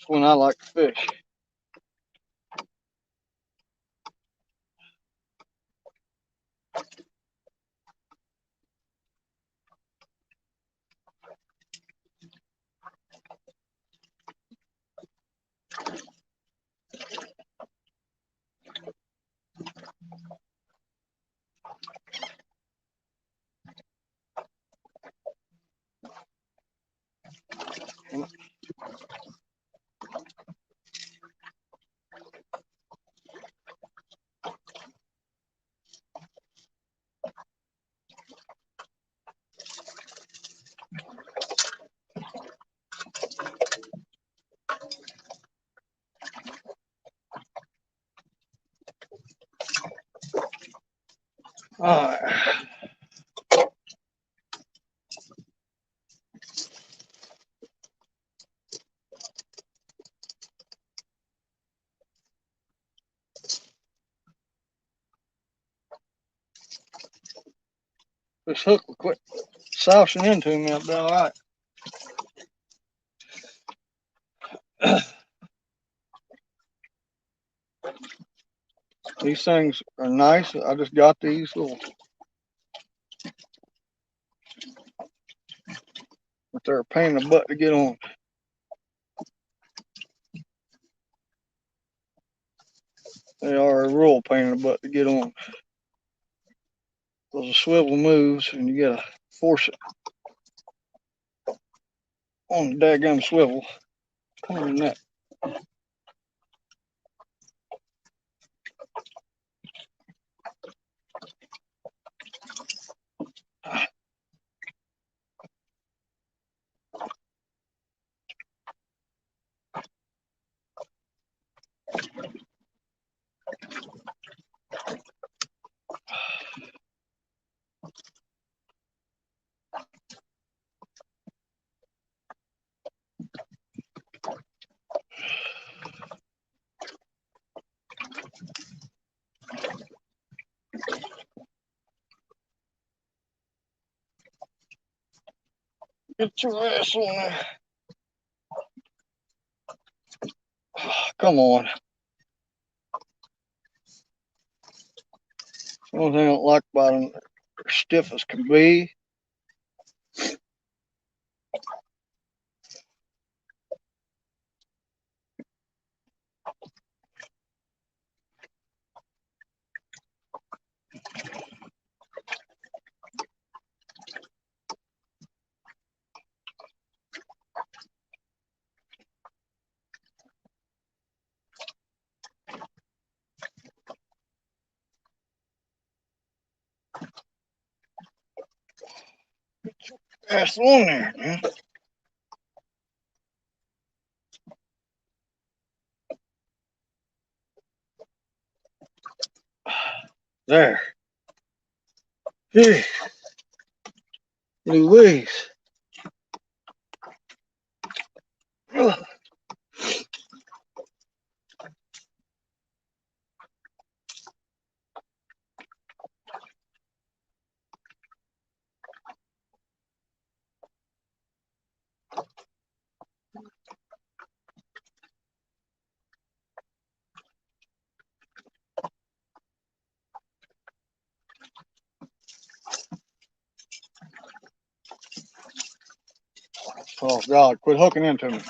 when I like to fish. All right. This hook will quit sousing into me. I'll be all right. These things are nice. I just got these little, but they're a pain in the butt to get on. They are a real pain in the butt to get on. Because the swivel moves and you gotta force it on the daggum swivel. Come on that. Get your ass on there. Come on. The only thing I don't like about them, they're stiff as can be. Ass on there, man. There. Hey, Louise. Ugh. Oh, God, quit hooking into me.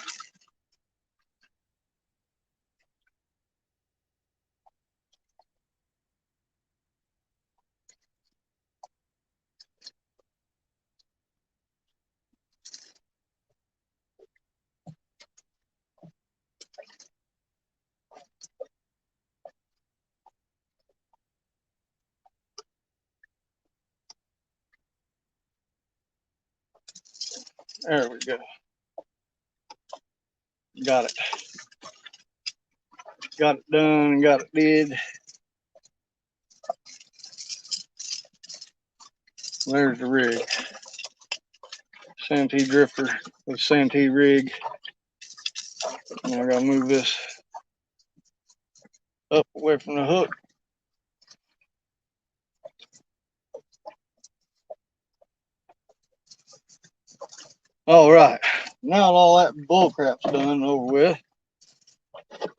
There we go. Got it. Got it done. Got it did. There's the rig. Santee drifter with Santee rig. And I gotta move this up away from the hook. All right. Now all that bull crap's done and over with,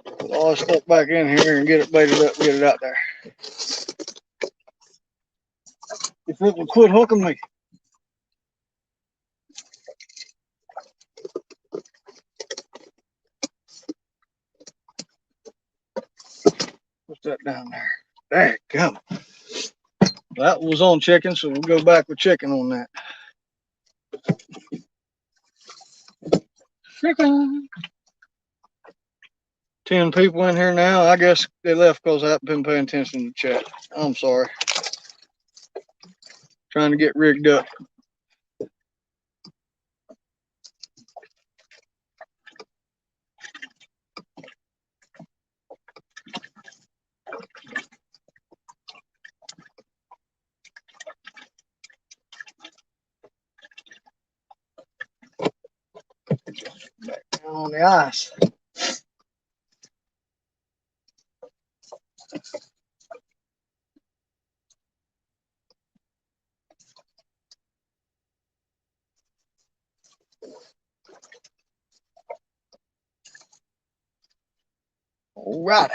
put all this stuff back in here and get it baited up, get it out there. If it would quit hooking me. What's that down there? There it go. That was on chicken, so we'll go back with chicken on that. Chicken. 10 people in here now. I guess they left because I haven't been paying attention to the chat. I'm sorry. Trying to get rigged up. on the ice. All right.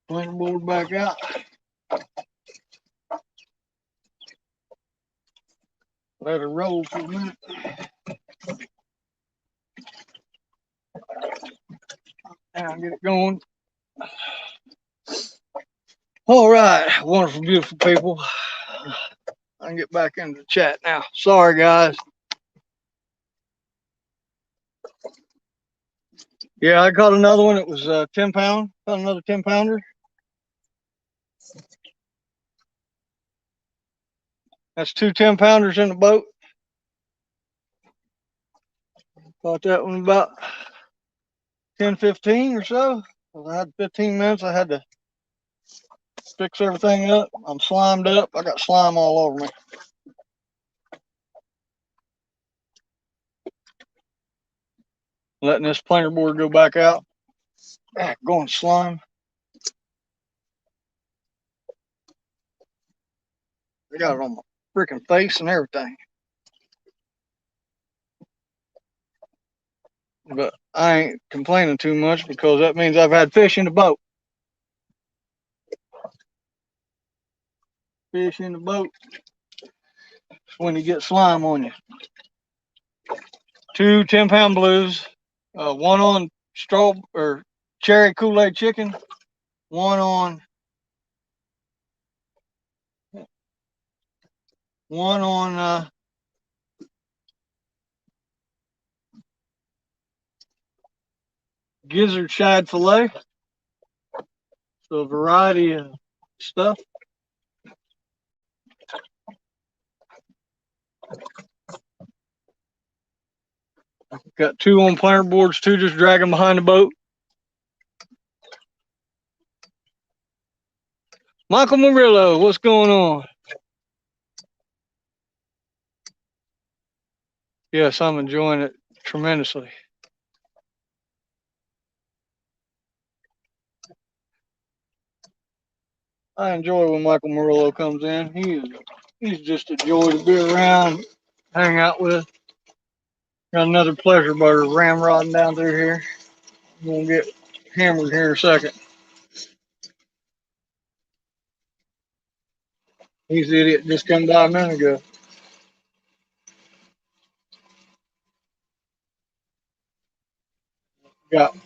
Planter board back out. Let it roll for a minute. Now get it going. All right, wonderful, beautiful people. I can get back into the chat now. Sorry, guys. Yeah, I caught another one. It was 10 pound. Caught another 10 pounder. That's 2 10 pounders in the boat. Caught that one about 10:15 or so. I had 15 minutes. I had to fix everything up. I'm slimed up. I got slime all over me. Letting this planter board go back out. Going slime. I got it on my freaking face and everything. But I ain't complaining too much because that means I've had fish in the boat. Fish in the boat. It's when you get slime on you. 2 10-pound blues. One on straw or cherry Kool-Aid chicken. One on gizzard shad fillet. So a variety of stuff. Got 2 on planter boards, 2 just dragging behind the boat. Michael Murillo, what's going on? Yes, I'm enjoying it tremendously. I enjoy when Michael Murillo comes in. He's just a joy to be around, hang out with. Got another pleasure bird ramrodding down through here. I'm gonna get hammered here in a second. He's the idiot just come by a minute ago. Got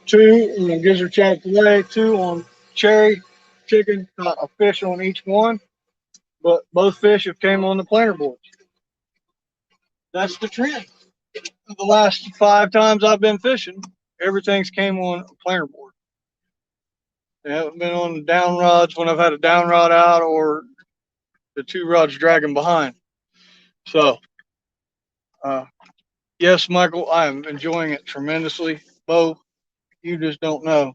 2 on gizzard shad fillet, 2 on cherry chicken. Got a fish on each one, but both fish have came on the planter boards. That's the trend. The last 5 times I've been fishing, everything's came on a planter board. They haven't been on the down rods when I've had a down rod out or the 2 rods dragging behind. So, yes, Michael, I am enjoying it tremendously. Bo, you just don't know.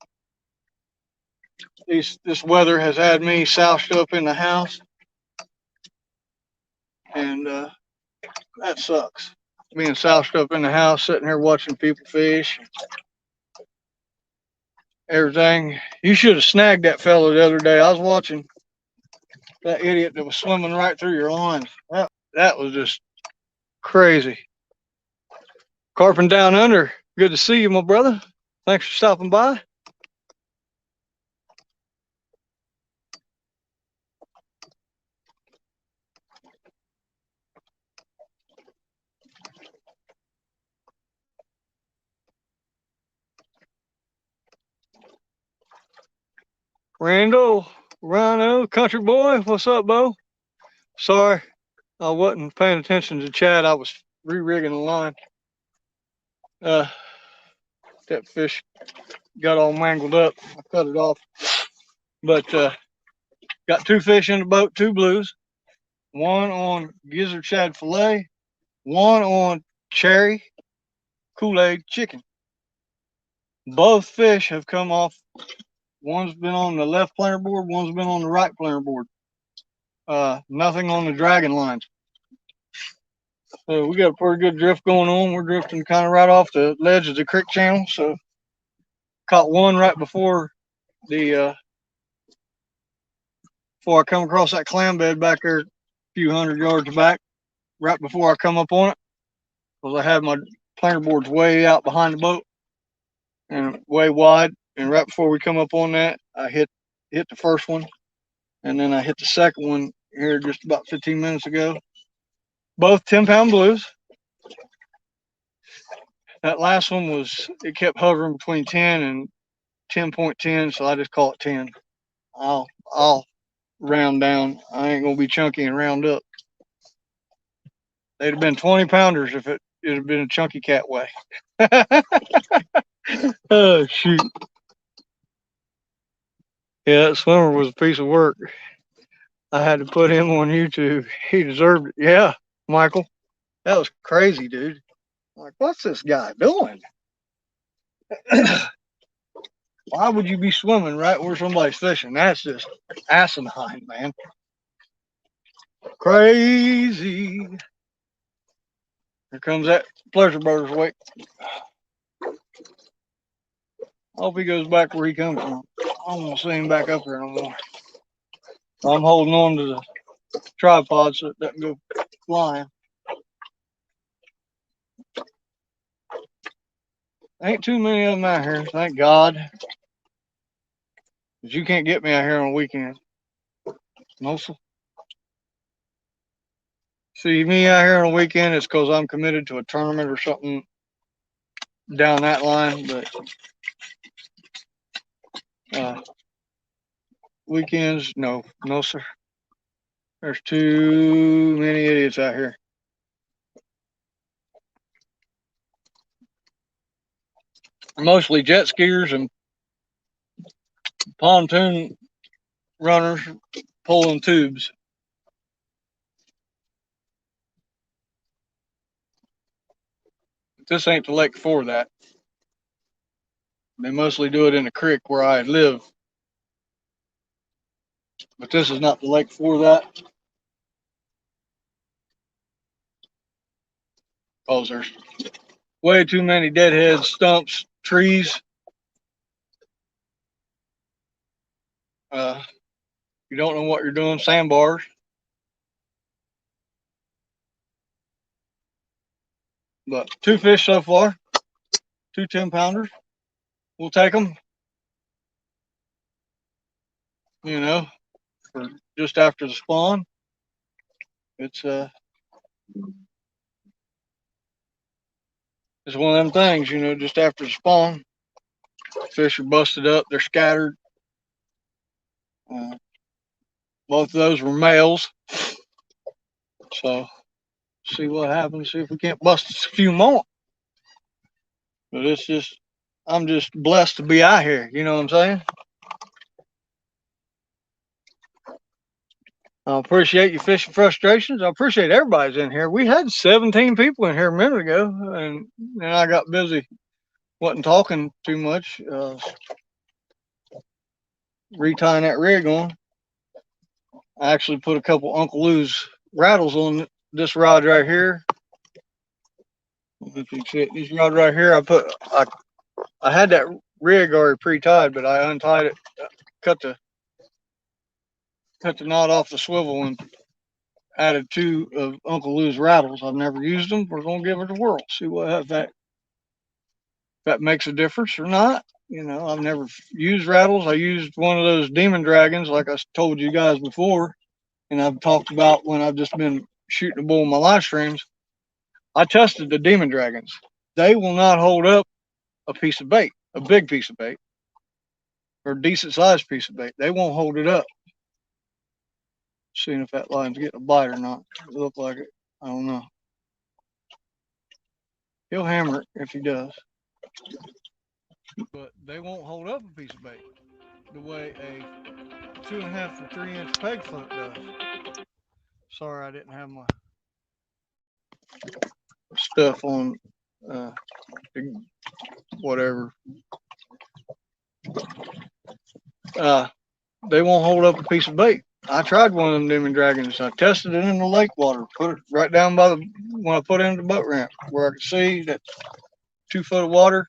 This weather has had me soused up in the house, and that sucks. Being soused up in the house, sitting here watching people fish, everything. You should have snagged that fellow the other day. I was watching that idiot that was swimming right through your line. That was just crazy. Carping Down Under, good to see you, my brother. Thanks for stopping by. Randall, Rhino, Country Boy, what's up, Bo? Sorry, I wasn't paying attention to chat. I was re-rigging the line. That fish got all mangled up. I cut it off. But got 2 fish in the boat, 2 blues. One on gizzard shad fillet, one on cherry Kool-Aid chicken. Both fish have come off. One's been on the left planer board, one's been on the right planer board. Nothing on the dragon lines. So we got a pretty good drift going on. We're drifting kind of right off the ledge of the creek channel. So caught one right before the before I come across that clam bed back there, a few hundred yards back. Right before I come up on it, because I had my planer boards way out behind the boat and way wide. And right before we come up on that, I hit the first one, and then I hit the second one here just about 15 minutes ago. Both 10-pound blues. That last one it kept hovering between 10 and 10.10, so I just call it 10. I'll round down. I ain't gonna be chunky and round up. They'd have been 20-pounders if it had been a chunky cat way. Oh shoot. Yeah, that swimmer was a piece of work. I had to put him on YouTube. He deserved it. Yeah, Michael. That was crazy, dude. Like, what's this guy doing? Why would you be swimming right where somebody's fishing? That's just asinine, man. Crazy. Here comes that pleasure boater's wake. I hope he goes back where he comes from. I don't want to see him back up here no more. I'm holding on to the tripod so it doesn't go flying. Ain't too many of them out here, thank God. Because you can't get me out here on a weekend. Mostly. See me out here on a weekend, it's because I'm committed to a tournament or something down that line. But weekends, no, sir. There's too many idiots out here. Mostly jet skiers and pontoon runners pulling tubes. This ain't the lake for that. They mostly do it in the creek where I live. But this is not the lake for that. Because there's way too many deadheads, stumps, trees. You don't know what you're doing, sandbars. But 2 fish so far, 2 10-pounders. We'll take them. You know, for just after the spawn. It's one of them things, you know, just after the spawn. Fish are busted up, they're scattered. Both of those were males. So see what happens, see if we can't bust a few more. But it's just, I'm just blessed to be out here, you know what I'm saying? I appreciate your fishing frustrations. I appreciate everybody's in here. We had 17 people in here a minute ago, and then I got busy. Wasn't talking too much. Retying that rig on. I actually put a couple Uncle Lou's rattles on this rod right here. If you see it, this rod right here, I had that rig already pre-tied, but I untied it, cut the knot off the swivel and added 2 of Uncle Lou's rattles. I've never used them. We're gonna give it a whirl. See what that that makes a difference or not. You know, I've never used rattles. I used one of those demon dragons, like I told you guys before, and I've talked about when I've just been shooting a bull in my live streams. I tested the demon dragons. They will not hold up a piece of bait, a big piece of bait, or a decent sized piece of bait. They won't hold it up. Seeing if that line's getting a bite or not. It look like it. I don't know. He'll hammer it if he does. But they won't hold up a piece of bait the way a 2.5 to 3 inch peg float does. Sorry, I didn't have my stuff on whatever. They won't hold up a piece of bait. I tried one of them demon dragons. I tested it in the lake water, put it right down by when I put it in the boat ramp where I could see that 2 foot of water,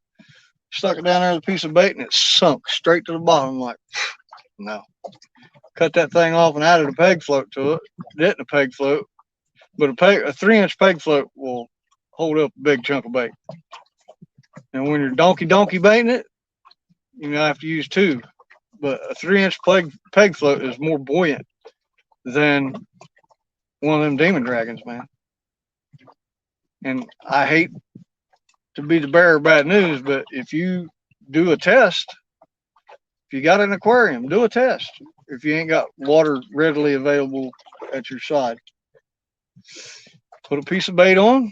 stuck it down there with a piece of bait and it sunk straight to the bottom. Like, no. Cut that thing off and added a peg float to it. Didn't a peg float, but a 3-inch peg float will hold up a big chunk of bait. And when you're donkey baiting it, you have to use 2. But a 3-inch peg float is more buoyant than one of them demon dragons, man. And I hate to be the bearer of bad news, but if you do a test, if you got an aquarium, do a test. If you ain't got water readily available at your side, put a piece of bait on,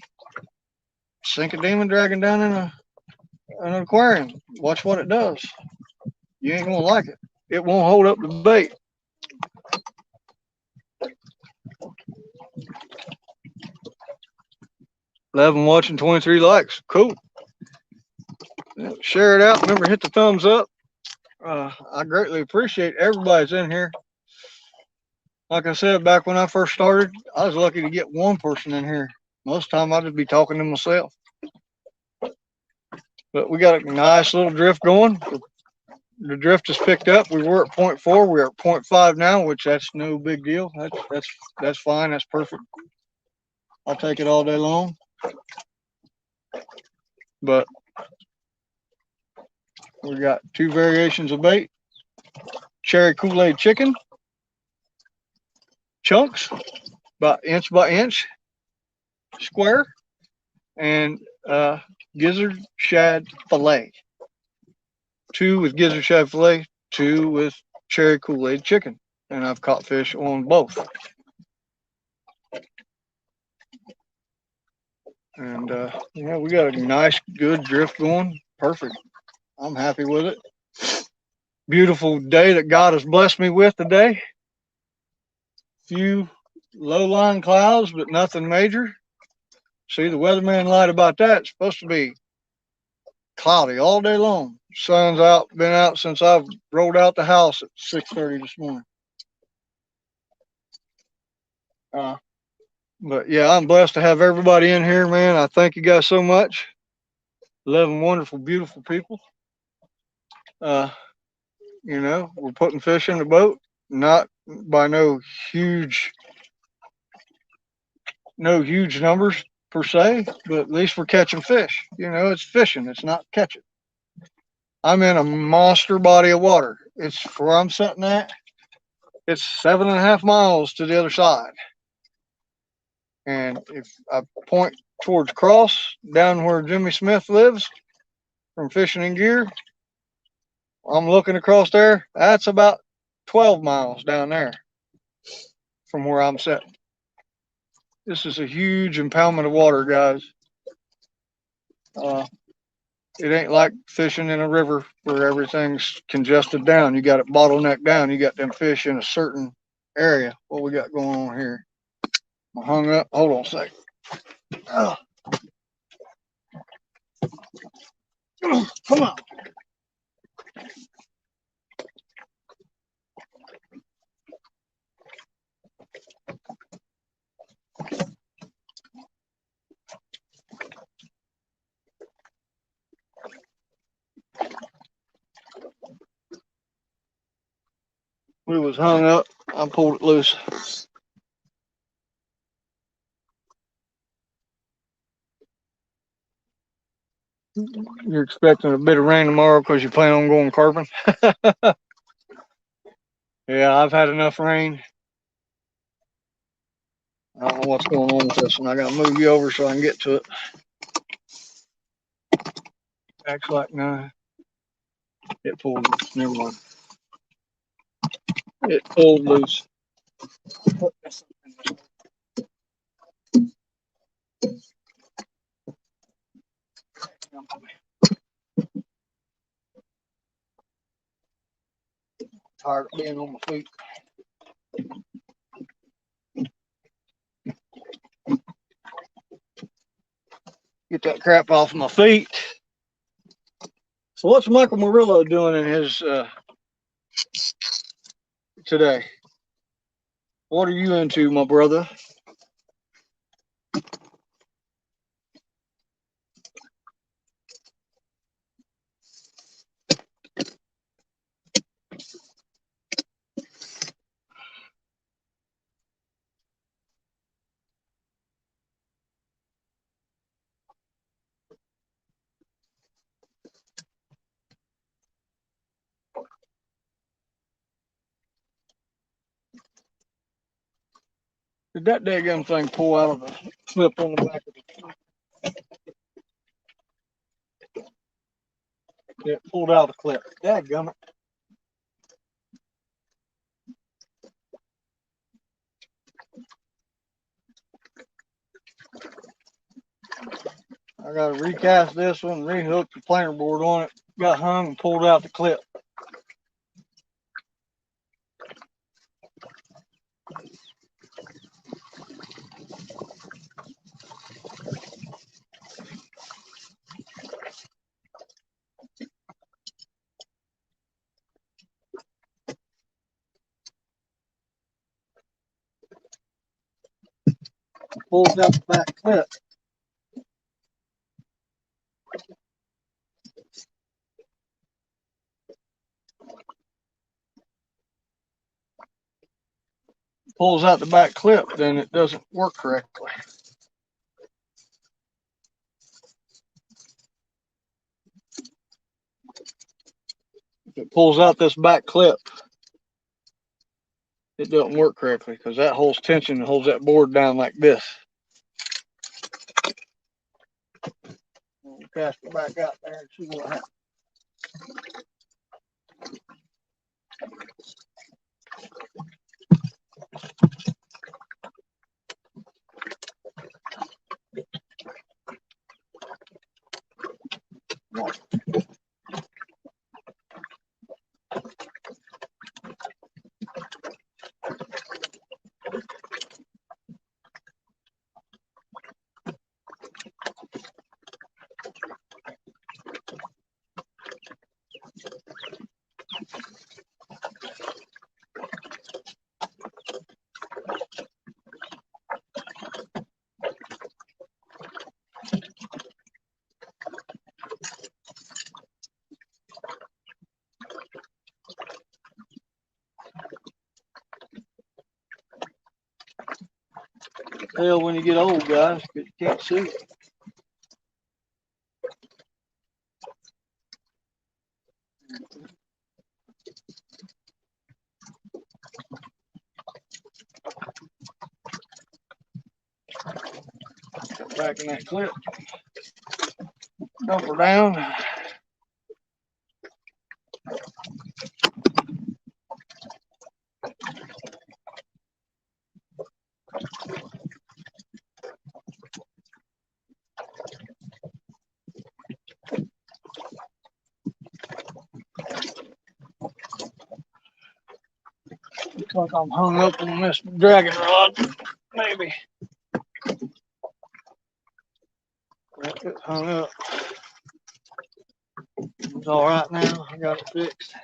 sink a demon dragon down in an aquarium. Watch what it does. You ain't gonna like it. It won't hold up the bait. $11 watching, 23 likes. Cool. Share it out. Remember, hit the thumbs up. I greatly appreciate everybody's in here. Like I said, back when I first started, I was lucky to get one person in here. Most of the time, I'd just be talking to myself. But we got a nice little drift going. The drift has picked up. We were at 0.4. We're at 0.5 now, which that's no big deal. That's fine. That's perfect. I'll take it all day long. But we got 2 variations of bait. Cherry Kool-Aid chicken. Chunks, about inch by inch square. And gizzard shad fillet. 2 with gizzard shad fillet, 2 with cherry Kool-Aid chicken. And I've caught fish on both. And yeah, we got a nice, good drift going. Perfect. I'm happy with it. Beautiful day that God has blessed me with today. Few low-lying clouds, but nothing major. See, the weatherman lied about that. It's supposed to be cloudy all day long. Sun's out, been out since I've rolled out the house at 6:30 this morning. But yeah, I'm blessed to have everybody in here, man. I thank you guys so much. 11 wonderful, beautiful people. We're putting fish in the boat, not by no huge numbers per se, but at least we're catching fish. It's fishing, it's not catching. I'm in a monster body of water. It's where I'm sitting at. It's 7.5 miles to the other side. And if I point towards Cross, down where Jimmy Smith lives, from Fishing and Gear, I'm looking across there. That's about 12 miles down there from where I'm sitting. This is a huge impoundment of water, guys. It ain't like fishing in a river where everything's congested down. You got it bottlenecked down. You got them fish in a certain area. What we got going on here? I hung up. Hold on a second. Oh. Come on. We was hung up. I pulled it loose. You're expecting a bit of rain tomorrow because you plan on going carping? Yeah, I've had enough rain. I don't know what's going on with this one. I got to move you over so I can get to it. Acts like no. It pulled loose. Never mind. It pulled loose. Tired of being on my feet. Get that crap off my feet. So what's Michael Murillo doing in his today? What are you into, my brother? Did that daggum thing pull out of the clip on the back of the It pulled out of the clip. Dadgummit. I gotta recast this one, rehook the planer board on it, got hung and pulled out the clip. Pulls out the back clip. Pulls out the back clip, then it doesn't work correctly. If it pulls out this back clip, it doesn't work correctly because that holds tension and holds that board down like this. We'll cast it back out there and see what happens. Hell, when you get old, guys, because you can't see. Back in that clip. Dump her down. Looks like I'm hung up on this dragon rod, maybe. It's hung up. It's all right now. I got it fixed.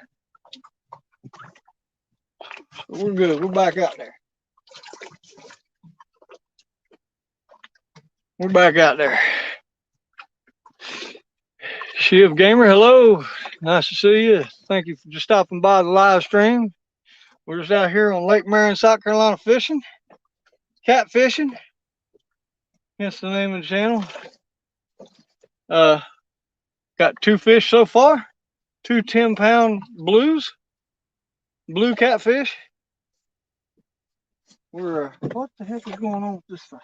So we're good. We're back out there. We're back out there. Shiv Gamer, hello. Nice to see you. Thank you for just stopping by the live stream. We're just out here on Lake Marion, South Carolina fishing, cat fishing. Hence the name of the channel. Got 2 fish so far. 2 10-pound blues. Blue catfish. We're what the heck is going on with this thing?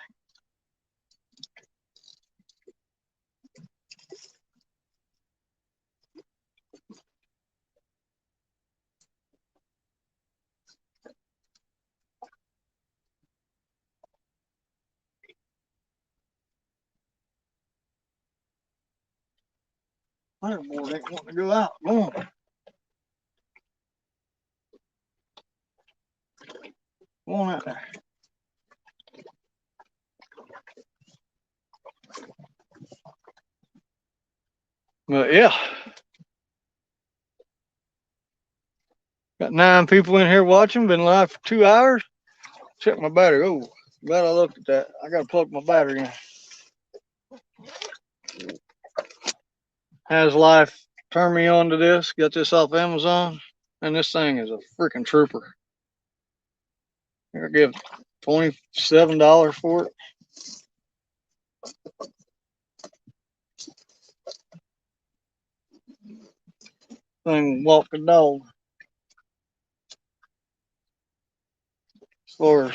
Fireboard ain't wanting to go out. Come on. Come on out there. But yeah. Got 9 people in here watching. Been live for 2 hours. Check my battery. Oh, glad I looked at that. I gotta plug my battery in. Has Life turned me on to this. Got this off Amazon. And this thing is a freaking trooper. I give $27 for it. Thing walk the dog. As far as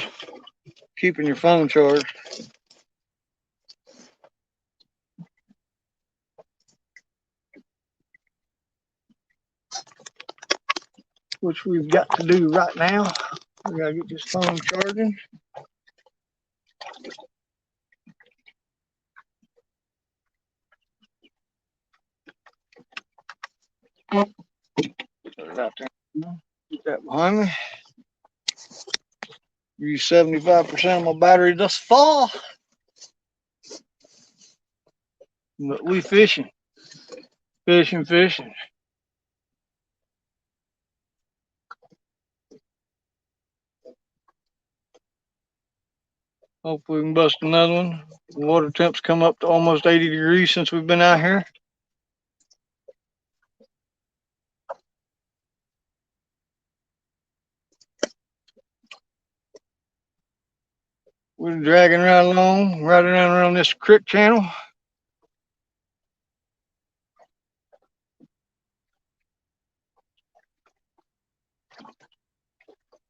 keeping your phone charged. Which we've got to do right now. We gotta get this phone charging. Put it out there. Get that behind me. Use 75% of my battery thus far. But we fishing. Fishing. Hope we can bust another one. The water temps come up to almost 80 degrees since we've been out here. We're dragging right along, right around this creek channel.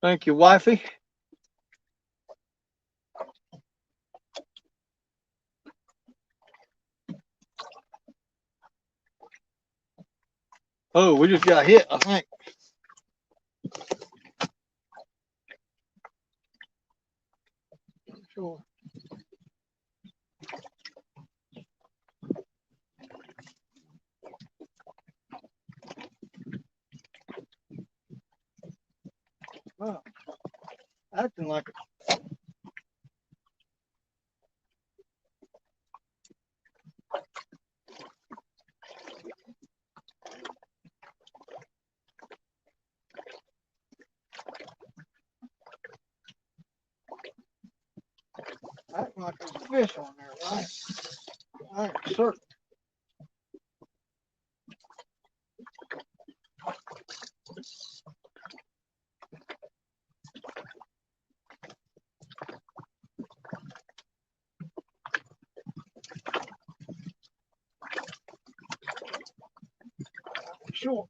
Thank you, wifey. Oh, we just got hit, I think. Sure. Well, acting like it. Acting like there's a fish on there, right? I ain't certain. Sure.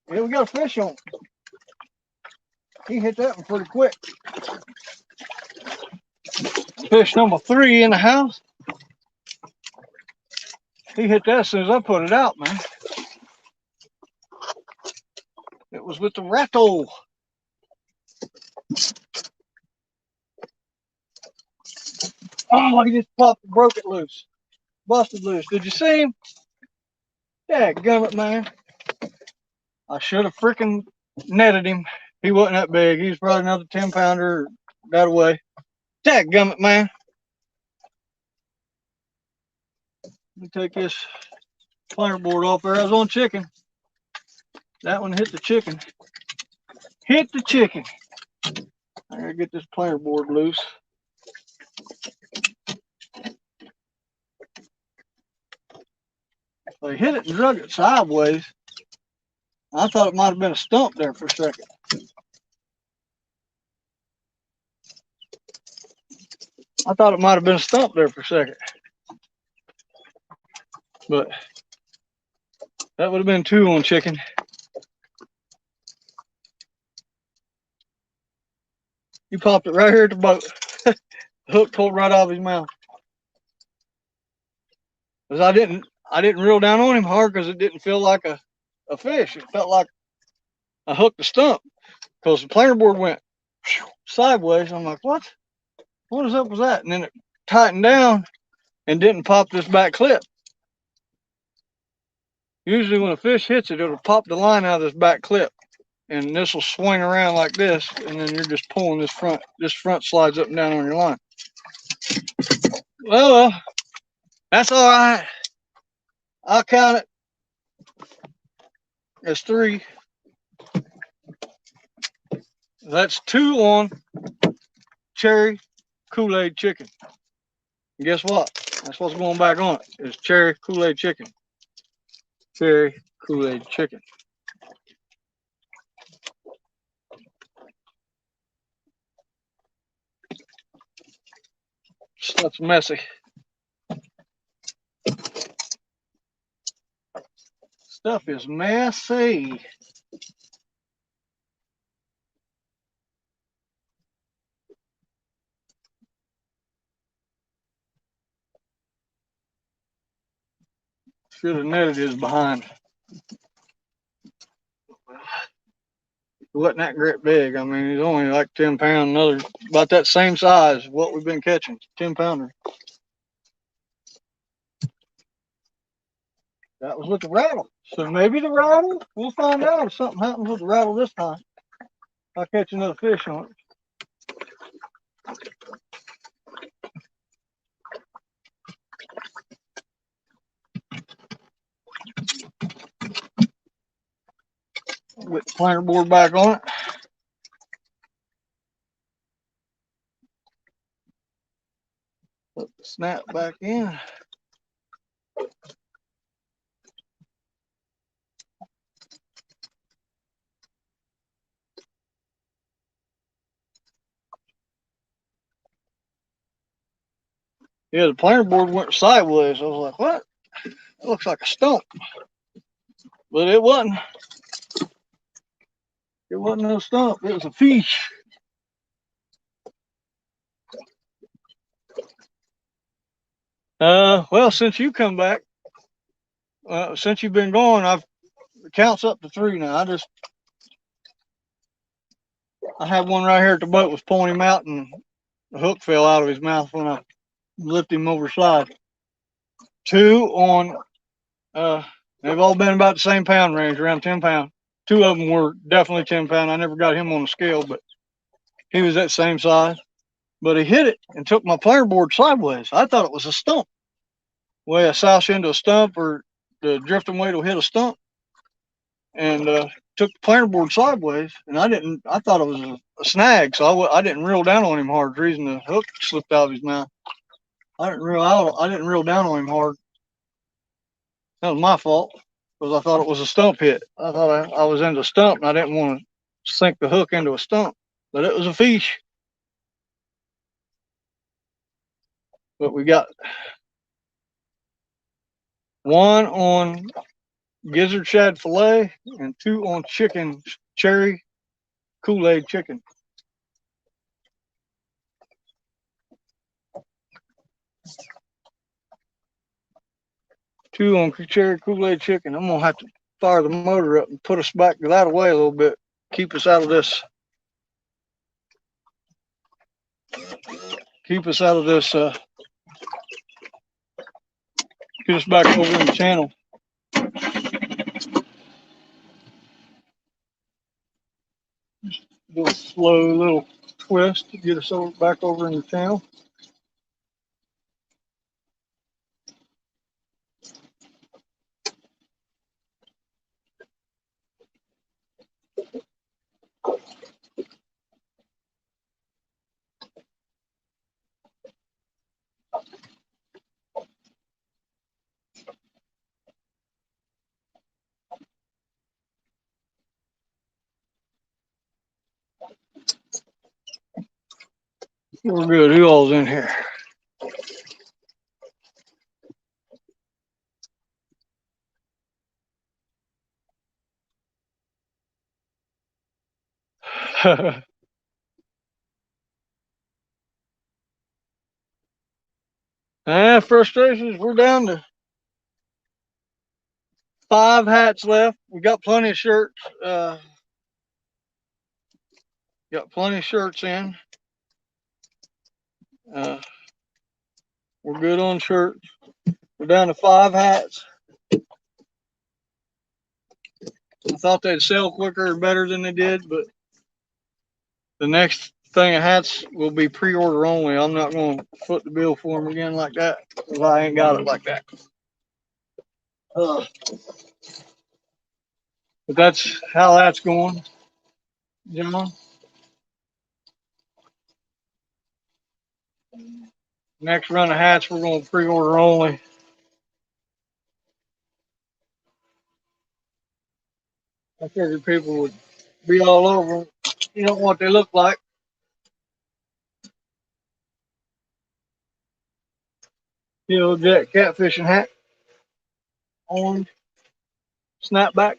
Yeah, we got a fish on. He hit that one pretty quick. Fish number 3 in the house. He hit that as soon as I put it out, man. It was with the rattle. Oh, he just popped and broke it loose. Busted loose. Did you see him? Yeah, gummit, man. I should have freaking netted him. He wasn't that big. He was probably another 10-pounder that away. Dadgummit, man. Let me take this planer board off there. I was on chicken. That one hit the chicken. Hit the chicken. I gotta get this planer board loose. They hit it and drug it sideways. I thought it might have been a stump there for a second. I thought it might have been a stump there for a second. But that would have been 2 on chicken. He popped it right here at the boat. The hook pulled right out of his mouth. Because I didn't reel down on him hard because it didn't feel like a fish. It felt like I hooked a stump because the planer board went sideways. I'm like, what? What is up with that? And then it tightened down and didn't pop this back clip. Usually when a fish hits it, it'll pop the line out of this back clip. And this will swing around like this, and then you're just pulling this front. This front slides up and down on your line. Well, that's all right. I'll count it as 3. That's 2 on cherry Kool-Aid chicken. And guess what? That's what's going back on it. Is cherry Kool-Aid chicken. Cherry Kool-Aid chicken. Stuff's messy. Stuff is messy. Should have netted his behind. It wasn't that great big. I mean, he's only like 10 pounds, another about that same size as what we've been catching. 10 pounder. That was with the rattle. So maybe the rattle, we'll find out if something happens with the rattle this time. If I catch another fish on it. Get the planer board back on it. Put the snap back in. Yeah, the planer board went sideways. I was like, what? It looks like a stump. But it wasn't. It wasn't no stump. It was a fish. Well, since you come back, since you've been gone, it counts up to 3 now. I had one right here at the boat, was pulling him out, and the hook fell out of his mouth when I lifted him over side. 2 on, they've all been about the same pound range, around 10 pounds. 2 of them were definitely 10 pounds. I never got him on the scale, but he was that same size. But he hit it and took my planer board sideways. I thought it was a stump. The way I souse into a stump or the drifting weight will hit a stump. And took the planer board sideways, and I thought it was a snag, so I didn't reel down on him hard. The reason the hook slipped out of his mouth. I didn't reel down on him hard. That was my fault, because I thought it was a stump hit. I thought I was into a stump, and I didn't want to sink the hook into a stump, but it was a fish. But we got 1 on gizzard shad fillet and 2 on chicken, cherry Kool-Aid chicken. Two on cherry Kool-Aid chicken. I'm gonna have to fire the motor up and put us back that away a little bit. Keep us out of this. Keep us out of this. Get us back over in the channel. Just do a slow little twist to get us over, back over in the town. We're good. Who all's in here? Frustrations. We're down to 5 hats left. We got plenty of shirts. Got plenty of shirts in. We're good on shirts. We're down to 5 hats. I thought they'd sell quicker and better than they did, but the next thing of hats will be pre-order only. I'm not going to foot the bill for them again like that because I ain't got it like that. But that's how that's going, John. Next run of hats, we're going to pre-order only. I figured people would be all over them. You don't know what they look like. Yellow Jack catfishing hat, orange snapback.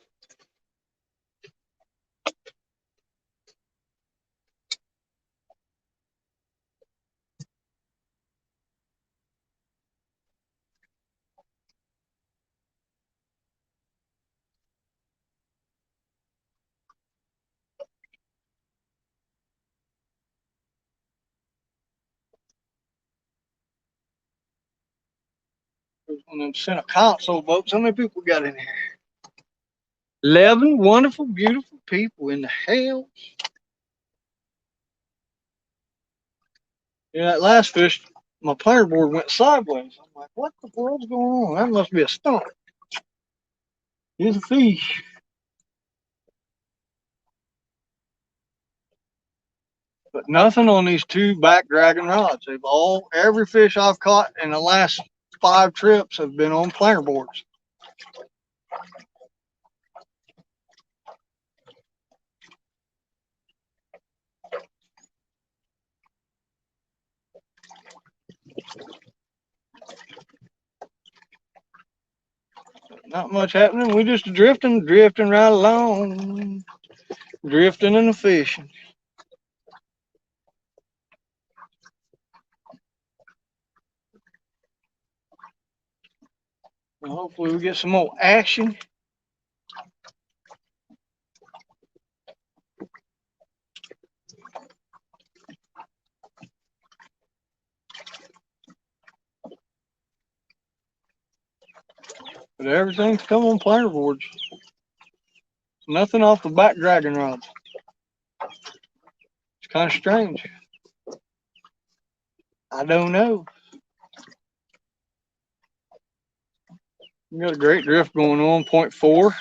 On them center console boats. How many people got in here? 11 wonderful, beautiful people in the house. Yeah, that last fish, my planer board went sideways. I'm like, what the world's going on? That must be a stunt. Here's a fish. But nothing on these 2 back dragging rods. Every fish I've caught in the last 5 trips have been on planer boards. Not much happening. We just drifting right along. Drifting and fishing. Well, hopefully we get some more action. But everything's come on planer boards. Nothing off the back dragging rods. It's kind of strange. I don't know. We got a great drift going on, 0.4.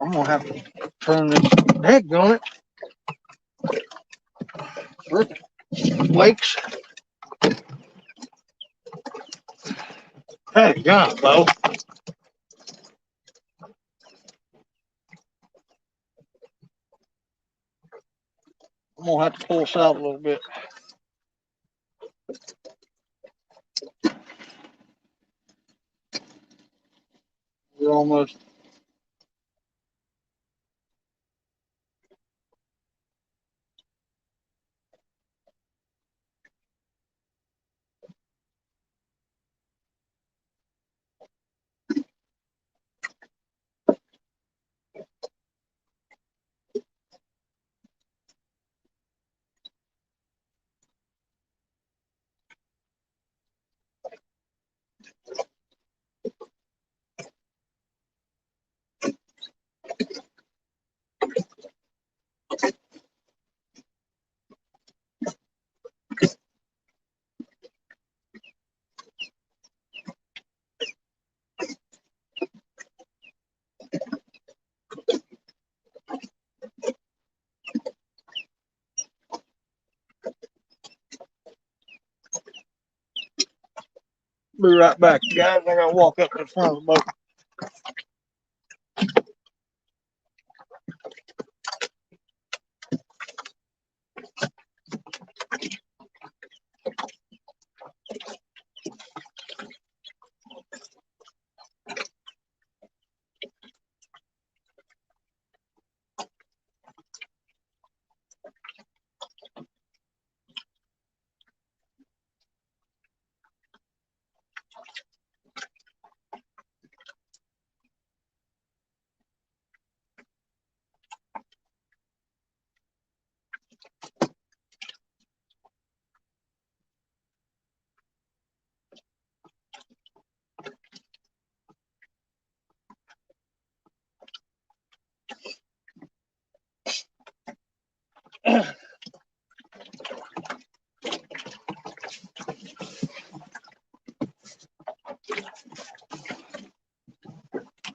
I'm gonna have to turn this head on it. Wakes. Hey, gun, Bo. I'm gonna have to pull this out a little bit. We're almost Be right back, guys. I gotta walk up to the front of the boat.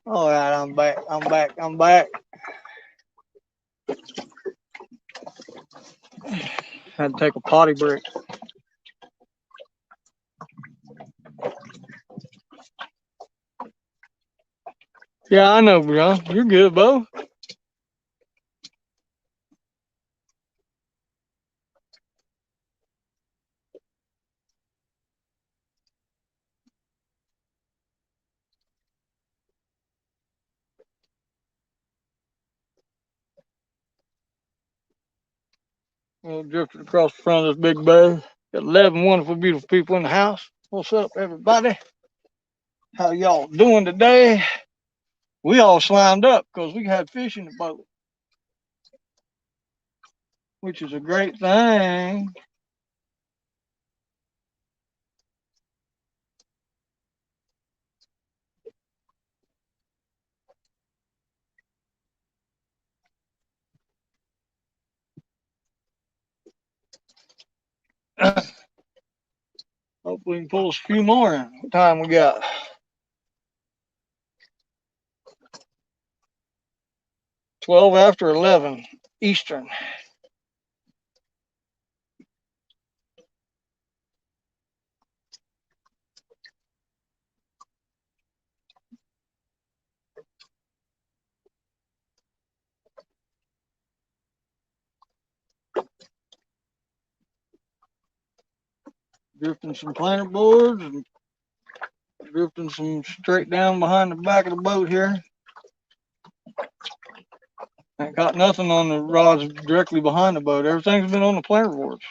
All right, I'm back. I'm back. Had to take a potty break. Yeah, I know, bro. You're good, Bo. Drifted across the front of this big bay. Got 11 wonderful, beautiful people in the house. What's up, everybody? How y'all doing today? We all slimed up because we had fish in the boat, which is a great thing. Hopefully we can pull us a few more in. What time we got? 12 after 11 Eastern. Drifting some planer boards and drifting some straight down behind the back of the boat here. Ain't got nothing on the rods directly behind the boat. Everything's been on the planer boards.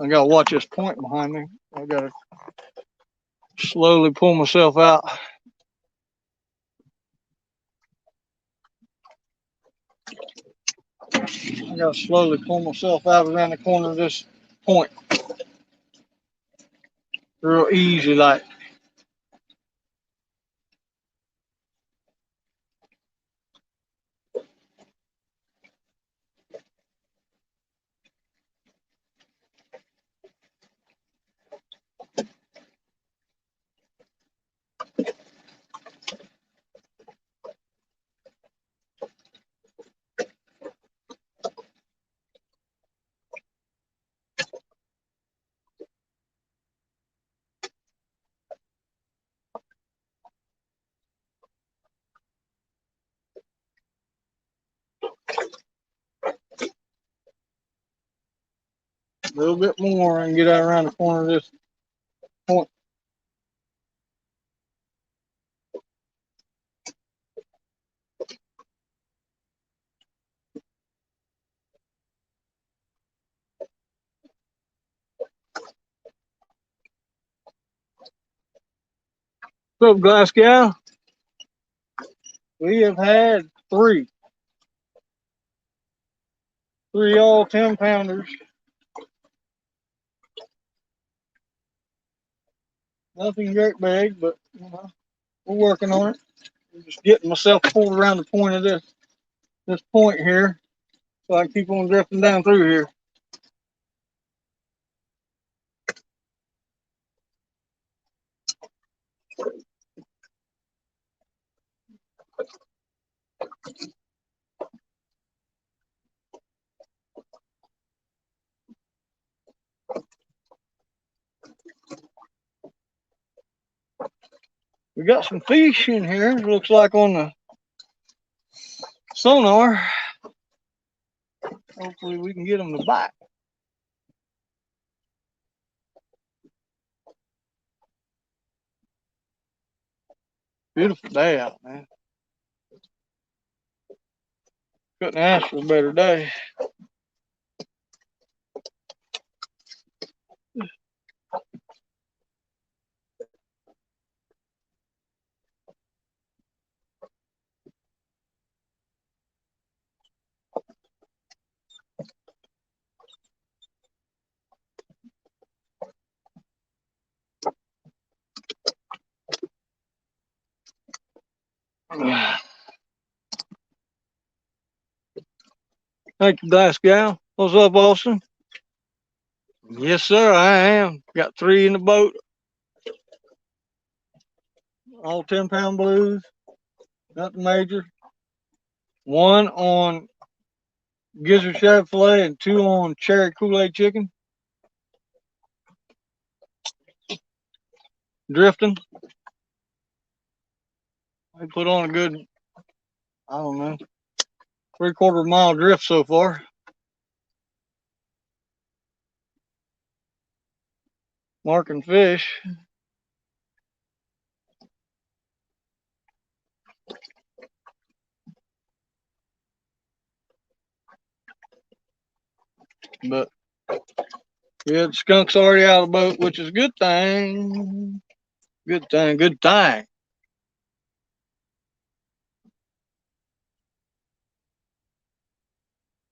I gotta watch this point behind me. I gotta slowly pull myself out. I gotta slowly pull myself out around the corner of this point. Real easy, like. A little bit more and get out around the corner of this point. What's up, Glasgow? We have had three all 10-pounders. Nothing great big, but you know, we're working on it. I'm just getting myself pulled around the point of this point here, so I can keep on drifting down through here. We got some fish in here. It looks like on the sonar. Hopefully we can get them to bite. Beautiful day out, man. Couldn't ask for a better day. Thank you, Glass Gal. What's up, Austin? Yes, sir, I am. Got 3 in the boat. All 10-pound blues. Nothing major. 1 on gizzard shad fillet and 2 on cherry Kool-Aid chicken. Drifting. They put on a good, I don't know, 3/4 mile drift so far. Marking fish. But yeah, the skunk's already out of the boat, which is a good thing. Good thing, good thing.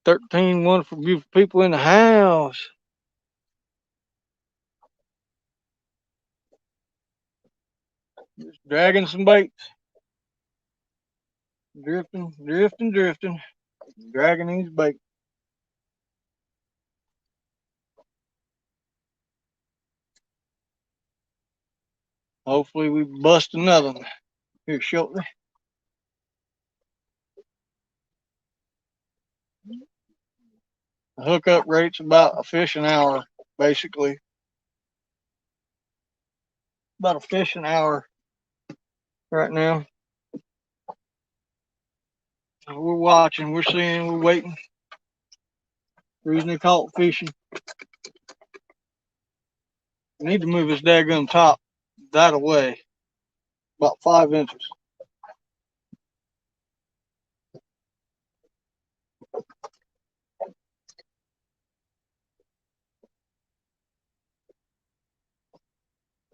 13 wonderful, beautiful people in the house. Just dragging some baits. Drifting, drifting, drifting. Dragging these baits. Hopefully we bust another one here shortly. The hookup rate's about a fish an hour, basically. About a fish an hour right now. We're watching, we're seeing, we're waiting. The reason they call it fishing. We need to move this daggum top that away. About 5 inches.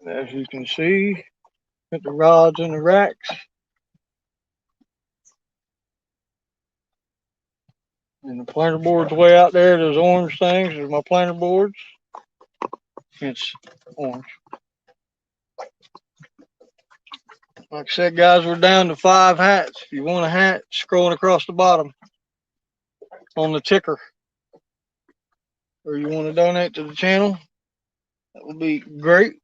As you can see, got the rods in the racks. And the planter board's way out there. Those orange things are my planter boards. It's orange. Like I said, guys, we're down to 5 hats. If you want a hat, scrolling across the bottom on the ticker, or you want to donate to the channel, that would be great.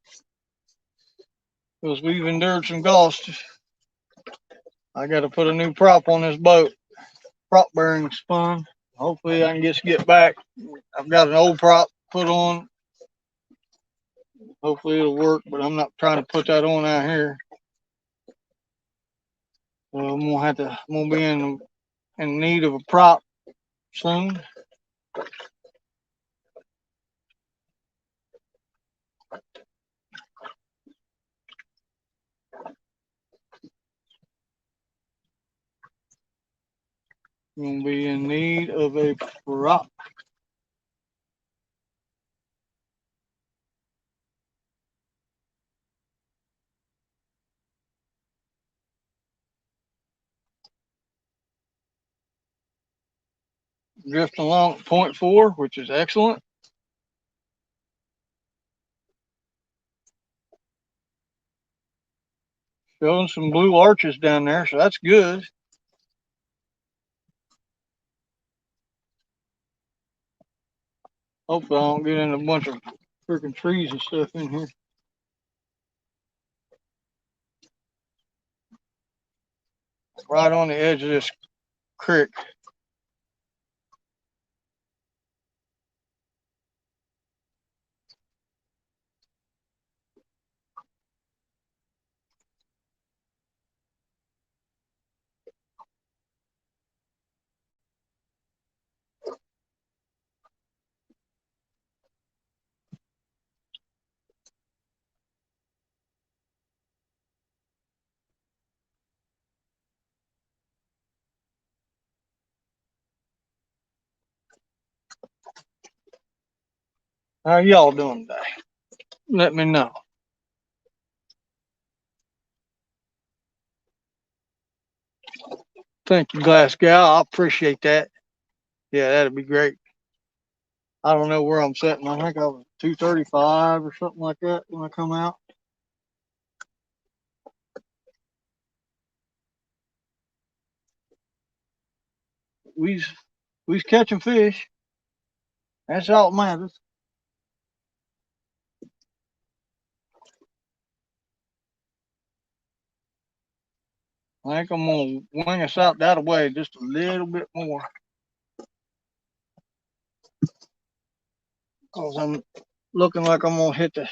Because we've endured some costs. I got to put a new prop on this boat. Prop bearing spun. Hopefully I can just get back. I've got an old prop put on. Hopefully it'll work, but I'm not trying to put that on out here. So I'm gonna be in need of a prop soon. I'm gonna be in need of a prop. Drifting along at 0.4, which is excellent. Showing some blue arches down there, so that's good. Hopefully I don't get in a bunch of freaking trees and stuff in here. Right on the edge of this creek. How y'all doing today? Let me know. Thank you, Glass Gal. I appreciate that. Yeah, that'd be great. I don't know where I'm sitting. I think I was 235 or something like that when I come out. We's we's catching fish. That's all that matters. I think I'm gonna wing us out that way just a little bit more. Cause I'm looking like I'm gonna hit the.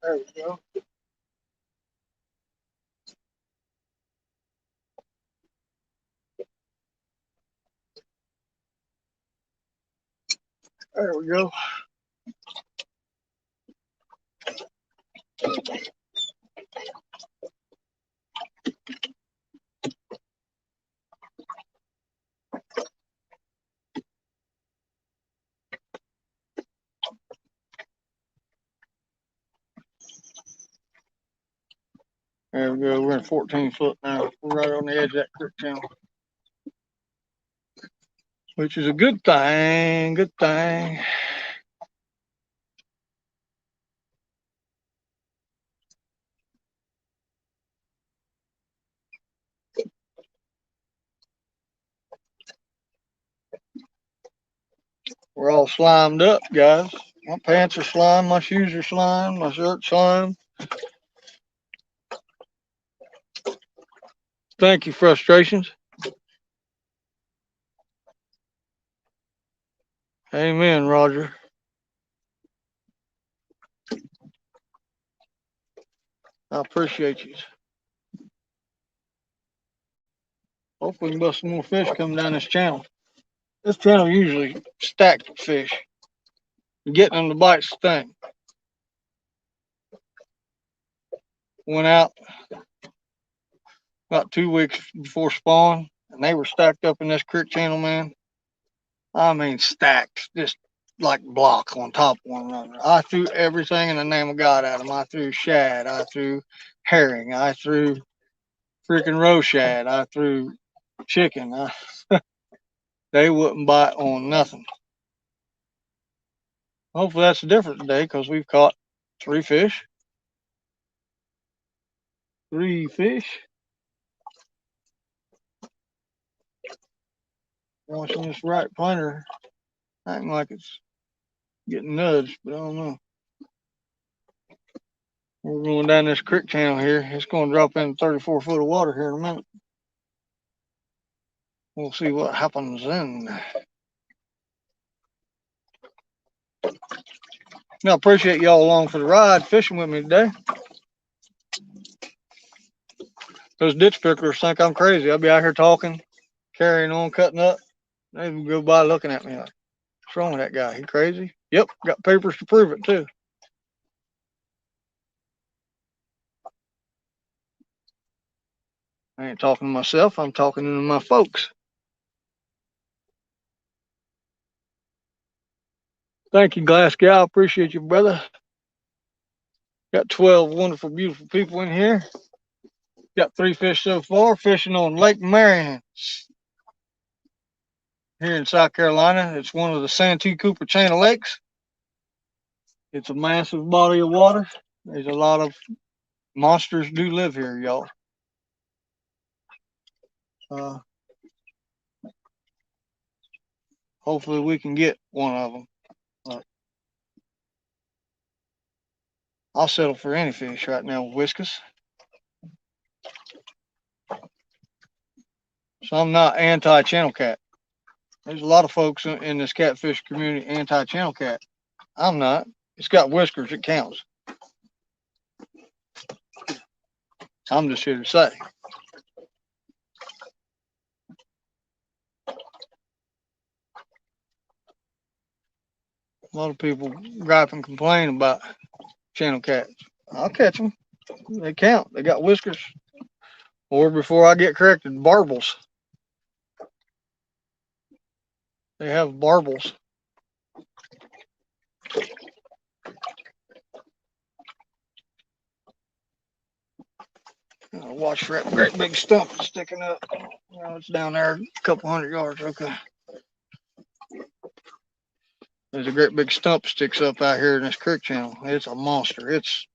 There we go. There we go. There we go. We're in 14 foot now. We're right on the edge of that creek channel, which is a good thing. Good thing. We're all slimed up, guys. My pants are slime. My shoes are slime. My shirt's slime. Thank you, Frustrations. Amen, Roger. I appreciate you. Hopefully, we can bust some more fish coming down this channel. This channel usually stacked with fish. Getting them to bite's the thing. Went out about 2 weeks before spawn, and they were stacked up in this creek channel, man. I mean, stacked, just like block on top of one another. I threw everything in the name of God at them. I threw shad. I threw herring. I threw freaking roe shad. I threw chicken. They wouldn't bite on nothing. Hopefully that's different today because we've caught 3 fish. 3 fish. Watching this right pointer acting like it's getting nudged, but I don't know. We're going down this creek channel here. It's going to drop in 34 foot of water here in a minute. We'll see what happens then. I appreciate y'all along for the ride fishing with me today. Those ditch pickerers think I'm crazy. I'll be out here talking, carrying on, cutting up. They even go by looking at me like, what's wrong with that guy? He crazy? Yep, got papers to prove it too. I ain't talking to myself. I'm talking to my folks. Thank you, Glass Gal. Appreciate you, brother. Got 12 wonderful, beautiful people in here. Got 3 fish so far, fishing on Lake Marion here in South Carolina. It's one of the Santee Cooper chain of lakes. It's a massive body of water. There's a lot of monsters do live here, y'all. Hopefully we can get one of them. I'll settle for any fish right now with Whiskas. So I'm not anti-channel cat. There's a lot of folks in this catfish community anti-channel cat. I'm not. It's got whiskers. It counts. I'm just here to say. A lot of people gripe and complain about channel cats. I'll catch them. They count. They got whiskers. Or before I get corrected, barbels. They have barbels. Watch for that great big stump sticking up. It's down there a couple 100 yards. Okay. There's a great big stump sticks up out here in this creek channel. It's a monster. It's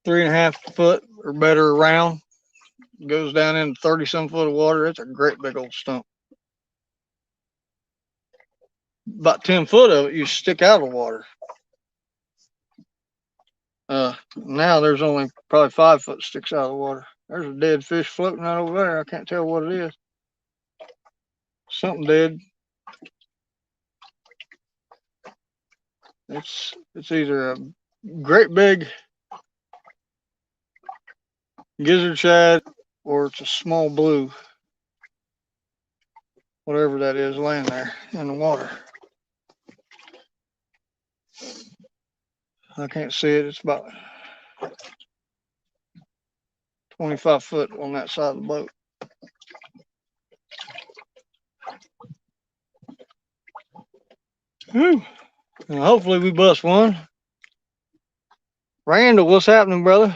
3.5 foot or better around. Goes down into 30-some foot of water. It's a great big old stump. About 10 foot of it, you stick out of the water. Now there's only probably 5 foot sticks out of the water. There's a dead fish floating out over there. I can't tell what it is. Something dead. It's either a great big gizzard shad or it's a small blue. Whatever that is laying there in the water. I can't see it. It's about 25 foot on that side of the boat. Whew. And hopefully we bust one. Randall, what's happening, brother?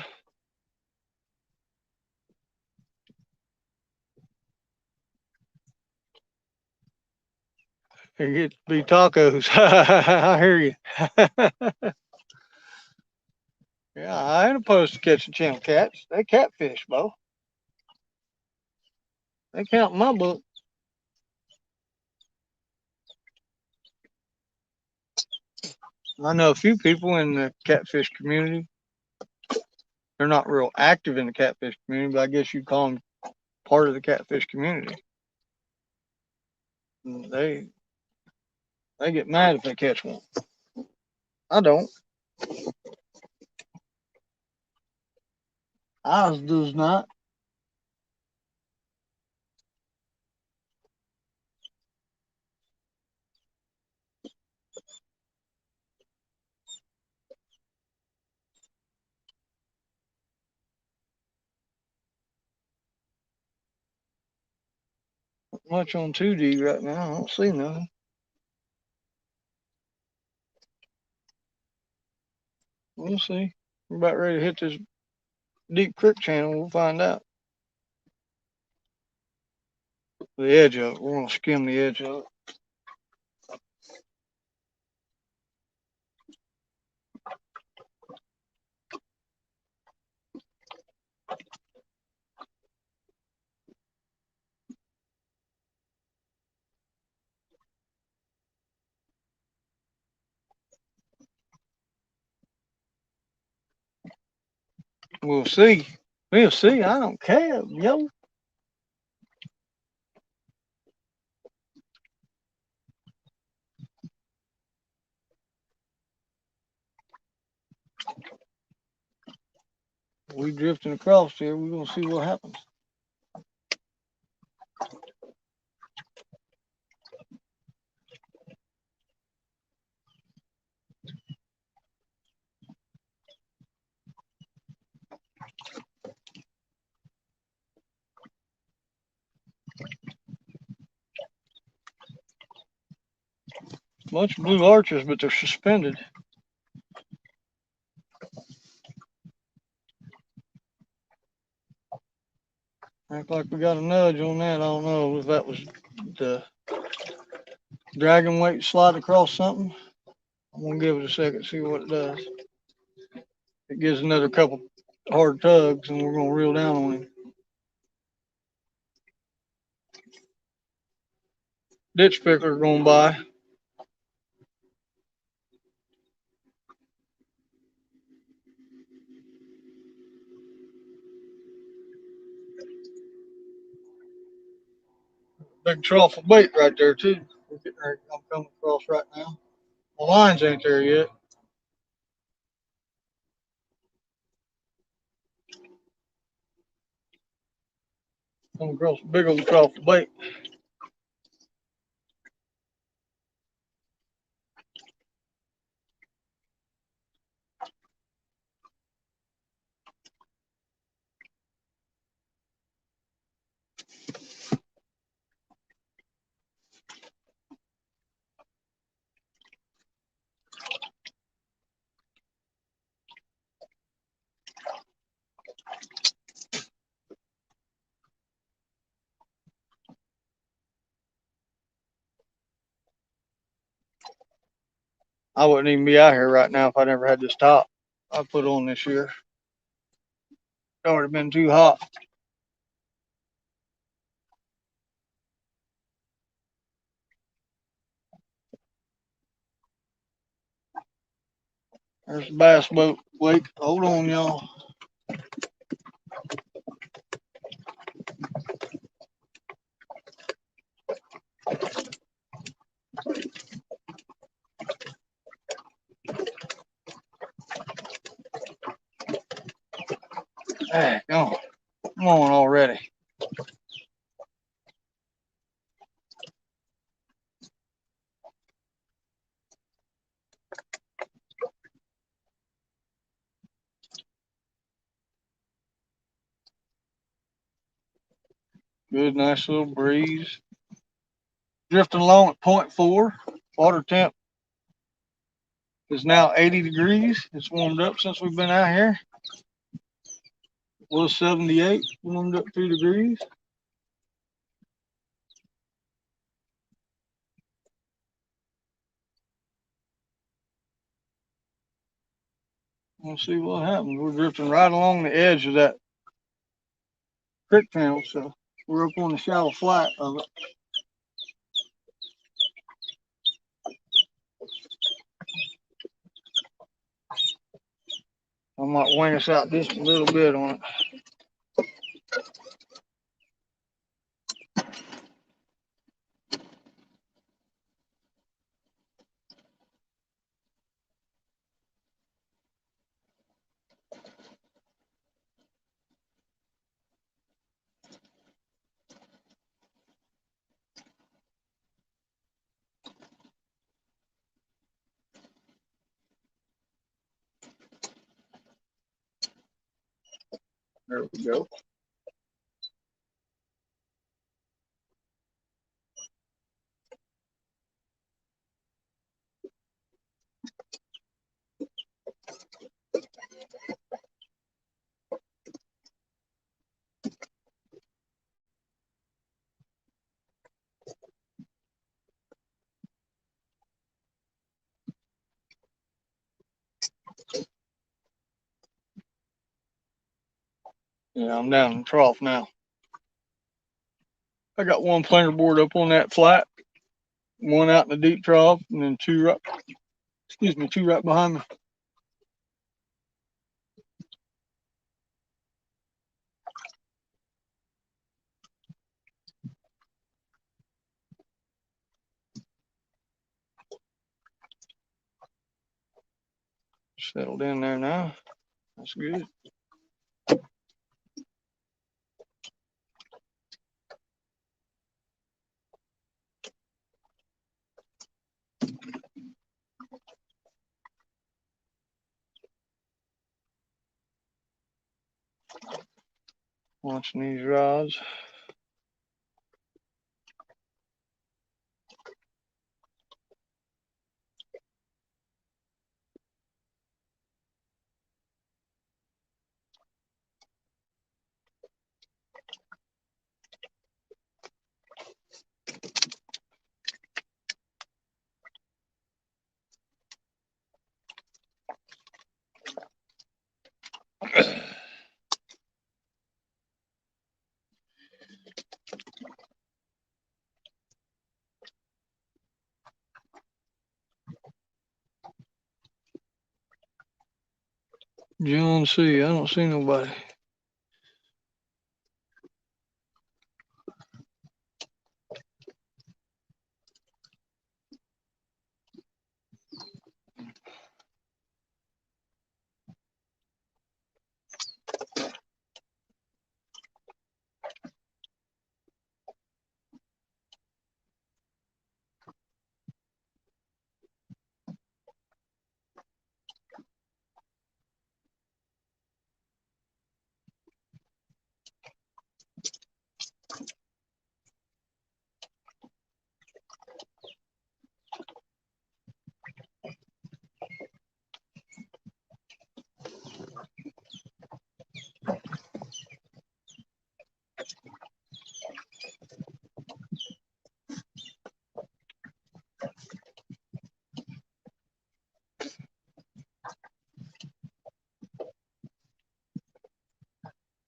It gets to be tacos. I hear you. Yeah, I ain't opposed to catching channel cats. They catfish, Bo. They count in my book. I know a few people in the catfish community. They're not real active in the catfish community, but I guess you call them part of the catfish community. They get mad if they catch one. I don't. Ours does not. Much on 2D right now. I don't see nothing. We'll see. We're about ready to hit this deep creek channel. We'll find out. The edge of it. We're going to skim the edge of it. We'll see. We'll see. I don't care, yo. We drifting across here. We're going to see what happens. Bunch of blue arches, but they're suspended. Act like we got a nudge on that. I don't know if that was the dragon weight slide across something. I'm gonna give it a second, see what it does. It gives another couple hard tugs, and we're gonna reel down on him. Ditch picker going by. Big trough of bait right there too. I'm coming across right now. The lines ain't there yet. Coming across a big old trough of bait. I wouldn't even be out here right now if I never had this top I put on this year. It already been too hot. There's the bass boat. Wait, hold on, y'all. Hey, come on already. Good, nice little breeze. Drifting along at 0.4. Water temp is now 80 degrees. It's warmed up since we've been out here. It was 78, warmed up 2 degrees. We'll see what happens. We're drifting right along the edge of that creek channel, so we're up on the shallow flat of it. I might wing us out just a little bit on it. There we go. Yeah, I'm down in the trough now. I got one planer board up on that flat, one out in the deep trough, and then two right behind me. Settled in there now. That's good. Watching these rods. John C. I don't see nobody.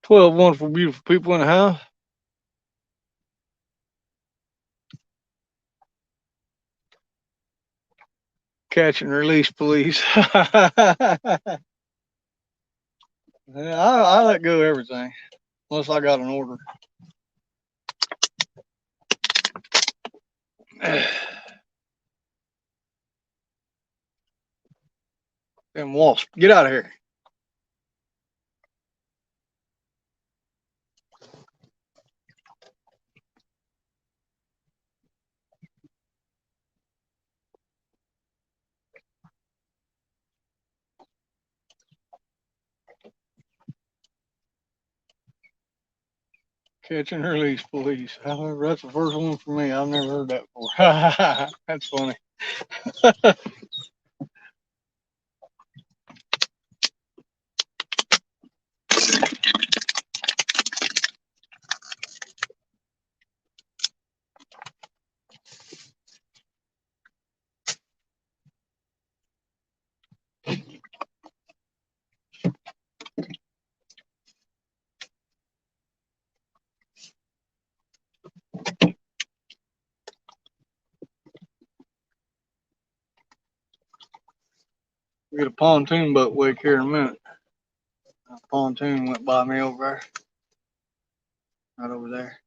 "12 wonderful, beautiful people in the house." Catch and release police. I let go of everything unless I got an order. Them wasps, get out of here. Catch and release police. However, that's the first one for me. I've never heard that before. That's funny. We get a pontoon boat wake here in a minute. A pontoon went by me over there. Right over there.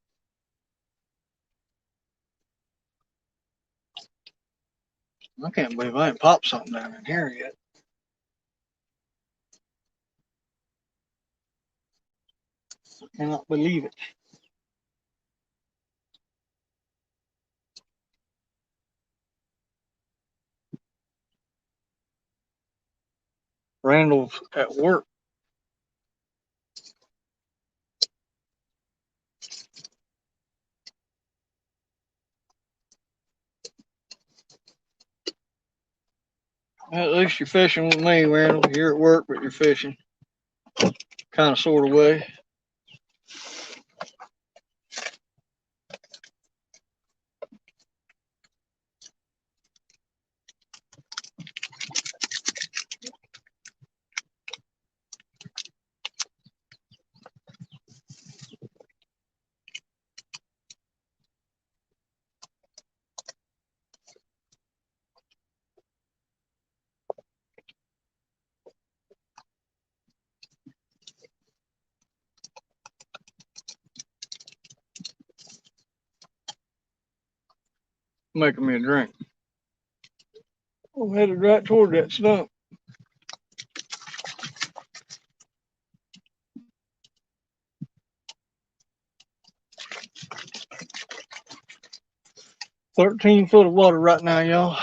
I can't believe I ain't popped something down in here yet. I cannot believe it. Randall's at work. At least you're fishing with me, Randall. You're at work, but you're fishing. Kind of, sort of way. Making me a drink. I'm headed right toward that stump. $13 of water right now, y'all.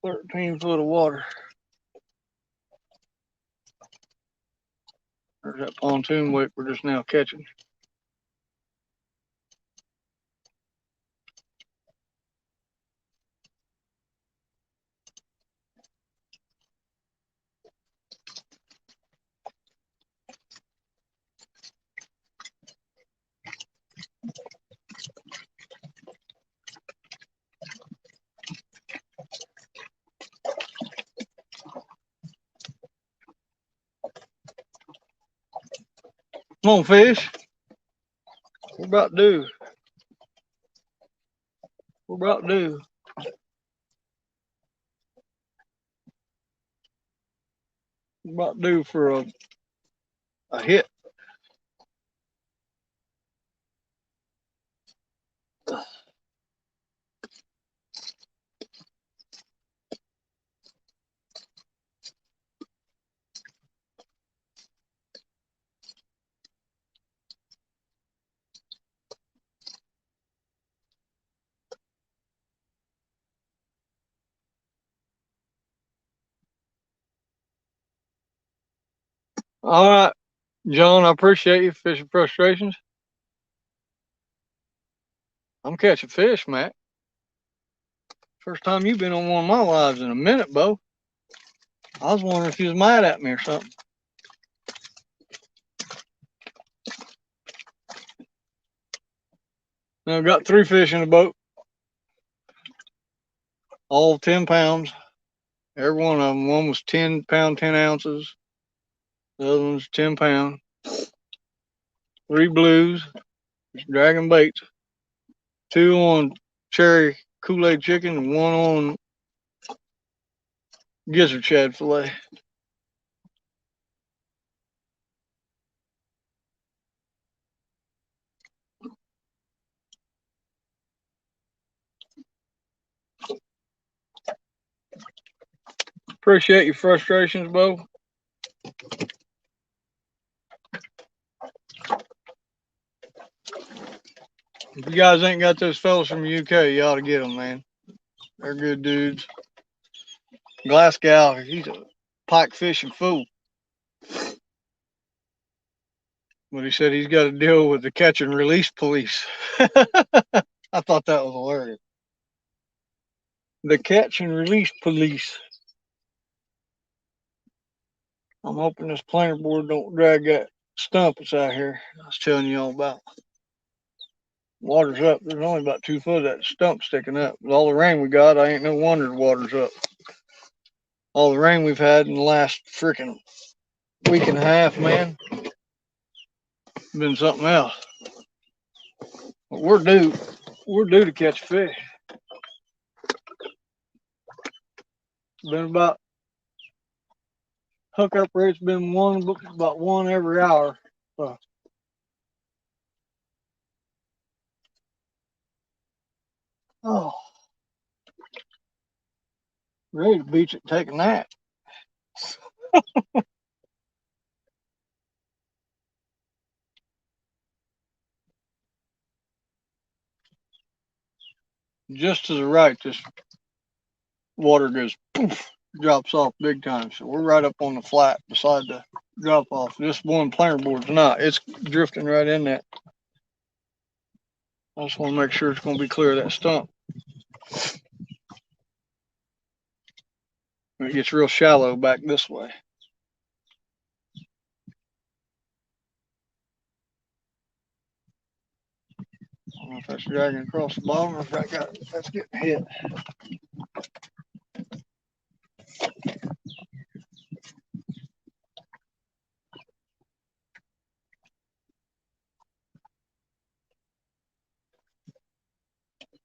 13 of water. There's that pontoon wake we're just now catching. Come on, fish. What about to do? We're about due. We're about due for a hit. All right, John, I appreciate you fishing frustrations. I'm catching fish, Matt. First time you've been on one of my lives in a minute, Bo. I was wondering if you was mad at me or something. Now, I've got 3 fish in the boat, all 10 pounds. Every one of them. One was 10 pound, 10 ounces. The other one's 10 pound. 3 blues, dragon baits. 2 on cherry Kool-Aid chicken and 1 on gizzard shad fillet. Appreciate your frustrations, Bo. If you guys ain't got those fellas from the UK, you ought to get them, man. They're good dudes. Glasgow, he's a pike fishing fool. But he said he's got to deal with the catch and release police. I thought that was hilarious. The catch and release police. I'm hoping this planer board don't drag that stump that's out here I was telling you all about. Water's up. There's only about 2 foot of that stump sticking up. With all the rain we got, I ain't no wonder the water's up. All the rain we've had in the last freaking week and a half, man, been something else. But we're due to catch fish. Been about hookup rate's been about one every hour. So, oh, ready to beach it, take a nap. Just to the right, this water goes poof, drops off big time. So we're right up on the flat beside the drop off. This one planer board's not. It's drifting right in that. I just want to make sure it's going to be clear of that stump. It gets real shallow back this way. I don't know if that's dragging across the bottom or if that's getting hit.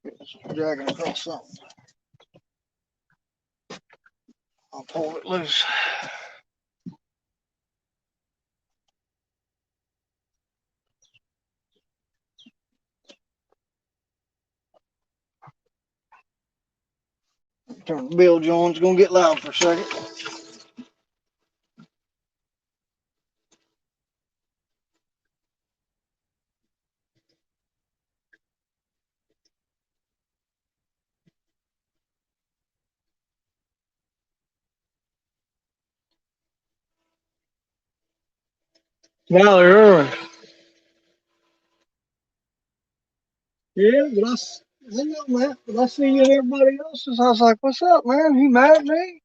It's dragging across something. I'll pull it loose. Turn the Bill Jones, gonna get loud for a second. Valley Irwin. Yeah, but I know that, but I see you and everybody else's. I was like, what's up, man? You mad at me?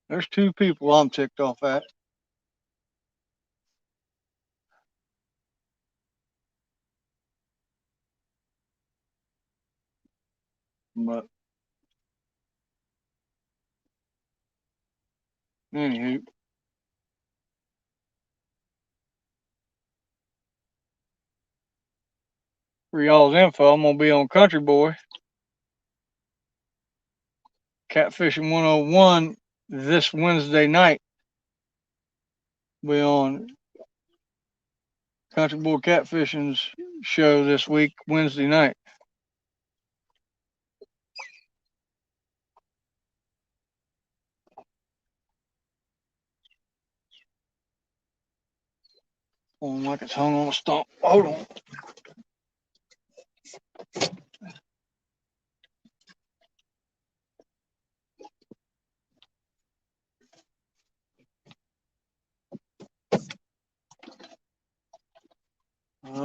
There's 2 people I'm ticked off at. But anywho, For y'all's info, I'm gonna be on Country Boy Catfishing 101 this Wednesday night. Be on Country Boy Catfishing's show this week, Wednesday night. Like it's hung on a stump. Hold on.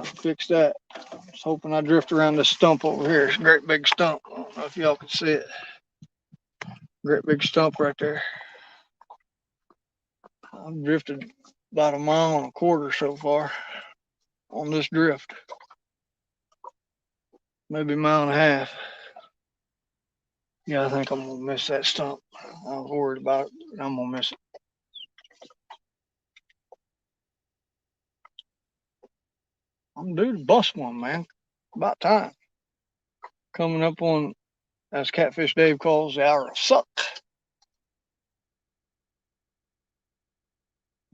Fix that. I was hoping I drift around this stump over here. It's a great big stump. I don't know if y'all can see it. Great big stump right there. I've drifted about 1.25 miles so far on this drift. Maybe 1.5 miles. Yeah, I think I'm gonna miss that stump. I was worried about it, but I'm gonna miss it. I'm due to bust one, man. About time. Coming up on, as Catfish Dave calls, the hour of suck.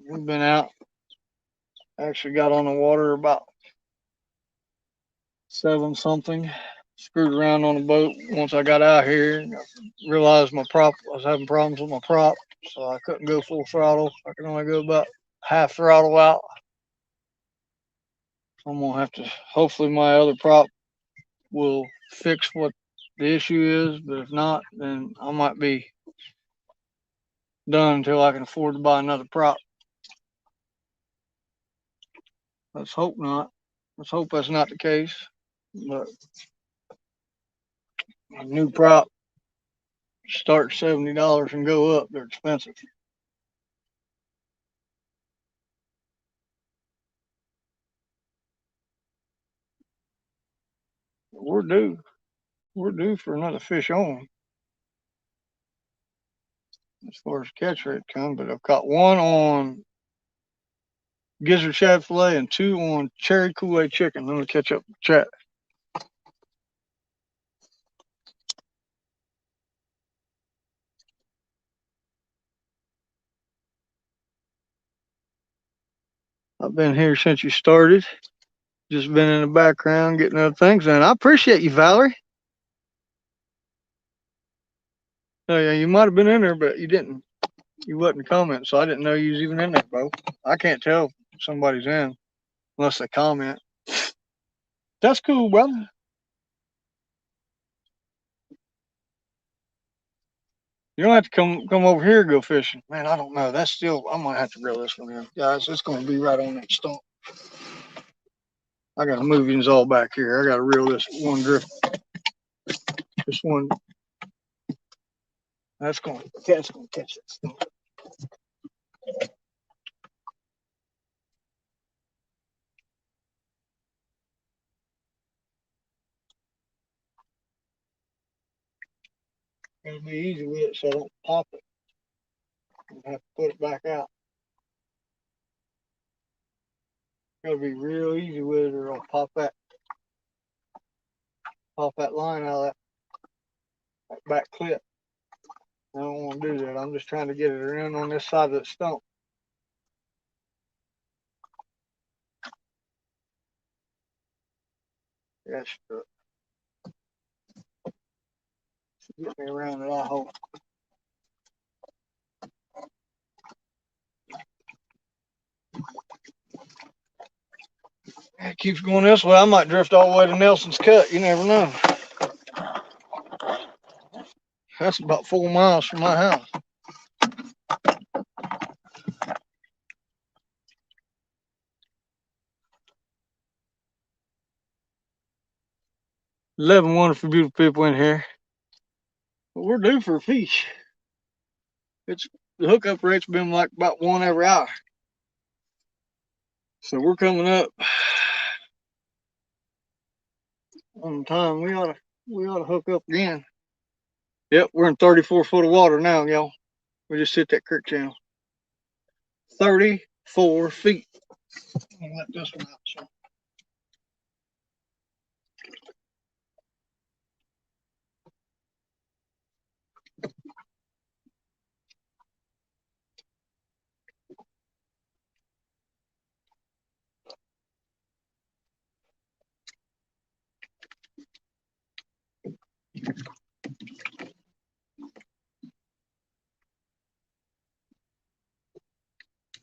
We've been out. Actually got on the water about 7 something. Screwed around on the boat once I got out here. Realized my prop, I was having problems with my prop, so I couldn't go full throttle. I could only go about half throttle out. I'm gonna have to, hopefully my other prop will fix what the issue is, but if not, then I might be done until I can afford to buy another prop. Let's hope not. Let's hope that's not the case. But a new prop start $70 and go up. They're expensive. We're due. We're due for another fish on as far as catch rate comes, but I've caught 1 on gizzard shad fillet and 2 on cherry Kool-Aid chicken. Let me catch up with chat. I've been here since you started. Just been in the background getting other things done. I appreciate you, Valerie. Oh yeah, you might have been in there, but you didn't. You wasn't commenting, so I didn't know you was even in there, bro. I can't tell if somebody's in unless they comment. That's cool, brother. You don't have to come over here and go fishing. Man, I don't know. That's still, I'm gonna have to reel this one in. Guys, it's gonna be right on that stump. I gotta move these all back here. I gotta reel this one drift. This one. That's gonna catch that stump. It'll be easy with it so I don't pop it. I have to put it back out. Gotta be real easy with it or I'll pop that line out of that back clip. I don't want to do that. I'm just trying to get it around on this side of the stump. Yes, get me around it, I hope. It keeps going this way. I might drift all the way to Nelson's Cut. You never know. That's about 4 miles from my house. Eleven wonderful, beautiful people in here. But we're due for a fish. It's the hookup rate's been like about 1 every hour. So we're coming up on time. We ought to hook up again. Yep, we're in 34 foot of water now, y'all. We just hit that creek channel. 34 feet. I'll let this one out. So.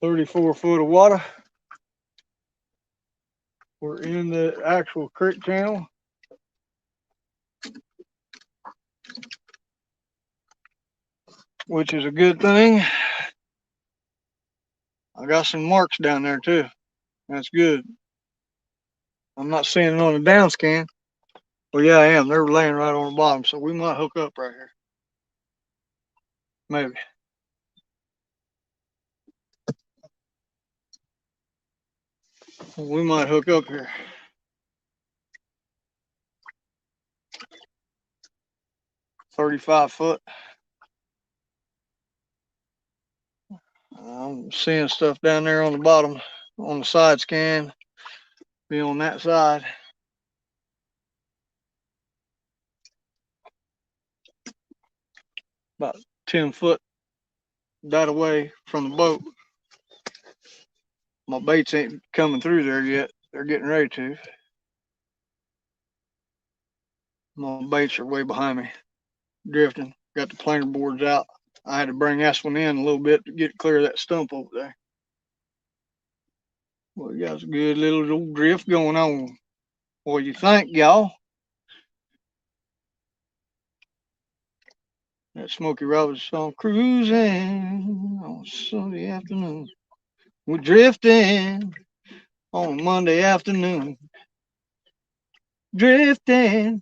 34 foot of water. We're in the actual creek channel. Which is a good thing. I got some marks down there too. That's good. I'm not seeing it on the down scan. Well, yeah, I am. They're laying right on the bottom, so we might hook up right here. Maybe. We might hook up here. $35 foot. I'm seeing stuff down there on the bottom, on the side scan. Be on that side. About 10 foot that away from the boat. My baits ain't coming through there yet. They're getting ready to. My baits are way behind me, drifting. Got the planer boards out. I had to bring this one in a little bit to get clear of that stump over there. Well, we got a good little drift going on. What do you think, y'all? That Smokey Robinson song, cruising on Sunday afternoon. We're drifting on a Monday afternoon. Drifting.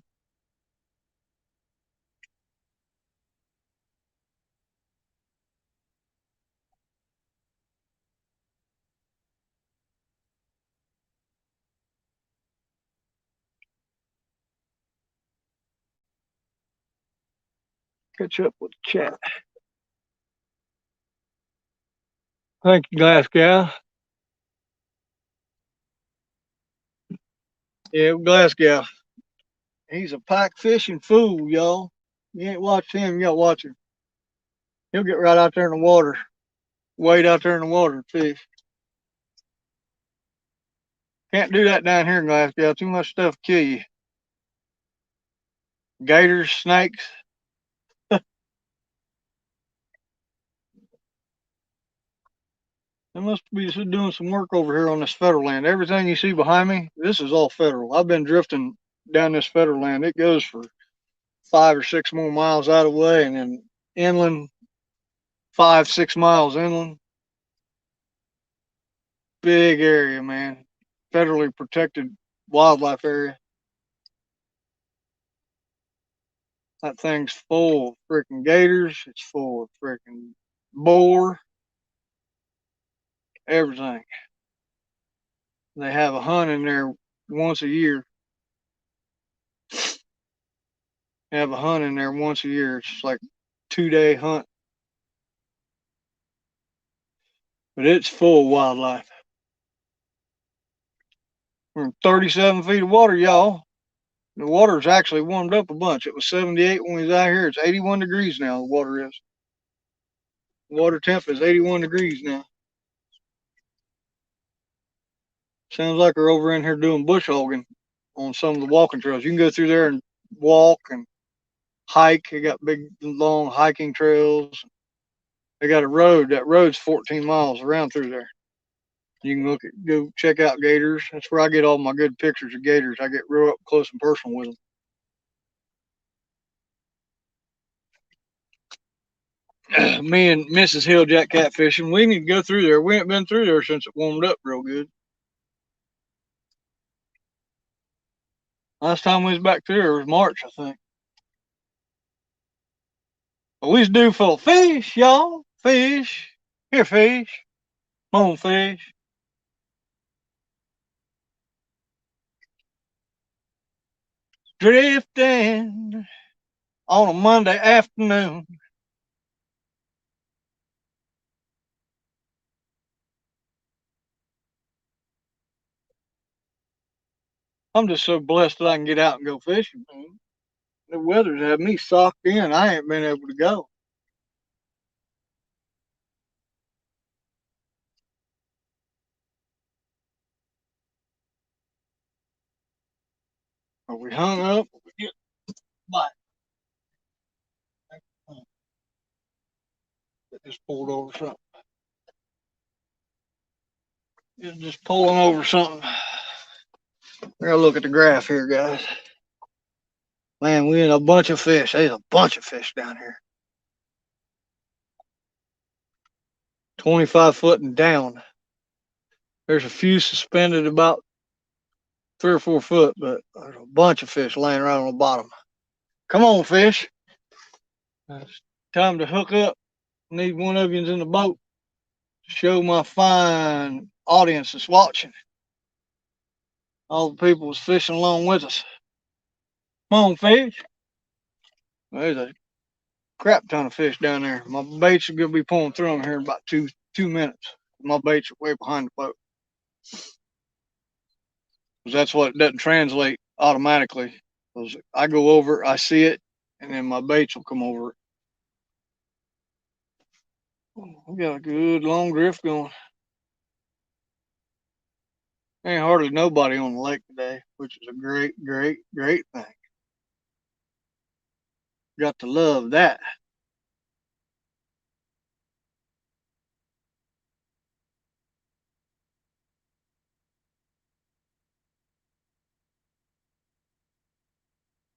Catch up with the chat. Thank you, Glass Gal. Yeah, Glass Gal. He's a pike fishing fool, y'all. You ain't watched him, you gotta watch him. He'll get right out there in the water. Wade out there in the water and fish. Can't do that down here in Glass Gal. Too much stuff kill you. Gators, snakes. They must be doing some work over here on this federal land. Everything you see behind me, this is all federal. I've been drifting down this federal land. It goes for 5 or 6 more miles out of the way, and then inland, 5, 6 miles inland. Big area, man. Federally protected wildlife area. That thing's full of freaking gators. It's full of freaking boar. Everything. They have a hunt in there once a year. They have a hunt in there once a year. It's like 2-day hunt. But it's full of wildlife. We're in 37 feet of water, y'all. The water's actually warmed up a bunch. It was 78 when we was out here. It's 81 degrees now, the water is. Water temp is 81 degrees now. Sounds like we're over in here doing bush hogging on some of the walking trails. You can go through there and walk and hike. They got big, long hiking trails. They got a road. That road's 14 miles around through there. You can go check out gators. That's where I get all my good pictures of gators. I get real up close and personal with them. Me and Mrs. Hill jack catfishing. We need to go through there. We ain't been through there since it warmed up real good. Last time we was back there was March, I think. But we was due full of fish, y'all. Fish. Here, fish. Come on, fish. Drifting on a Monday afternoon. I'm just so blessed that I can get out and go fishing, man. The weather's had me socked in. I ain't been able to go. Are we hung up? We get bite. Get this pulled over something. Just pulling over something. We gotta look at the graph here, guys. Man, we in a bunch of fish. There's a bunch of fish down here. 25 foot and down. There's a few suspended about 3 or 4 foot, but there's a bunch of fish laying around on the bottom. Come on, fish. It's time to hook up. Need one of yous in the boat to show my fine audience that's watching. All the people was fishing along with us. Come on, fish. There's a crap ton of fish down there. My baits are gonna be pulling through them here in about two minutes. My baits are way behind the boat. Because that's what it doesn't translate automatically. Because I go over, I see it, and then my baits will come over it. We got a good long drift going. Ain't hardly nobody on the lake today, which is a great thing. Got to love that.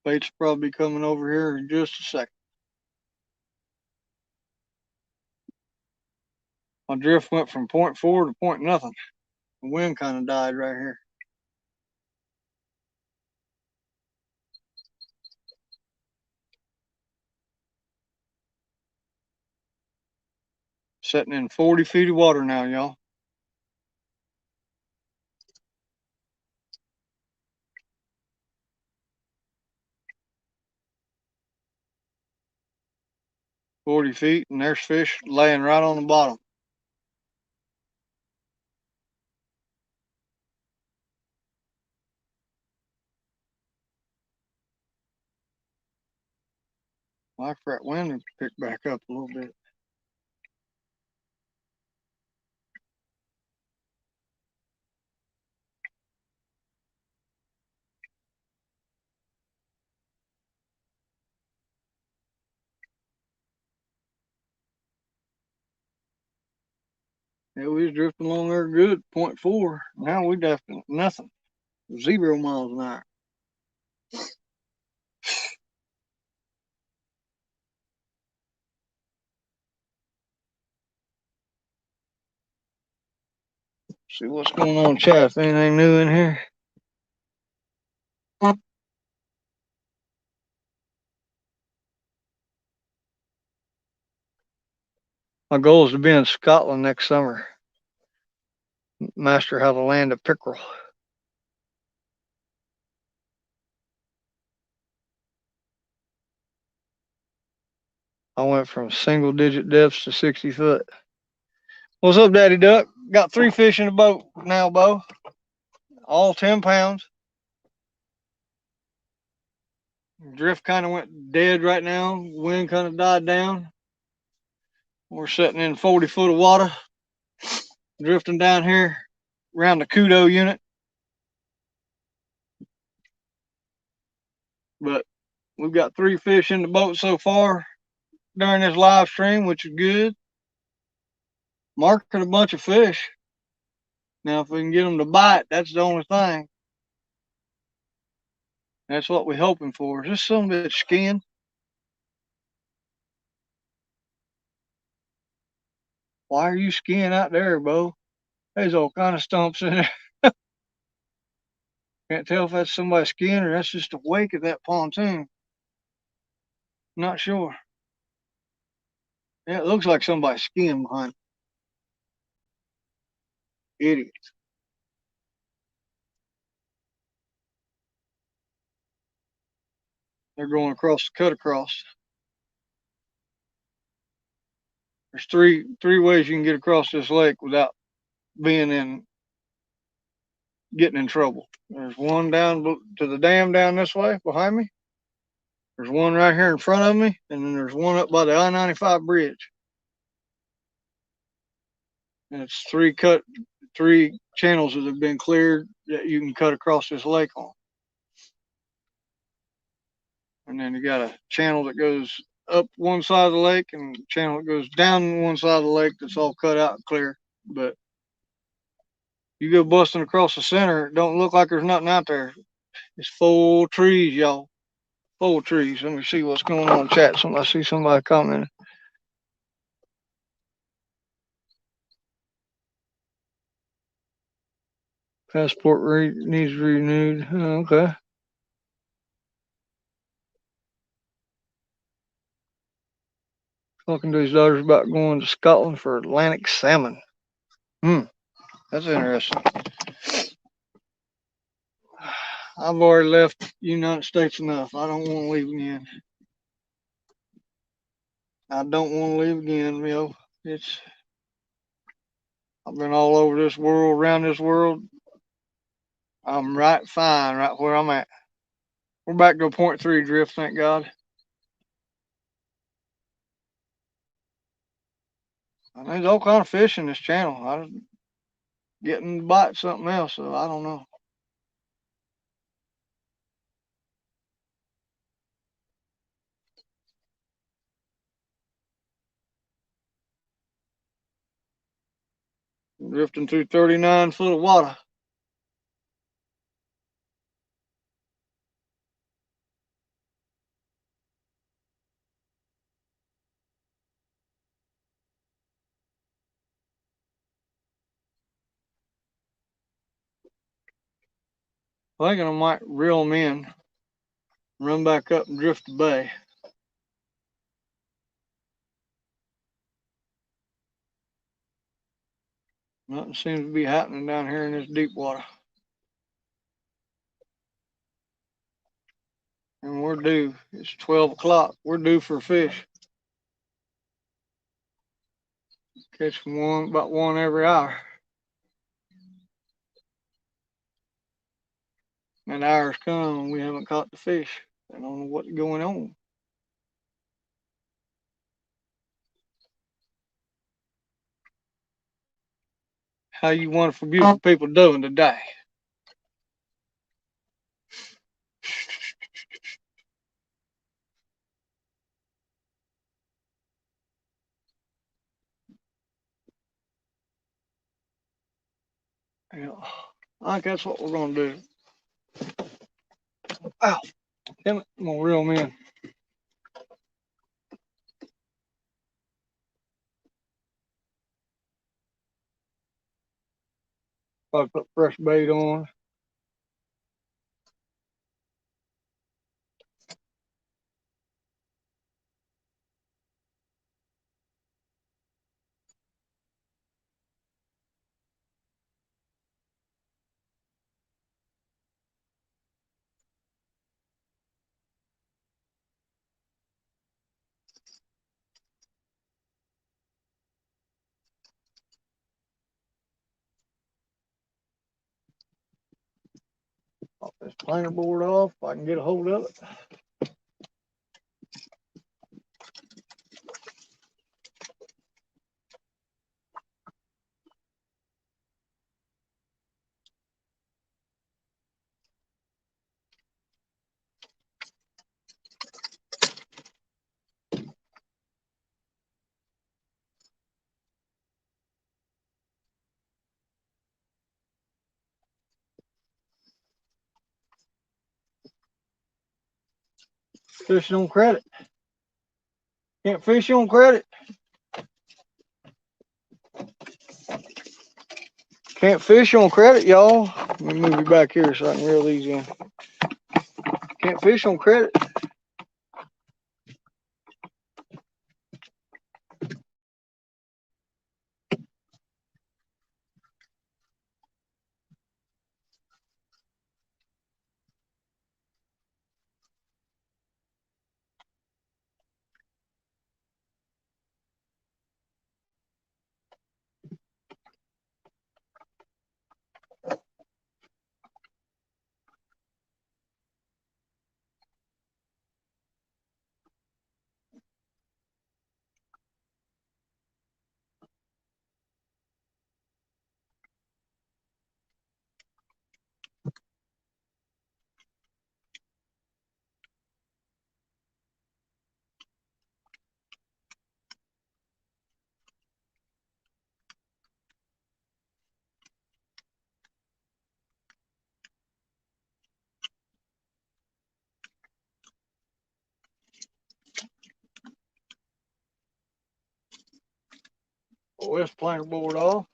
Baits probably coming over here in just a second. My drift went from 0.4 to point nothing. The wind kind of died right here. Sitting in 40 feet of water now, y'all. $40 feet, and there's fish laying right on the bottom. Like that wind picked back up a little bit. Yeah, we was drifting along there good, 0.4. Now we definitely nothing. 0 miles an hour. See what's going on, chat. Anything new in here? My goal is to be in Scotland next summer. Master how to land a pickerel. I went from single digit depths to 60 foot. What's up, Daddy Duck? Got 3 fish in the boat now, Bo. All 10 pounds. Drift kind of went dead right now. Wind kind of died down. We're sitting in 40 foot of water. Drifting down here around the Kudo unit. But we've got 3 fish in the boat so far during this live stream, which is good. Marking a bunch of fish. Now, if we can get them to bite, that's the only thing. That's what we're hoping for. Is this some of it skin? Why are you skiing out there, Bo? There's all kind of stumps in there. Can't tell if that's somebody skiing or that's just a wake of that pontoon. Not sure. Yeah, it looks like somebody's skiing behind. Idiots. They're going across the cut across. There's three ways you can get across this lake without getting in trouble. There's one down to the dam down this way behind me. There's one right here in front of me, and then there's one up by the I-95 bridge. And it's 3 channels that have been cleared that you can cut across this lake on. And then you got a channel that goes up one side of the lake and a channel that goes down one side of the lake that's all cut out and clear. But You go busting across the center, it don't look like there's nothing out there. It's full trees, y'all. Full trees. Let me see what's going on in chat. I see somebody commenting. Passport needs renewed. Okay. Talking to his daughters about going to Scotland for Atlantic salmon. That's interesting. I've already left the United States enough. I don't want to leave again. I don't want to leave again, I've been all over this world, around this world. I'm right fine right where I'm at. We're back to a 0.3 drift, thank God. There's all kind of fish in this channel. I'm getting to bite something else, so I don't know. Drifting through 39 foot of water. Thinking I might reel them in, run back up and drift the bay. Nothing seems to be happening down here in this deep water. And we're due. It's 12 o'clock. We're due for a fish. Catch about one every hour. That hour's come and we haven't caught the fish. I don't know what's going on. How you wonderful, beautiful people doing today? Yeah, I think that's what we're gonna do. Ow, damn it, I'm gonna reel them in. Probably put fresh bait on. Pop this planer board off if I can get a hold of it. Fishing on credit. Can't fish on credit. Can't fish on credit, y'all. Let me move you back here so I can reel these in. Can't fish on credit. pull this planer board off.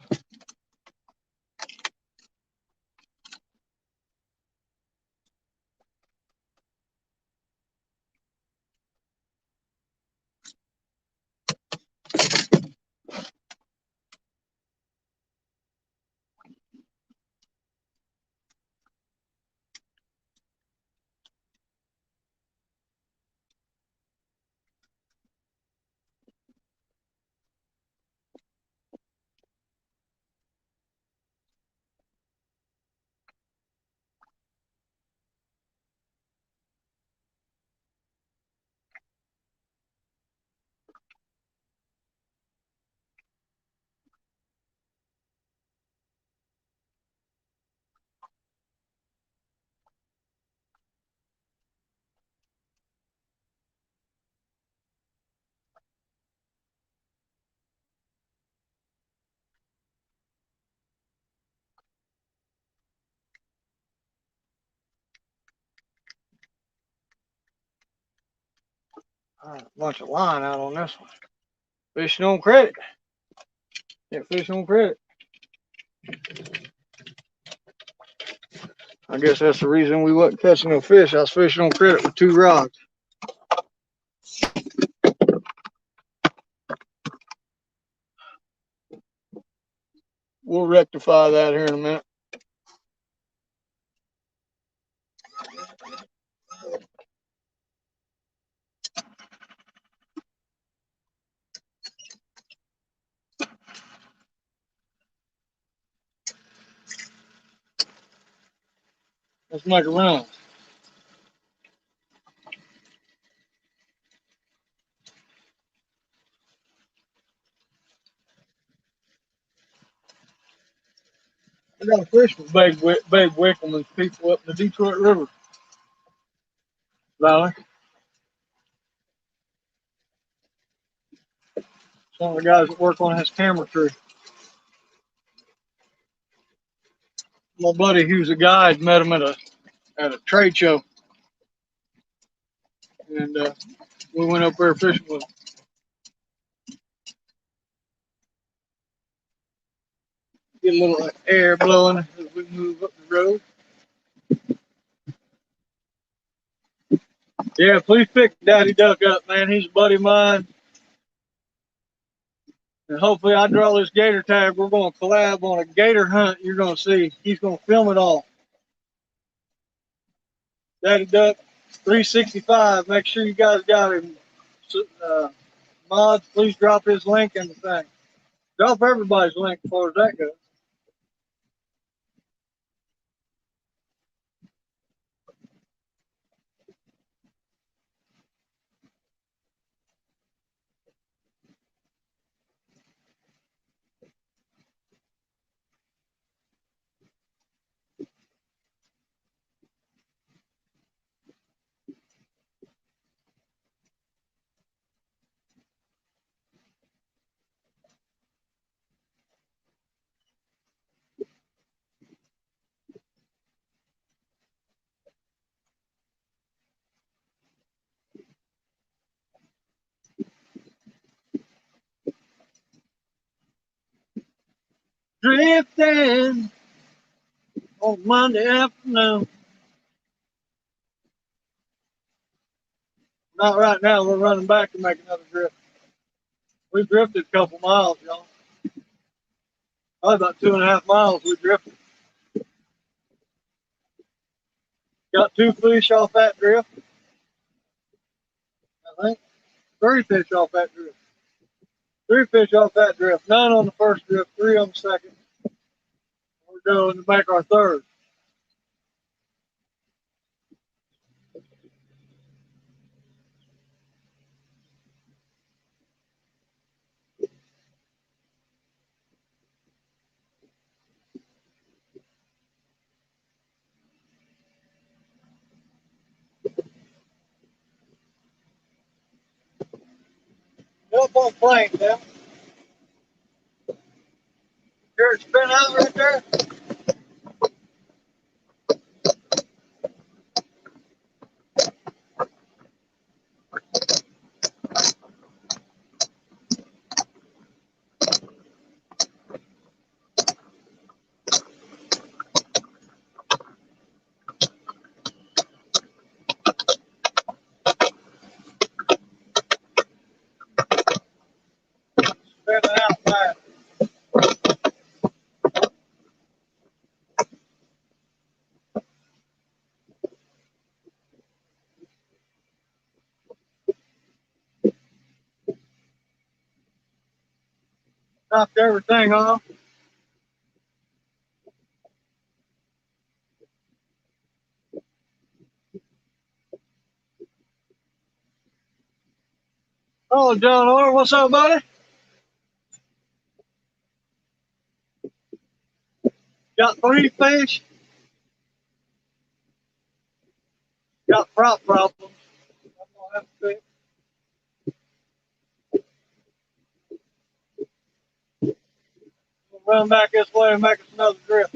All right, bunch of line out on this one. Fishing on credit. Yeah, fishing on credit. I guess that's the reason we wasn't catching no fish. I was fishing on credit with 2 rods. We'll rectify that here in a minute. Let's make a run. I got a fish with Big Wickelman's people up in the Detroit River Valley. Some of the guys that work on his camera crew. My buddy, who's a guide, met him at a trade show, and we went up there fishing with him. Get a little air blowing as we move up the road. Yeah, please pick Daddy Duck up, man. He's a buddy of mine. And hopefully I draw this gator tag. We're going to collab on a gator hunt. You're going to see. He's going to film it all. Daddy Duck 365. Make sure you guys got him. Mods, please drop his link in the thing. Drop everybody's link as far as that goes. Drifting on Monday afternoon. Not right now. We're running back to make another drift. We drifted a couple miles, y'all. Probably about 2.5 miles we drifted. Got 2 fish off that drift. I think 3 fish off that drift. 3 fish off that drift. None on the first drift. 3 on the second. We're going to make our third. Up on plane, Tim. Hear it spin out right there? Knocked everything off. Oh, John Orr, what's up, buddy? Got 3 fish. Got prop problems. I'm gonna have to run back this way and make us another trip.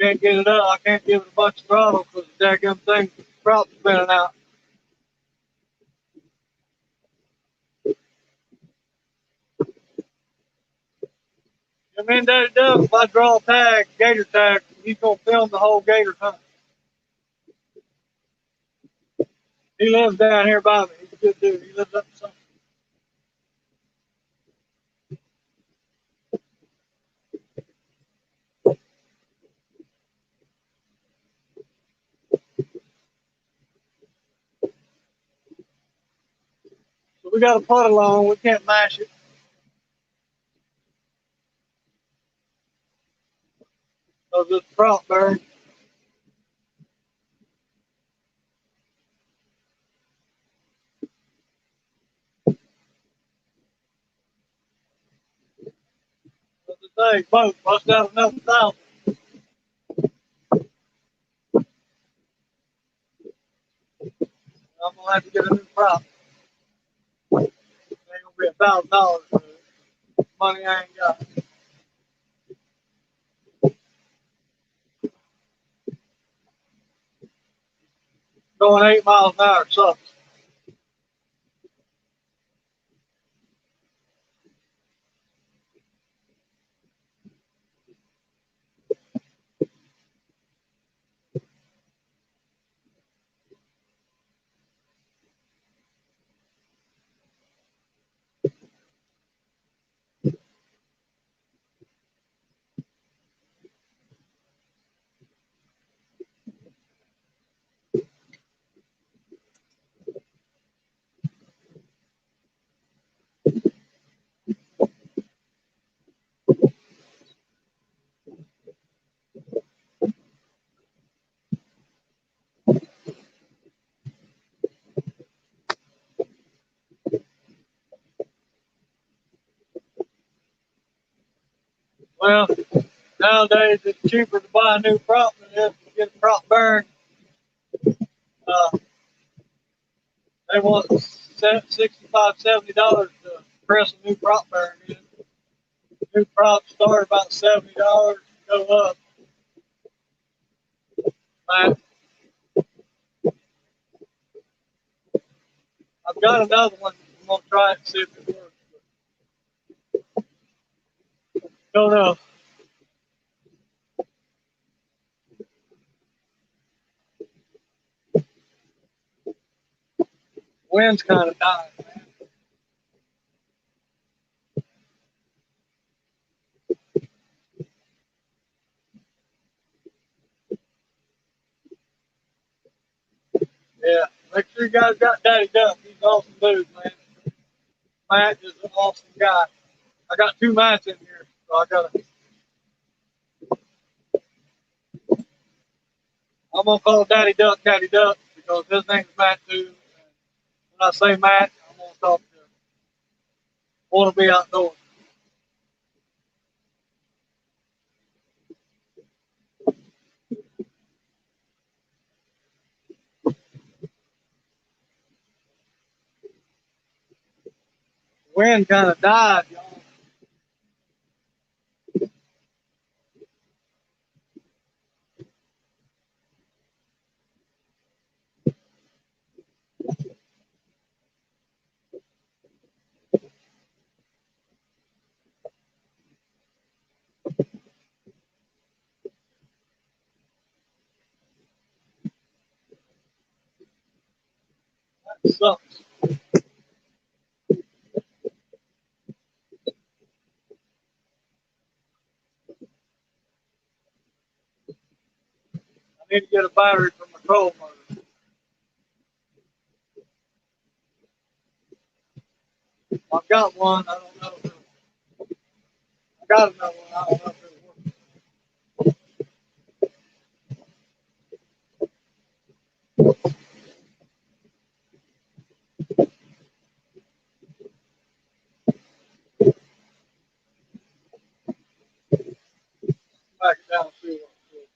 Can't get it up. I can't give it a bunch of throttle because the daggum thing prop spinning out. I mean, Daddy Doug, if I draw a tag, gator tag, he's gonna film the whole gator hunt. He lives down here by me. He's a good dude. He lives up in something. So we got a putt along. We can't mash it because it's prop bearing. But the thing, boat bust out another 1,000. I'm gonna have to get a new prop. It ain't gonna be $1,000 for money I ain't got. Going 8 miles an hour sucks. Well, nowadays it's cheaper to buy a new prop than it is to get a prop bearing. Uh, they want $65, $70 to press a new prop bearing in. New props start about $70, go up. Man, I've got another one. I'm gonna try it and see if it works. Don't know. Wind's kind of dying, man. Yeah, make sure you guys got Daddy Duck. He's an awesome dude, man. Matt is an awesome guy. I got 2 Matts in here, so I gotta. I'm gonna call Daddy Duck Daddy Duck because his name's Matt too. And when I say Matt, I'm gonna talk to want to be outdoors. Wind kind of died, y'all. That sucks. Need to get a battery for my trolling motor. I've got one. I don't know. I got another one. I don't know if it works. Back it down and see what it is.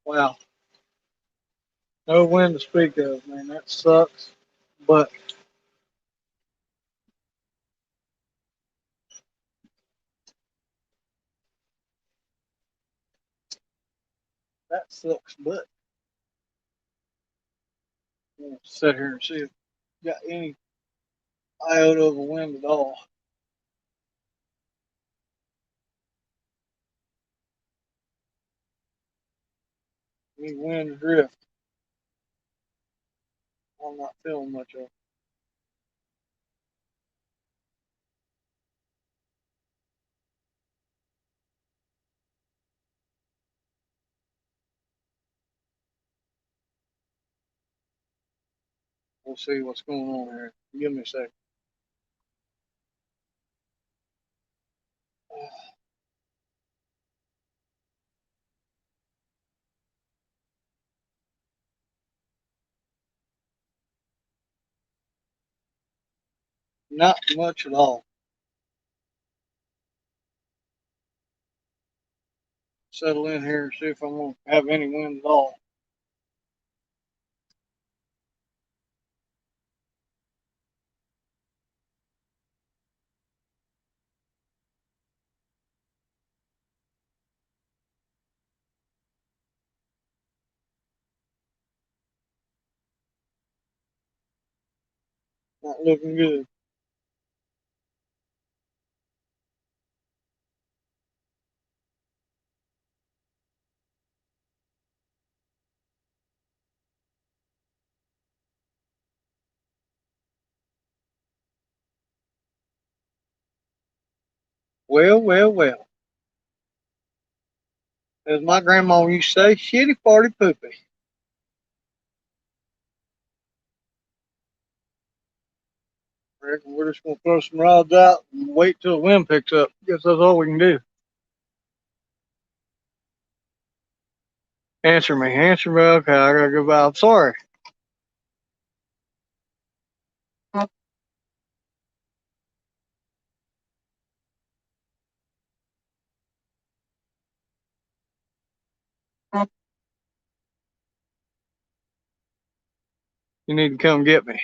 Wow. No wind to speak of, man. That sucks. But that sucks. But I'm gonna sit here and see if we got any iota of a wind at all. Any wind drift. I'm not feeling much of it. We'll see what's going on here. Give me a second. Not much at all. Settle in here and see if I'm gonna have any wind at all. Not looking good. Well, well, well. As my grandma used to say, shitty party poopy. I reckon we're just gonna throw some rods out and wait till the wind picks up. Guess that's all we can do. Answer me, answer me. Okay, I gotta go by. I'm sorry. You need to come get me.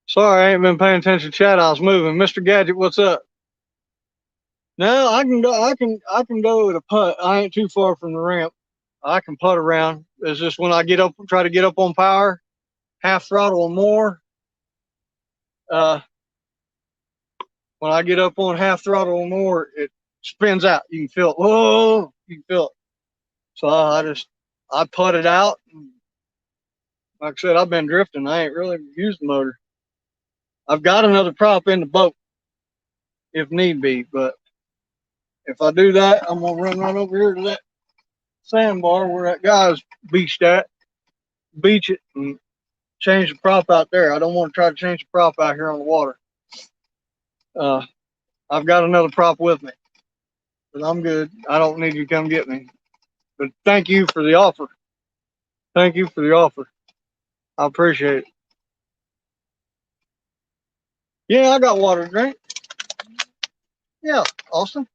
Sorry, I ain't been paying attention to chat. I was moving. Mr. Gadget, what's up? No, I can go. I can go with a putt. I ain't too far from the ramp. I can putt around. It's just when I get up, try to get up on power, half throttle or more. Uh, when I get up on half throttle or more, it spins out. You can feel it. Whoa, you can feel it. So I putted out. Like I said, I've been drifting. I ain't really used the motor. I've got another prop in the boat if need be, but if I do that, I'm gonna run right over here to that sandbar where that guy's beached at, beach it, and change the prop out there. I don't want to try to change the prop out here on the water. Uh, I've got another prop with me, but I'm good. I don't need you to come get me. But thank you for the offer. Thank you for the offer. I appreciate it. Yeah, I got water to drink. Yeah, Austin.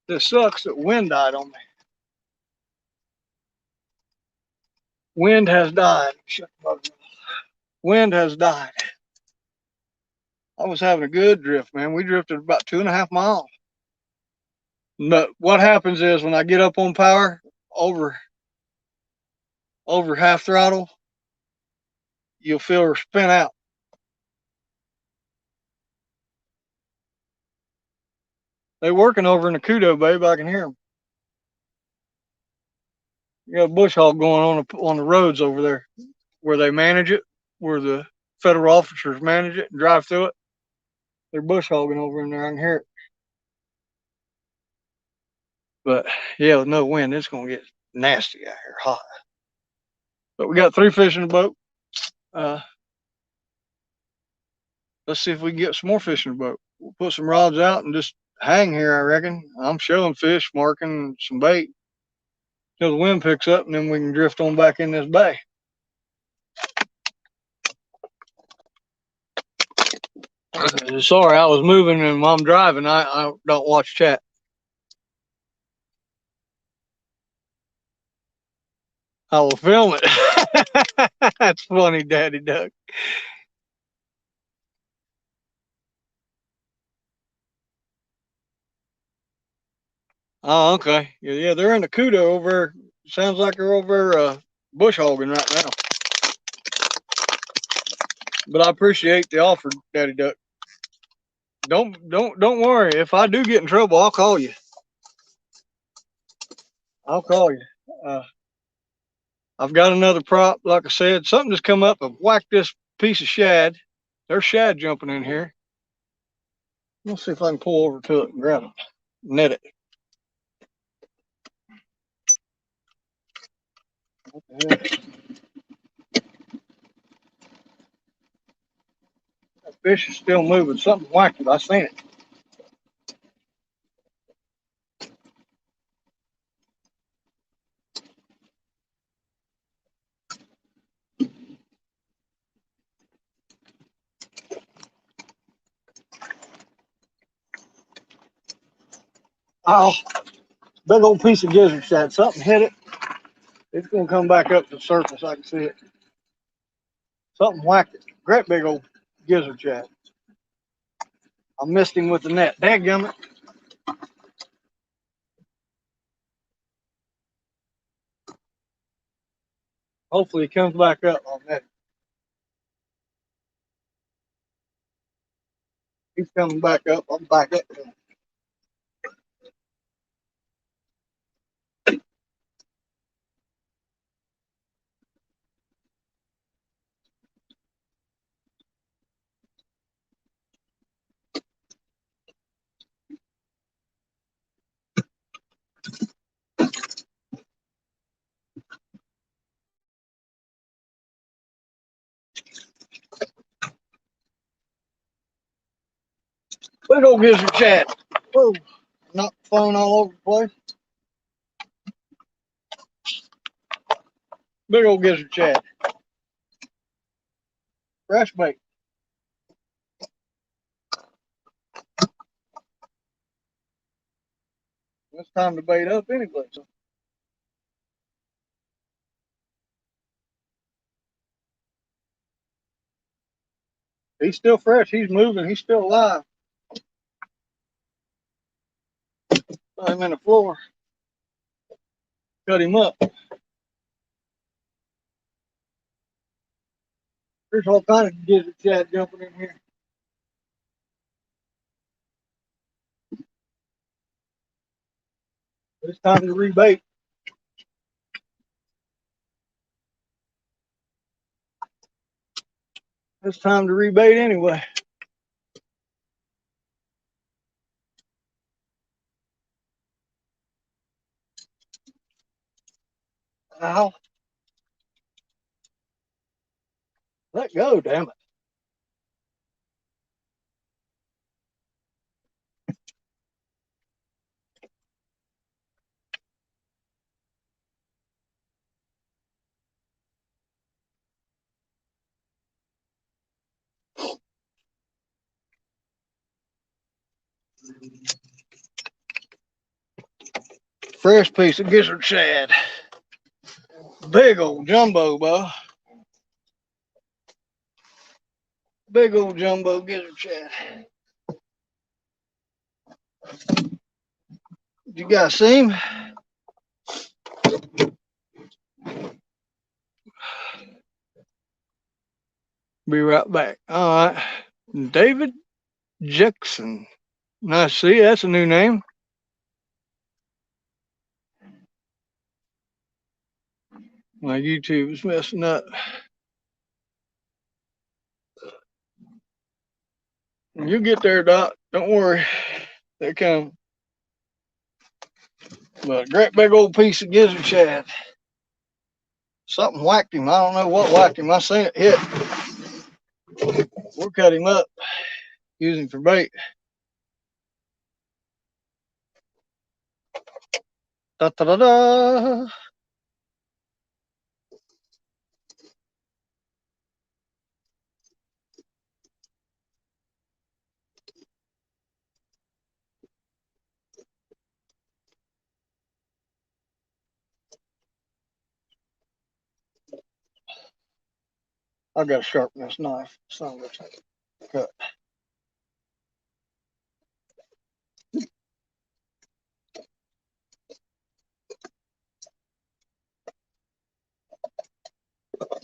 This sucks that wind died on me. Wind has died. Wind has died. I was having a good drift, man. We drifted about 2.5 miles. But what happens is when I get up on power over half throttle, you'll feel her spin out. They working over in the Kudo, babe. I can hear them. You got a bush hog going on the roads over there where they manage it, where the federal officers manage it and drive through it. They're bush hogging over in there. I can hear it. But yeah, with no wind, it's gonna get nasty out here, hot. But we got 3 fish in the boat. Uh, let's see if we can get some more fish in the boat. We'll put some rods out and just hang here, I reckon. I'm showing fish, marking some bait till the wind picks up, and then we can drift on back in this bay. Sorry, I was moving and I'm driving. I don't watch chat. I will film it. That's funny, Daddy Duck. Oh, okay. Yeah, they're in the Kudo over. Sounds like they're over bush hogging right now. But I appreciate the offer, Daddy Duck. Don't worry. If I do get in trouble, I'll call you. I'll call you. Uh, I've got another prop. Like I said, something just come up and whacked this piece of shad. There's shad jumping in here. Let's see if I can pull over to it and grab it. Net it. What the heck? That fish is still moving. Something whacked it. I seen it. Oh, big old piece of gizzard shad. Something hit it. It's gonna come back up to the surface. I can see it. Something whacked it. Great big old gizzard shad. I missed him with the net. Dadgummit. Hopefully he comes back up on that. He's coming back up. I'm back up to him. Big old gizzard shad. Whoa. Knocked the phone all over the place. Big old gizzard shad. Fresh bait. It's time to bait up anyway. So he's still fresh. He's moving. He's still alive. Saw him in the floor. Cut him up. There's all kind of gizzard shad jumping in here. It's time to rebait. It's time to rebait anyway. Ow. Let go, damn it. Fresh piece of gizzard shad. Big old jumbo, boy. Big old jumbo gizzard shad. You guys see him? Be right back. All right. David Jackson. Nice. See, that's a new name. My YouTube is messing up. You get there, Doc. Don't worry. They come. But a great big old piece of gizzard shad. Something whacked him. I don't know what whacked him. I seen it hit. We'll cut him up. Use him for bait. Da da da da. I gotta sharpen this knife. Son of a cut.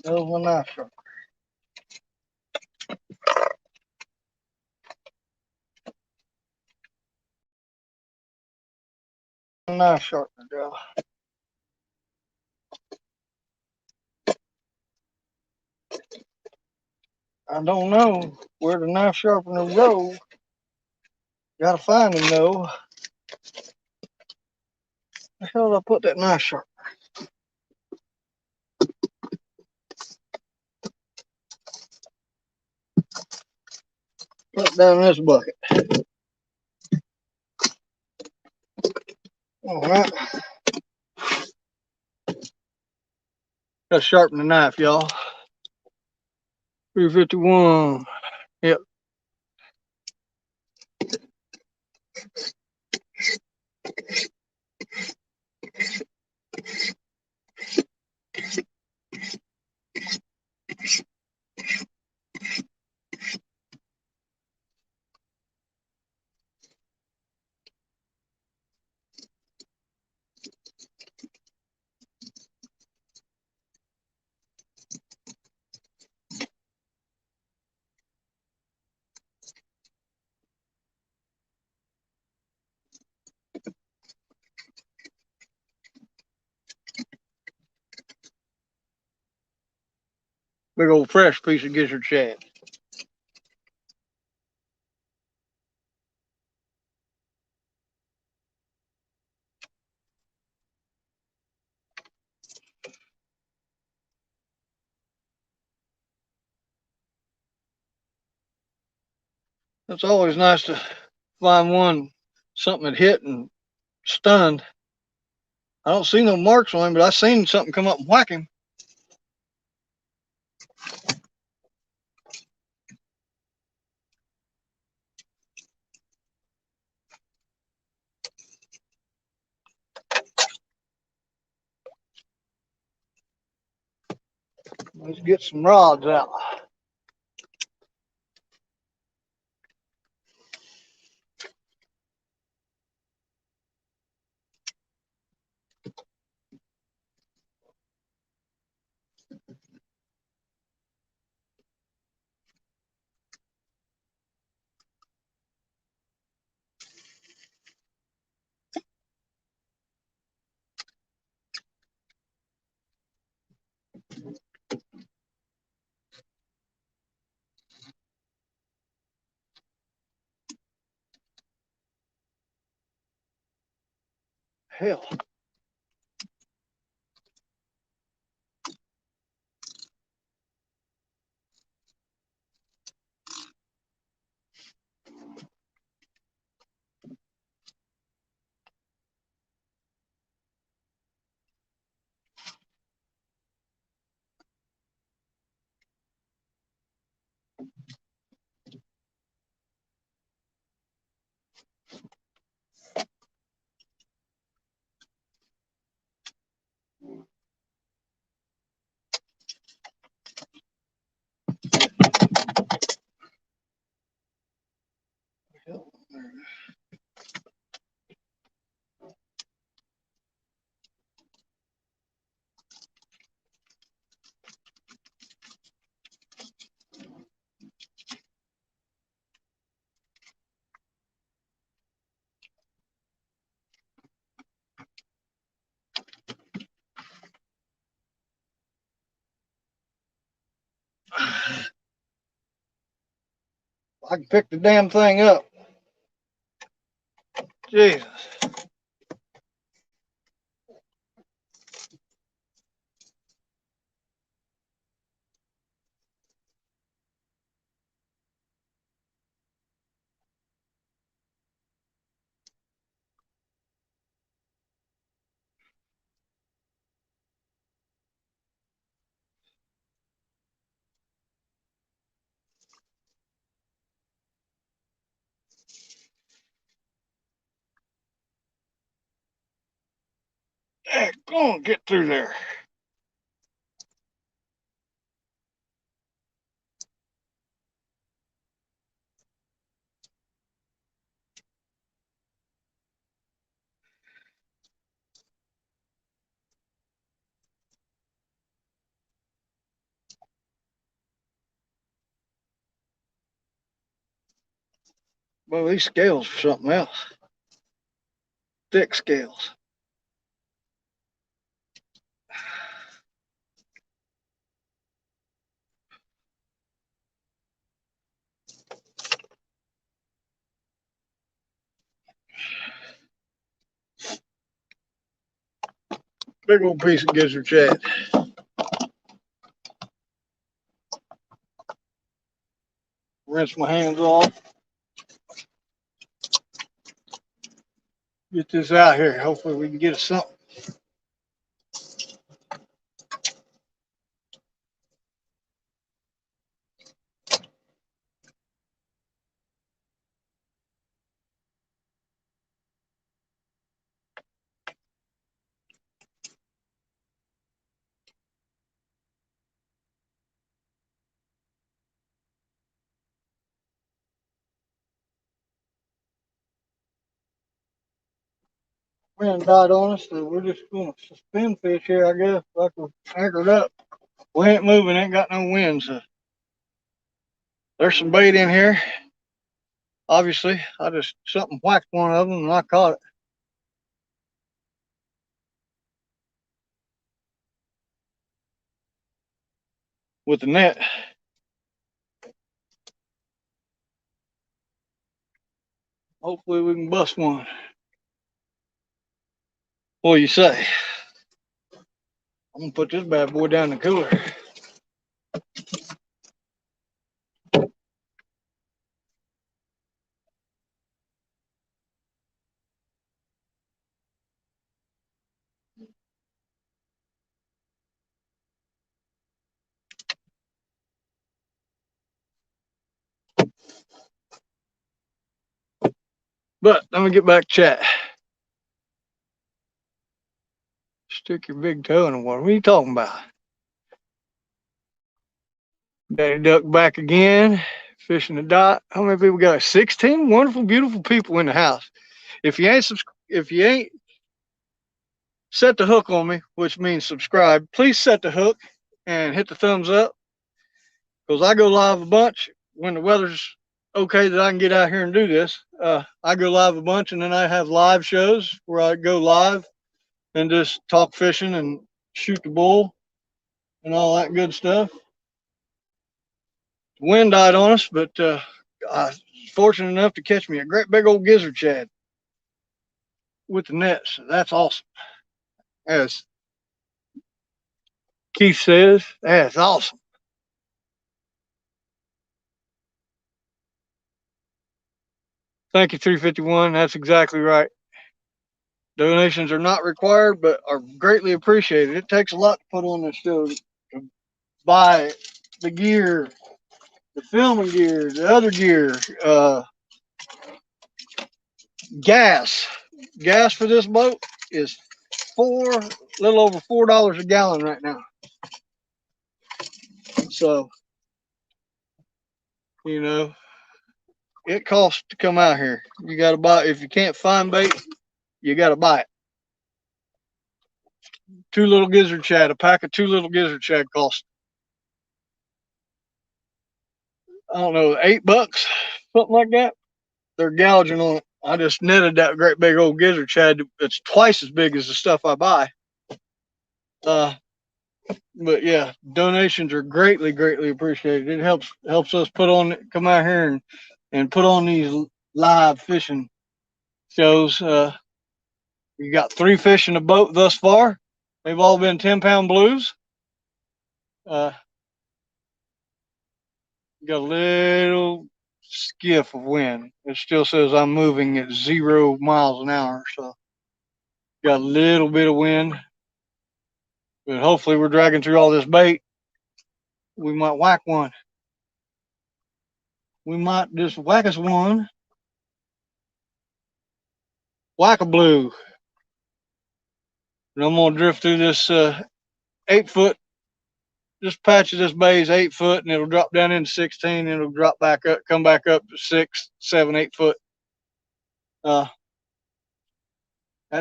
There's my knife sharpener. Knife sharpener, girl. I don't know where the knife sharpener goes. Gotta find him though. Where the hell did I put that knife sharpener? Put it down in this bucket. All right. Gotta sharpen the knife, y'all. 351. Yep. Big old fresh piece of gizzard shad. It's always nice to find one, something that hit and stunned. I don't see no marks on him, but I seen something come up and whack him. Let's get some rods out. Hell. I can pick the damn thing up. Jesus. Hey, go on, get through there. Well, these scales are something else. Thick scales. Big old piece of gizzard shad. Rinse my hands off. Get this out here. Hopefully we can get us something. Wind died on us, so we're just going to suspend fish here, I guess, like we're anchored up. We ain't moving, ain't got no wind, so there's some bait in here. Obviously, I just something whacked one of them and I caught it. With the net. Hopefully we can bust one. What do you say? I'm gonna put this bad boy down in the cooler. But let me get back to chat. Stick your big toe in the water. What are you talking about? Daddy Duck back again, fishing the dot. How many people got? 16 wonderful, beautiful people in the house. If you ain't set the hook on me, which means subscribe, please set the hook and hit the thumbs up because I go live a bunch when the weather's okay that I can get out here and do this. I go live a bunch and then I have live shows where I go live and just talk fishing and shoot the bull and all that good stuff. The wind died on us, but I was fortunate enough to catch me a great big old gizzard shad with the nets. So that's awesome. As Keith says, that's awesome. Thank you, 351. That's exactly right. Donations are not required, but are greatly appreciated. It takes a lot to put on this show to buy the gear, the filming gear, the other gear, gas. Gas for this boat is little over $4 a gallon right now. So, you know, it costs to come out here. You got to buy. If you can't find bait, you got to buy it. Two little gizzard shad, a pack of two little gizzard shad costs, I don't know, $8, something like that. They're gouging on it. I just netted that great big old gizzard shad. It's twice as big as the stuff I buy. But yeah, donations are greatly, greatly appreciated. It helps us come out here and and put on these live fishing shows. We got 3 fish in the boat thus far. They've all been 10-pound blues. Uh, got a little skiff of wind. It still says I'm moving at 0 miles an hour, so got a little bit of wind. But hopefully we're dragging through all this bait. We might whack one. We might just whack us one. Whack a blue. And I'm gonna drift through this 8-foot. This patch of this bay is 8 foot, and it'll drop down into 16, and it'll drop back up, come back up to 6, 7, 8 foot. That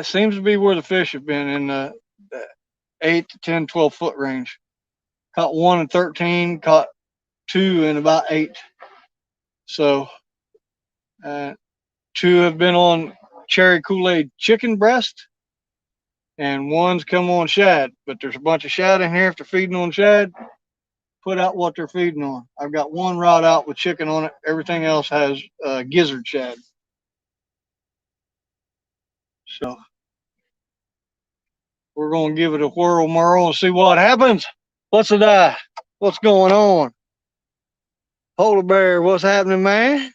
seems to be where the fish have been in the 8 to 10, 12 foot range. Caught 1 in 13, caught 2 in about 8. So, 2 have been on cherry Kool-Aid chicken breast, and 1's come on shad. But there's a bunch of shad in here. If they're feeding on shad, put out what they're feeding on. I've got 1 rod out with chicken on it. Everything else has gizzard shad. So we're going to give it a whirl murl and see what happens. What's the die? What's going on? Polar bear, what's happening, man?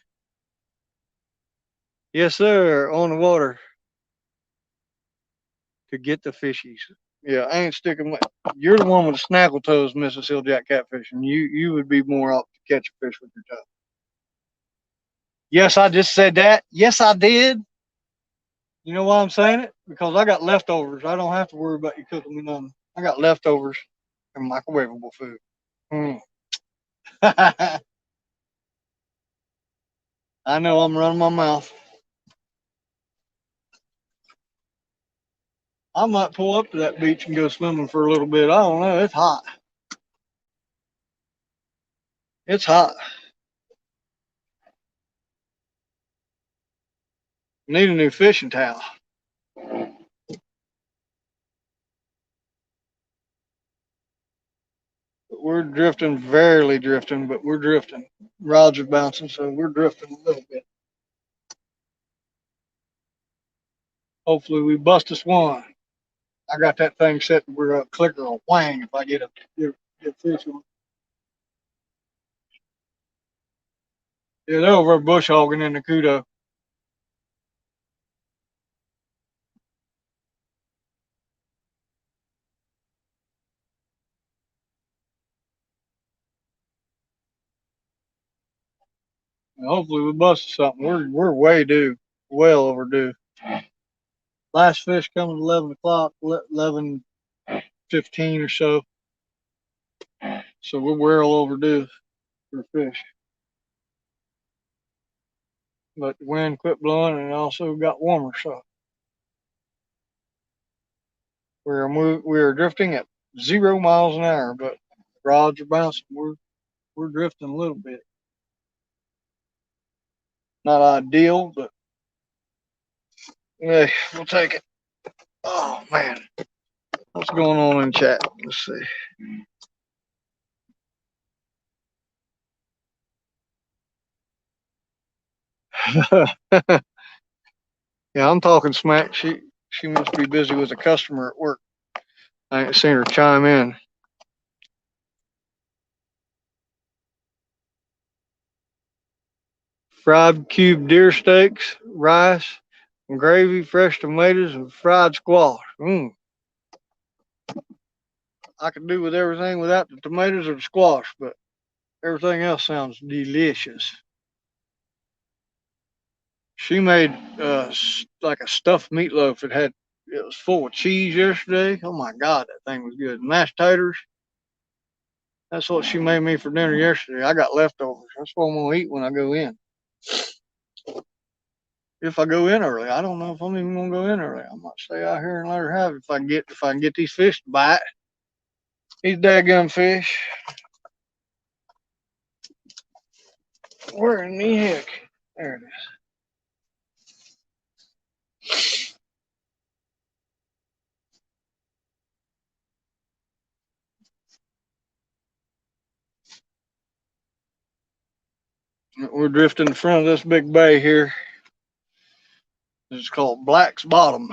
Yes, sir, on the water to get the fishies. Yeah, I ain't sticking with. You're the one with the snaggle toes, Mrs. Hilljack catfish, and you would be more up to catch a fish with your toe. Yes, I just said that. Yes, I did. You know why I'm saying it? Because I got leftovers. I don't have to worry about you cooking me nothing. I got leftovers and microwavable food. Mm. I know I'm running my mouth. I might pull up to that beach and go swimming for a little bit. I don't know. It's hot. It's hot. Need a new fishing towel. We're drifting, barely drifting, but we're drifting. Rods are bouncing, so we're drifting a little bit. Hopefully we bust us one. I got that thing set where a clicker will whang if I get a fish on. Yeah, they're over bush hogging in the Kudo. And hopefully we bust something. We're way due, well overdue. Last fish coming at 11 o'clock, 11:15 or so. So we're well overdue for fish. But the wind quit blowing and it also got warmer, so we're drifting at 0 miles an hour, but rods are bouncing. We're drifting a little bit. Not ideal, but hey, we'll take it. Oh man, what's going on in chat? Let's see. Yeah, I'm talking smack. She must be busy with a customer at work. I ain't seen her chime in. Fried cube deer steaks, rice, and gravy, fresh tomatoes, and fried squash. I could do with everything without the tomatoes or the squash, but everything else sounds delicious. She made like a stuffed meatloaf. It was full of cheese yesterday. Oh my God, that thing was good. Mashed taters. That's what she made me for dinner yesterday. I got leftovers. That's what I'm gonna eat when I go in. If I go in early, I don't know if I'm even gonna go in early. I might stay out here and let her have it if I can get these fish to bite. These daggum fish. Where in the heck? There it is. We're drifting in front of this big bay here. It's called Black's Bottom.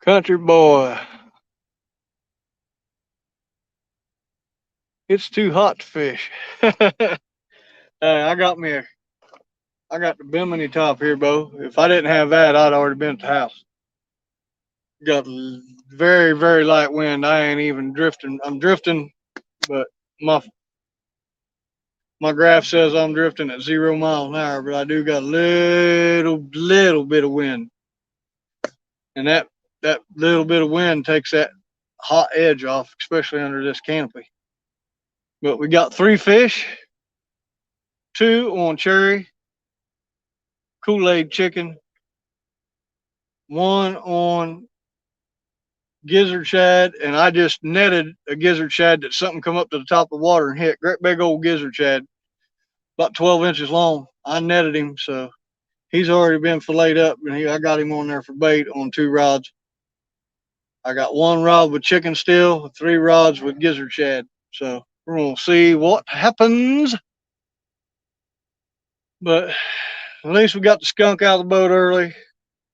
Country boy. It's too hot to fish. I got the bimini top here, Bo. If I didn't have that, I'd already been at the house. Got very, very light wind. I ain't even drifting. I'm drifting, but my graph says I'm drifting at 0 miles an hour, but I do got a little bit of wind. And that little bit of wind takes that hot edge off, especially under this canopy. But we got 3 fish, 2 on cherry, Kool-Aid chicken, 1 on gizzard shad, and I just netted a gizzard shad that something come up to the top of the water and hit. Great big old gizzard shad, about 12 inches long. I netted him, so he's already been filleted up, and I got him on there for bait on 2 rods. I got 1 rod with chicken still, 3 rods with gizzard shad. So we're gonna see what happens. But at least we got the skunk out of the boat early.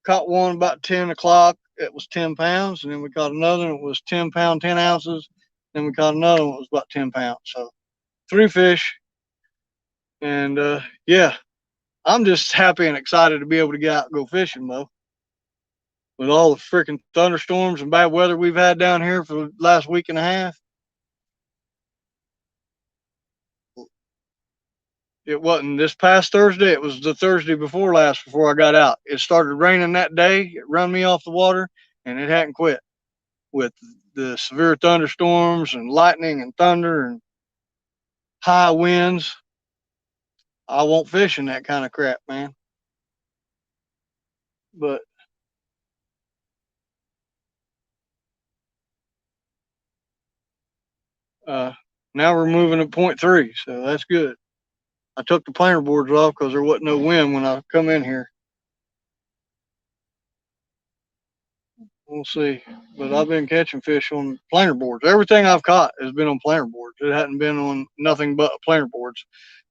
Caught one about 10 o'clock. It was 10 pounds. And then we caught another one. It was 10 pound, 10 ounces. Then we caught another one. It was about 10 pounds. So 3 fish. And yeah, I'm just happy and excited to be able to get out and go fishing, though. With all the freaking thunderstorms and bad weather we've had down here for the last week and a half. It wasn't this past Thursday. It was the Thursday before last before I got out. It started raining that day. It run me off the water, and it hadn't quit with the severe thunderstorms and lightning and thunder and high winds. I won't fish in that kind of crap, man. But now we're moving to 0.3, so that's good. I took the planer boards off because there wasn't no wind when I come in here. We'll see. But I've been catching fish on planer boards. Everything I've caught has been on planer boards. It hadn't been on nothing but planer boards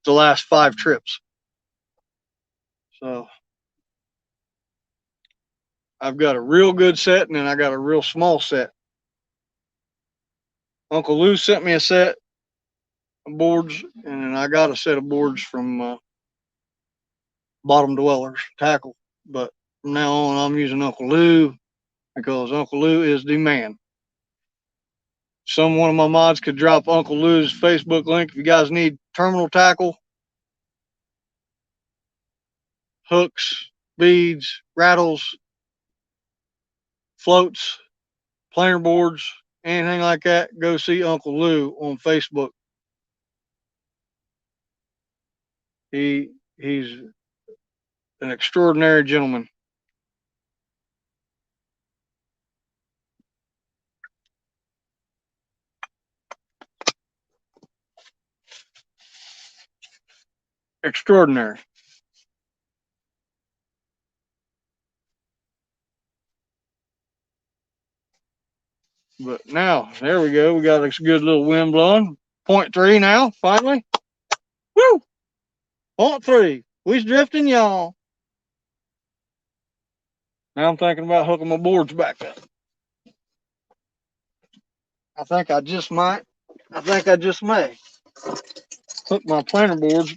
the last 5 trips. So I've got a real good set, and then I got a real small set. Uncle Lou sent me a set of boards, and then I got a set of boards from Bottom Dwellers Tackle. But from now on, I'm using Uncle Lou because Uncle Lou is the man. One of my mods could drop Uncle Lou's Facebook link if you guys need terminal tackle, hooks, beads, rattles, floats, planer boards, anything like that. Go see Uncle Lou on Facebook. He's an extraordinary gentleman. Extraordinary. But now, there we go. We got this good little wind blowing. 0.3 now, finally. Woo! 0.3. We's drifting, y'all. Now I'm thinking about hooking my boards back up. I think I just may hook my planer boards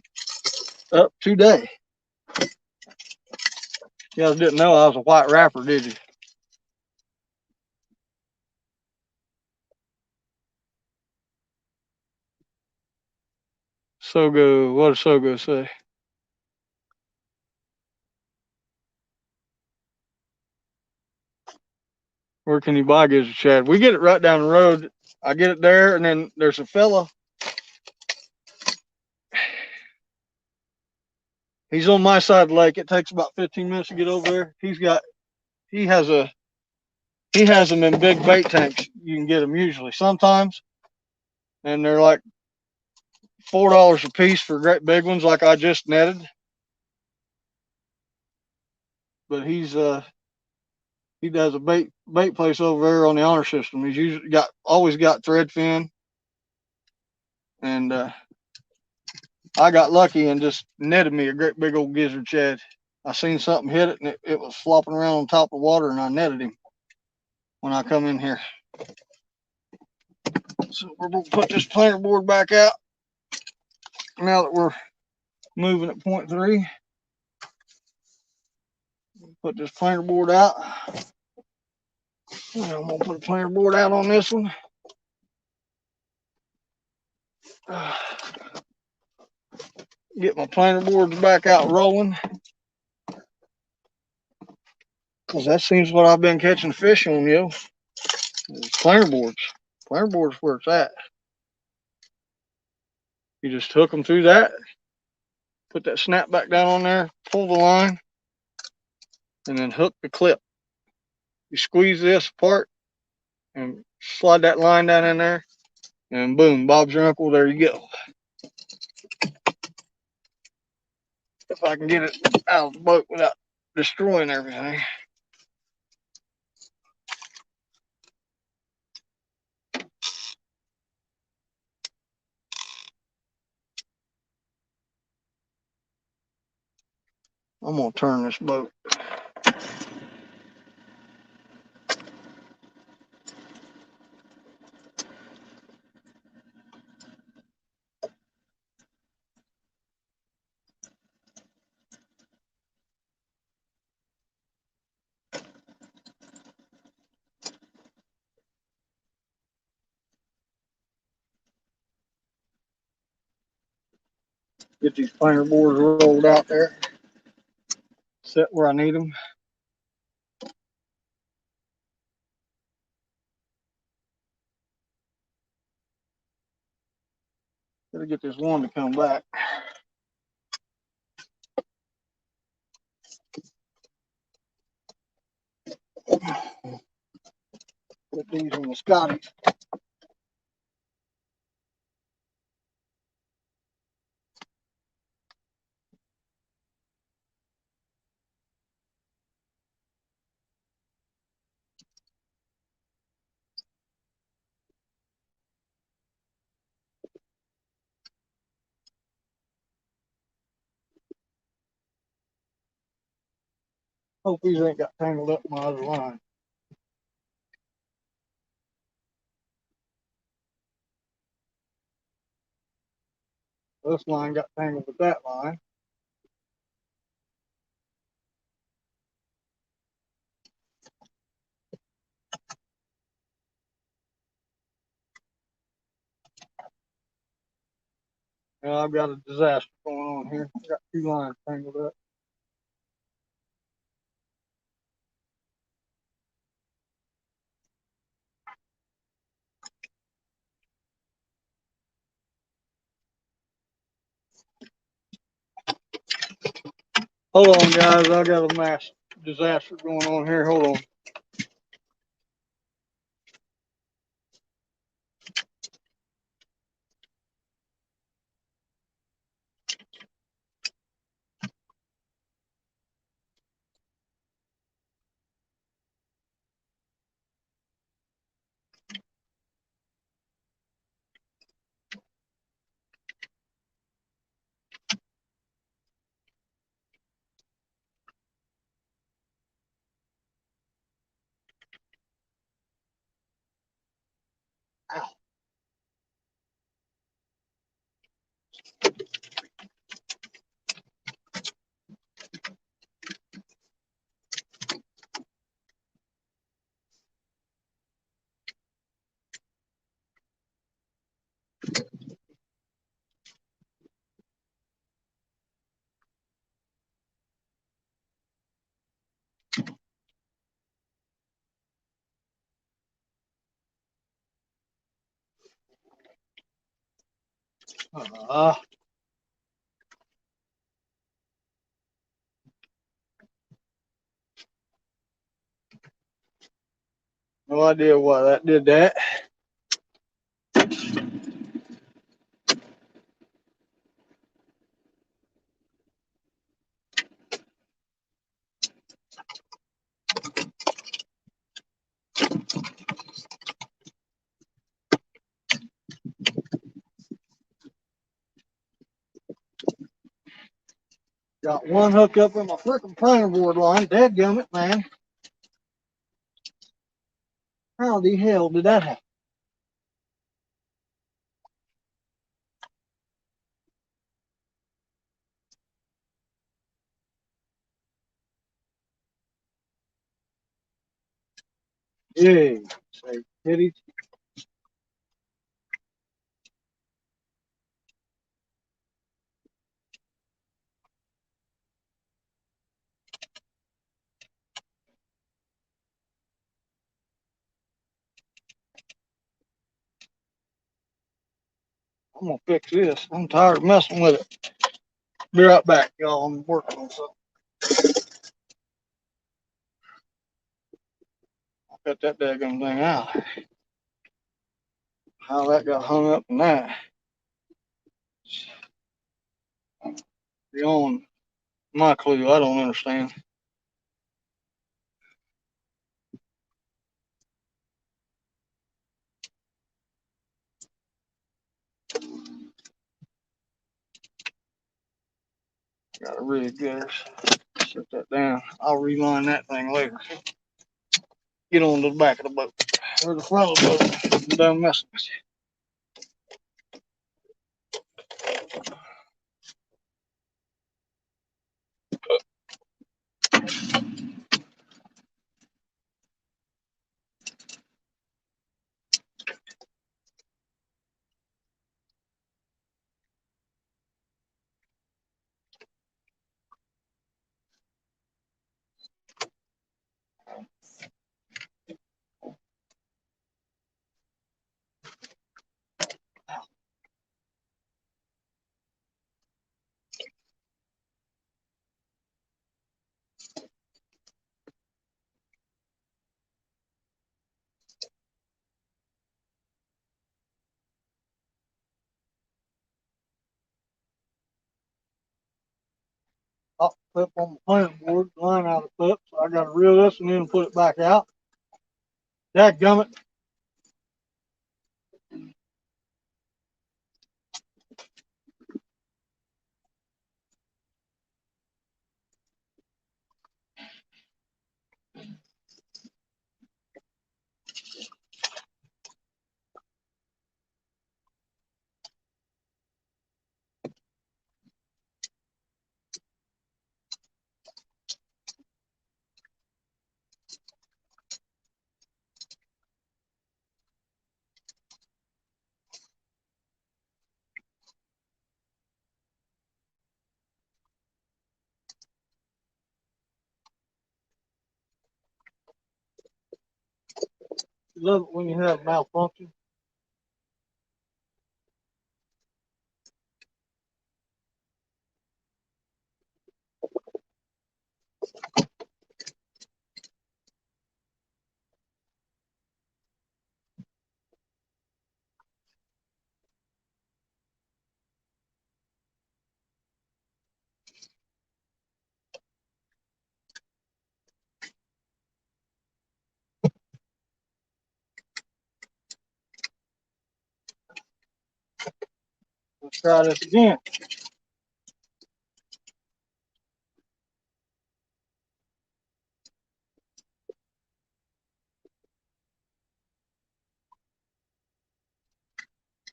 up today. You guys didn't know I was a white rapper, did you? Sogo, what does Sogo say? Where can you buy gizzard shad? We get it right down the road. I get it there, and then there's a fella. He's on my side of the lake. It takes about 15 minutes to get over there. He has them in big bait tanks. You can get them usually sometimes, and they're like $4 a piece for great big ones, like I just netted. But he does a bait place over there on the honor system. He's always got threadfin. And I got lucky and just netted me a great big old gizzard shad. I seen something hit it, and it was flopping around on top of the water, and I netted him when I come in here. So we're going to put this planer board back out now that we're moving at 0.3. Put this planer board out. And I'm going to put a planer board out on this one. Get my planer boards back out rolling. Because that seems what I've been catching fish on, yo. Planer boards. Planer boards where it's at. You just hook them through that. Put that snap back down on there. Pull the line. And then hook the clip. You squeeze this apart and slide that line down in there. And boom, Bob's your uncle. There you go. If I can get it out of the boat without destroying everything. I'm going to turn this boat. Get these planer boards rolled out there. Set where I need them. Gotta get this one to come back. Put these in the Scotties. Hope these ain't got tangled up in my other line. This line got tangled with that line. And I've got a disaster going on here. I got two lines tangled up. Hold on, guys. I got a mass disaster going on here. Hold on. No idea why that did that. Got one hooked up in my freaking planer board line. Dadgummit, man. How the hell did that happen? Yeah. Say, kitty. I'm gonna fix this. I'm tired of messing with it. Be right back, y'all. I'm working on something. I'll cut that daggum thing out. How that got hung up in that. Beyond my clue, I don't understand. Got a really good. Set that down. I'll reline that thing later. Get on to the back of the boat. Or the front of the boat. I'm done messing with Off the clip on the plant board, line out of clip, so I gotta reel this one in and put it back out. Dadgummit. You love it when you have malfunction. Let's try this again.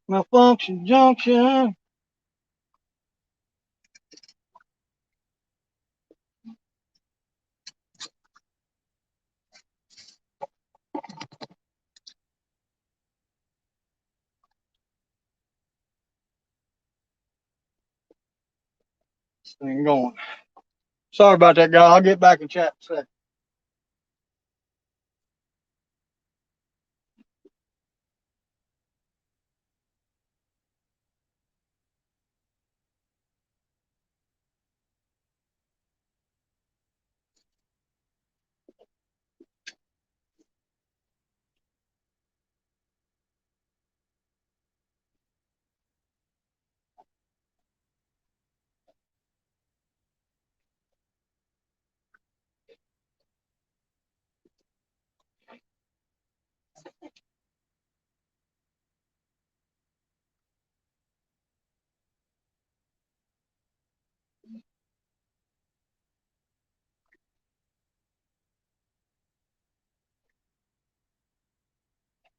Malfunction junction. This thing going. Sorry about that, guy. I'll get back and chat in a second.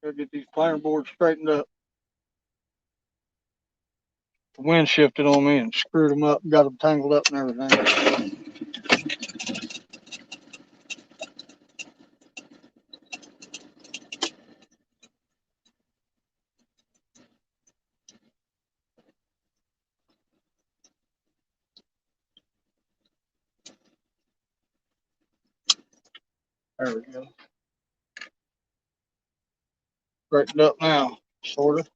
Gotta get these planer boards straightened up. The wind shifted on me and screwed them up, got them tangled up and everything. There we go. Straightened up now, sort of.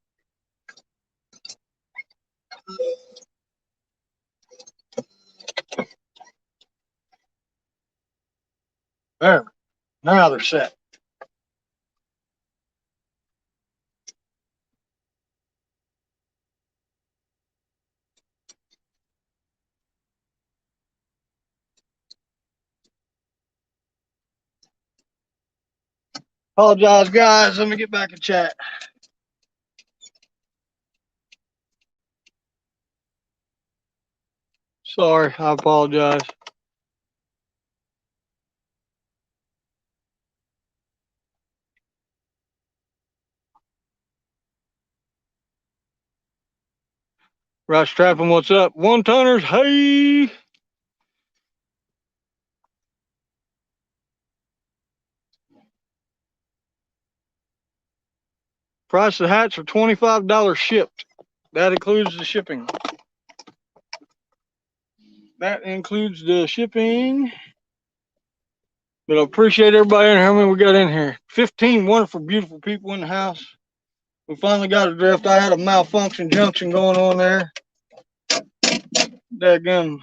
There. Now they're set. Apologize, guys. Let me get back in chat. Sorry, I apologize. Ross Trapping, what's up? One tonners, hey. Price of the hats are $25 shipped. That includes the shipping. That includes the shipping. But I appreciate everybody in here. How many we got in here? 15 wonderful, beautiful people in the house. We finally got a drift. I had a malfunction junction going on there. That gun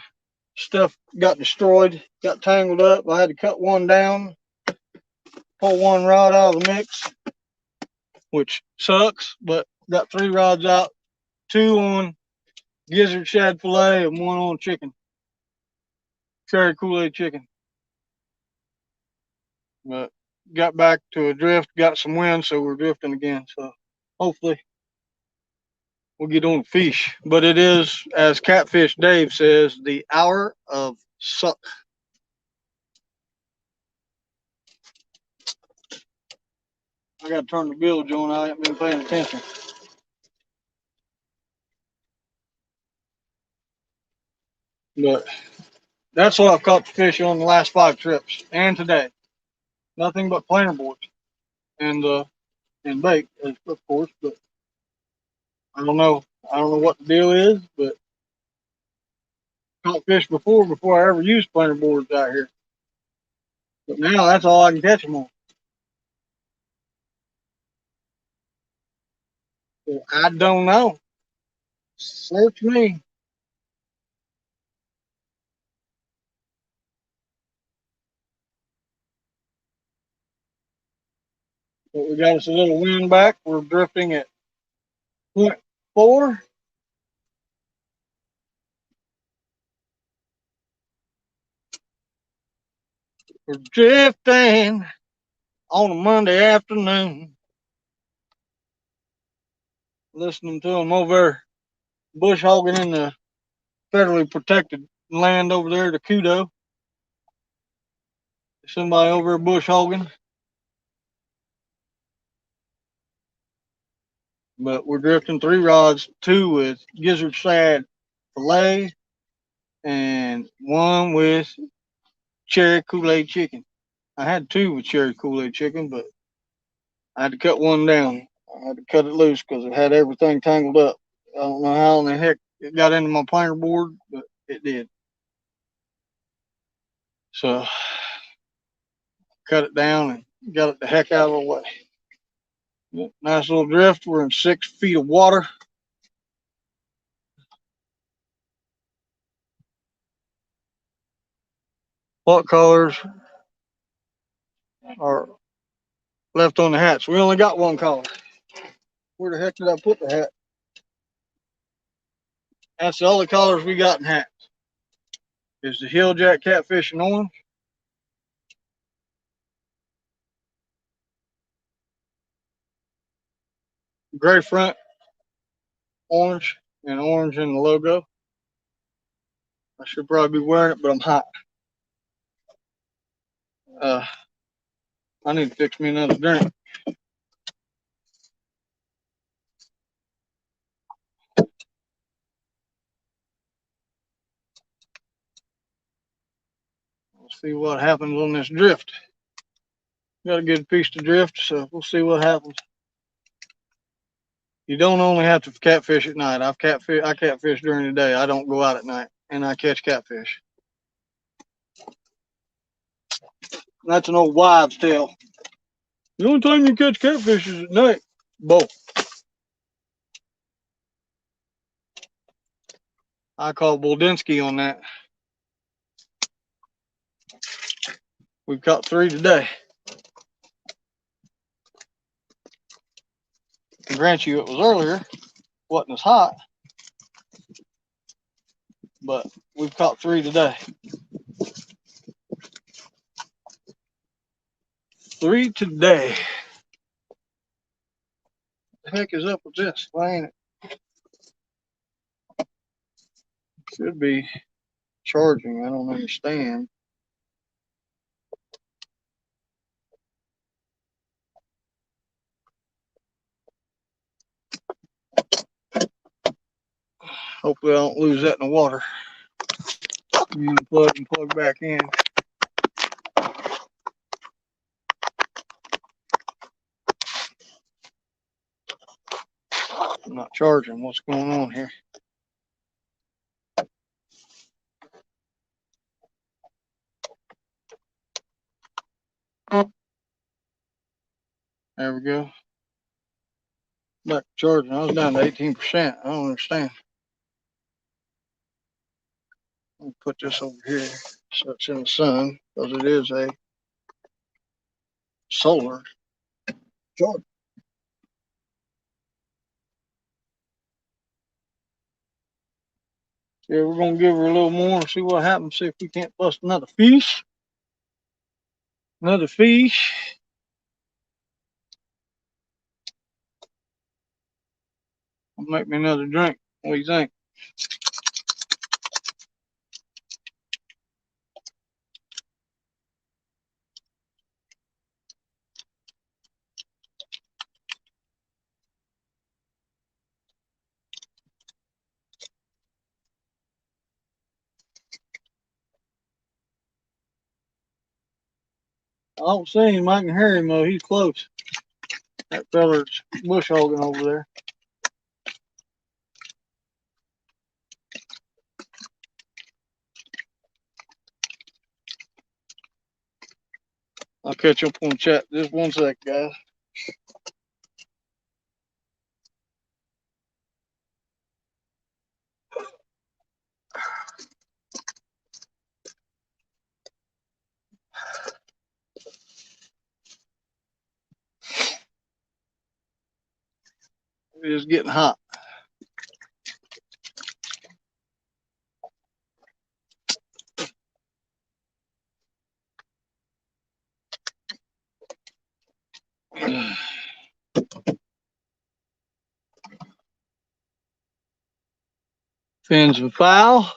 stuff got destroyed, got tangled up. I had to cut one down, pull one rod out of the mix, which sucks, but got 3 rods out, 2 on gizzard shad fillet and 1 on chicken, cherry Kool-Aid chicken. But got back to a drift, got some wind, so we're drifting again. So hopefully we'll get on fish. But it is, as Catfish Dave says, the hour of suck. I got to turn the bilge on. I haven't been paying attention. But that's what I've caught the fish on the last 5 trips and today. Nothing but planer boards and bait, of course. But I don't know. I don't know what the deal is, but caught fish before I ever used planer boards out here. But now that's all I can catch them on. So I don't know. Search me. But we got us a little wind back. We're drifting at 0.4. We're drifting on a Monday afternoon. Listening to them over there, bush hogging in the federally protected land over there, the Kudo. Somebody over there bush hogging. But we're drifting 3 rods, 2 with gizzard shad fillet and 1 with cherry Kool-Aid chicken. I had 2 with cherry Kool-Aid chicken, but I had to cut one down. I had to cut it loose because it had everything tangled up. I don't know how in the heck it got into my planer board, but it did. So cut it down and got it the heck out of the way. Nice little drift. We're in 6 feet of water. What colors are left on the hats? We only got 1 color. Where the heck did I put the hat? That's the only colors we got in hats. Is the Hilljack Catfish and orange. Gray front, orange, and orange in the logo. I should probably be wearing it, but I'm hot. I need to fix me another drink. We'll see what happens on this drift. Got a good piece to drift, so we'll see what happens. You don't only have to catfish at night. I catfish during the day. I don't go out at night, and I catch catfish. That's an old wives' tale. The only time you catch catfish is at night. Both. I call Boldinsky on that. We've caught 3 today. And grant you, it was earlier. Wasn't as hot. But we've caught 3 today. 3 today. What the heck is up with this? Why ain't it? Should be charging. I don't understand. Hopefully I don't lose that in the water. Unplug and plug back in. I'm not charging. What's going on here? There we go. Back to charging. I was down to 18%. I don't understand. I'll put this over here so it's in the sun, because it is a solar charger. Yeah, we're gonna give her a little more and see what happens. See if we can't bust another fish. Another fish. I'll make me another drink. What do you think? I don't see him. I can hear him though. He's close. That feller's bush hogging over there. I'll catch up on chat. Just one sec, guys. It is getting hot. Fins and foul.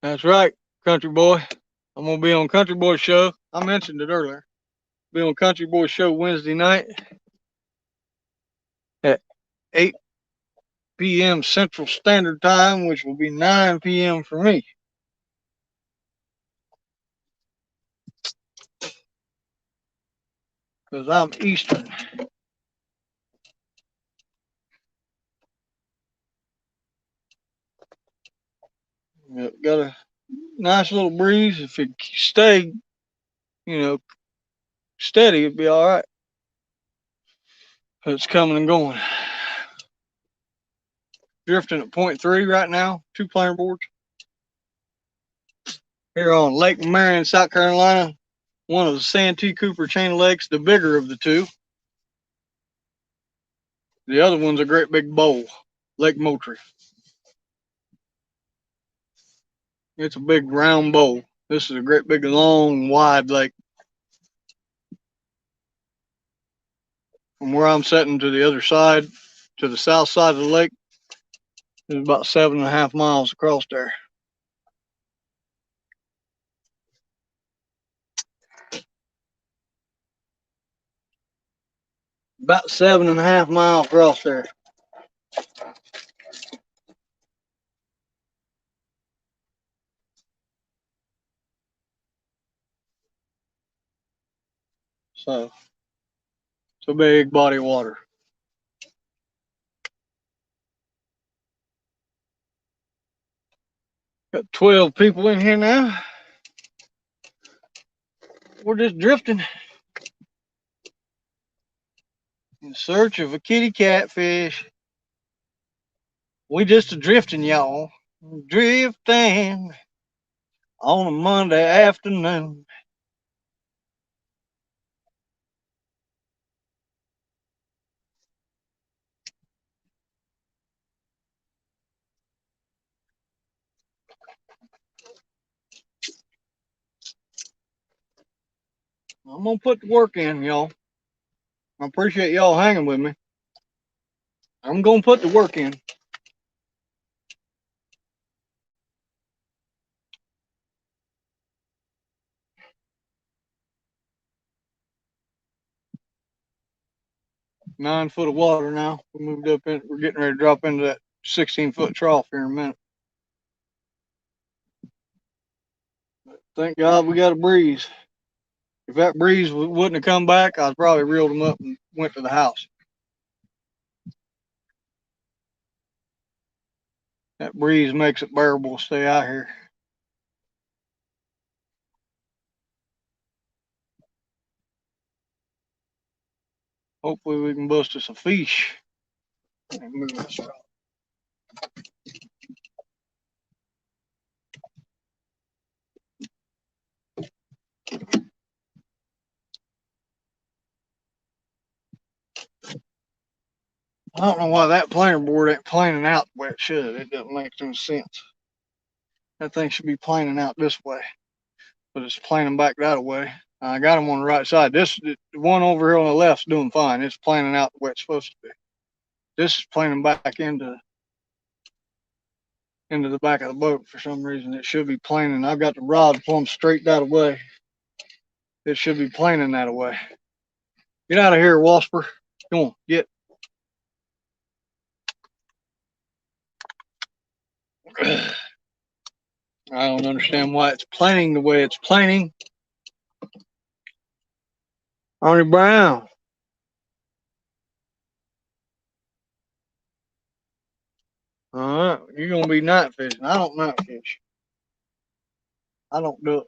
That's right, Country Boy. I'm gonna be on Country Boy Show. I mentioned it earlier. Be on Country Boy Show Wednesday night at 8 p.m. Central Standard Time, which will be 9 p.m. for me. Because I'm Eastern. Got a nice little breeze. If it stay, steady, it'd be all right. But it's coming and going. Drifting at 0.3 right now, 2 planer boards. Here on Lake Marion, South Carolina, one of the Santee Cooper chain lakes, the bigger of the 2. The other one's a great big bowl, Lake Moultrie. It's a big round bowl. This is a great big long wide lake. From where I'm sitting to the other side, to the south side of the lake, is about 7.5 miles across there. About 7.5 miles across there. So it's a big body of water. Got 12 people in here now. We're just drifting in search of a kitty catfish. We just a drifting, y'all. Drifting on a Monday afternoon. I'm gonna put the work in, y'all. I appreciate y'all hanging with me. I'm gonna put the work in. Nine foot of water now. We moved up in. We're getting ready to drop into that 16-foot trough here in a minute. Thank God we got a breeze. If that breeze wouldn't have come back, I'd probably reeled them up and went to the house. That breeze makes it bearable to stay out here. Hopefully we can bust us a fish. Move this around. I don't know why that planer board ain't planing out the way it should. It doesn't make no sense. That thing should be planing out this way, but it's planing back that way. I got them on the right side. The one over here on the left's doing fine. It's planing out the way it's supposed to be. This is planing back into the back of the boat for some reason. It should be planing. I've got the rod plumb straight that way. It should be planing that way. Get out of here, Wasper. Come on, get. I don't understand why it's planing the way it's planing. Arnie Brown. All right, you're gonna be night fishing. I don't night fish. I don't do it.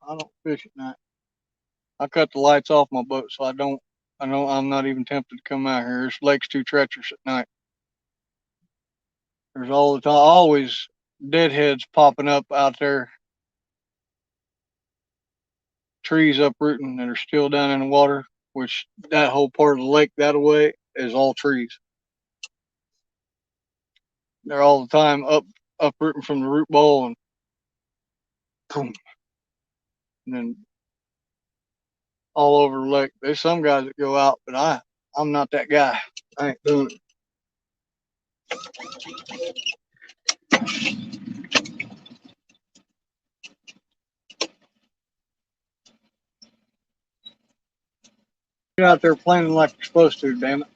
I don't fish at night. I cut the lights off my boat, so I don't. I know I'm not even tempted to come out here. This lake's too treacherous at night. There's all the time, always deadheads popping up out there, trees uprooting that are still down in the water. Which that whole part of the lake that way is all trees. They're all the time uprooting from the root ball and boom, and then all over the lake. There's some guys that go out, but I'm not that guy. I ain't doing it. Get out there playing like you're supposed to, damn it.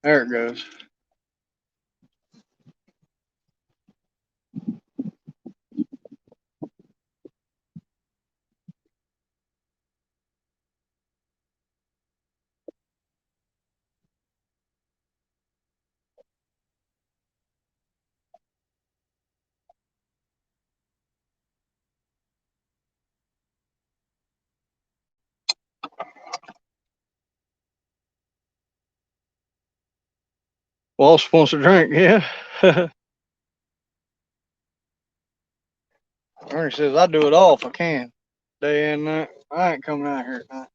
There it goes. Wasp wants a drink, yeah. Ernie says I do it all if I can. Day and night. I ain't coming out here at night.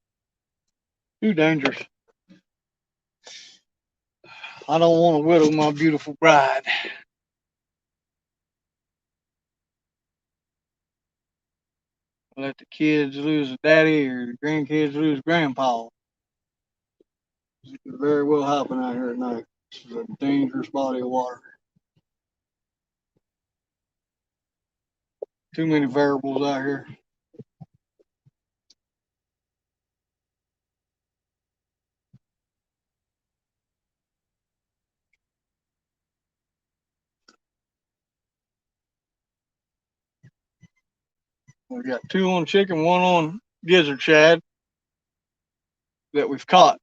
Too dangerous. I don't want to whittle my beautiful bride. Let the kids lose a daddy or the grandkids lose grandpa. It could very well happen out here at night. This is a dangerous body of water. Too many variables out here. We got 2 on chicken, 1 on gizzard shad that we've caught.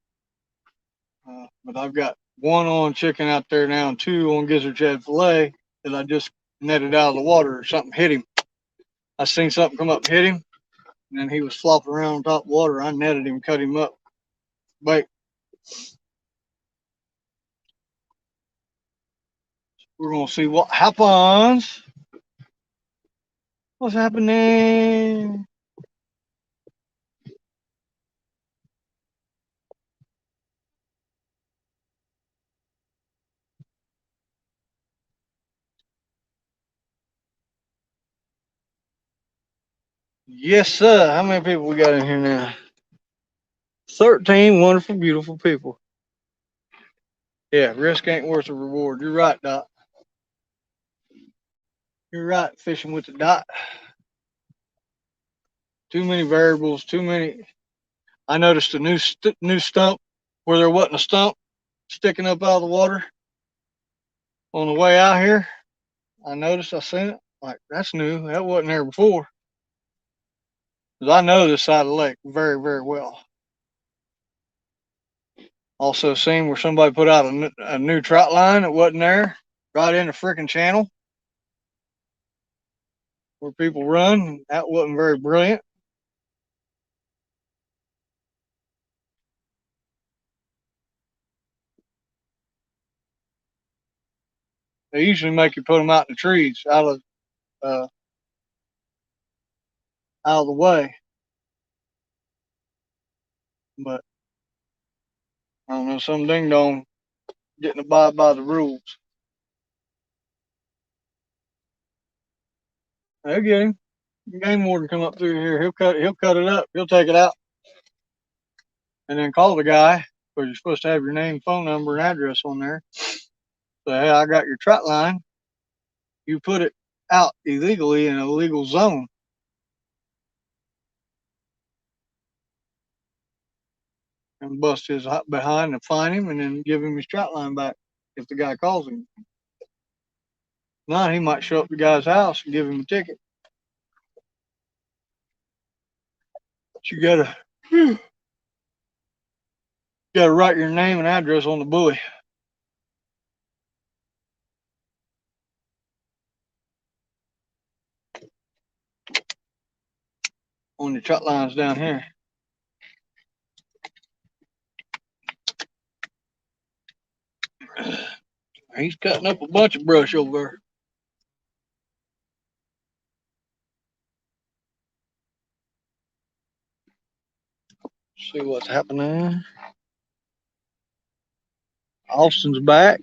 But I've got 1 on chicken out there now and 2 on gizzard shad fillet that I just netted out of the water. Something hit him. I seen something come up and hit him, and then he was flopping around on top of water. I netted him, cut him up. Wait, we're gonna see what happens. What's happening? Yes, sir. How many people we got in here now? 13 wonderful, beautiful people. Yeah, risk ain't worth the reward. You're right, Doc. You're right, fishing with the Doc. Too many variables, too many. I noticed a new stump where there wasn't a stump sticking up out of the water on the way out here. I noticed, I seen it. Like, that's new. That wasn't there before. Because I know this side of the lake very, very well. Also seen where somebody put out a new trout line that wasn't there, right in the freaking channel where people run. That wasn't very brilliant. They usually make you put them out in the trees, uh, out of the way. But I don't know, some ding dong didn't abide by the rules. They'll get him. Game warden come up through here. He'll cut it up. He'll take it out and then call the guy because you're supposed to have your name, phone number, and address on there. So hey, I got your trout line. You put it out illegally in a legal zone. And bust his behind and fine him and then give him his trout line back if the guy calls him. Not he might show up at the guy's house and give him a ticket. But you gotta write your name and address on the buoy. On the trout lines down here. He's cutting up a bunch of brush over there. See what's happening. Austin's back.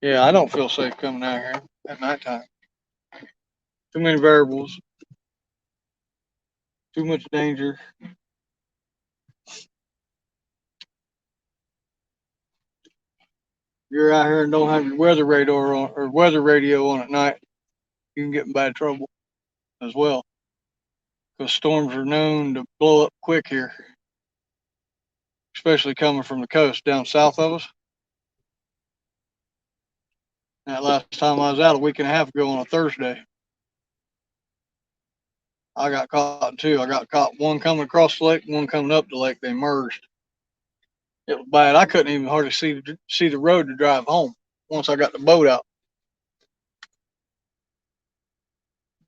Yeah, I don't feel safe coming out here at nighttime. Too many variables. Too much danger. You're out here and don't have your weather radar on or weather radio on at night, you can get in bad trouble as well. Because storms are known to blow up quick here, especially coming from the coast down south of us. That last time I was out a week and a half ago on a Thursday, I got caught in 2. I got caught one coming across the lake, one coming up the lake. They merged. It was bad. I couldn't even hardly see the road to drive home once I got the boat out.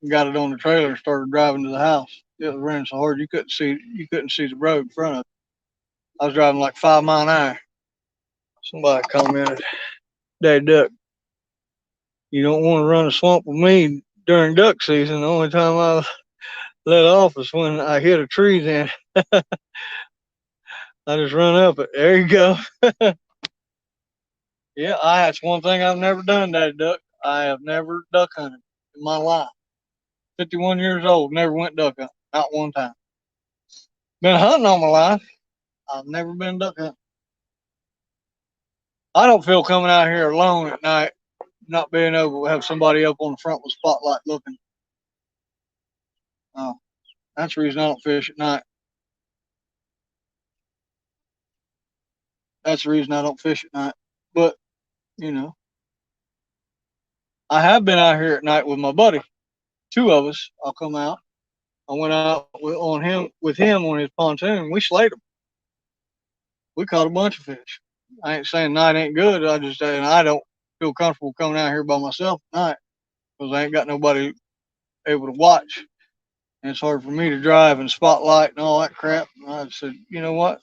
Got it on the trailer and started driving to the house. It was raining so hard you couldn't see the road in front of it. I was driving like 5 mile an hour. Somebody commented, "Dad Duck, you don't want to run a swamp with me during duck season. The only time I let off is when I hit a tree. Then I just run up it. There you go." Yeah, that's one thing I've never done, Daddy Duck. I have never duck hunted in my life. 51 years old, never went duck hunting, not one time. Been hunting all my life. I've never been duck hunting. I don't feel coming out here alone at night, not being able to have somebody up on the front with a spotlight looking. Oh, that's the reason I don't fish at night. That's the reason I don't fish at night. But, you know, I have been out here at night with my buddy. Two of us. I'll come out. I went out with him on his pontoon. We slayed them. We caught a bunch of fish. I ain't saying night ain't good. I just saying I don't feel comfortable coming out here by myself at night because I ain't got nobody able to watch. And it's hard for me to drive and spotlight and all that crap. And I said, you know what?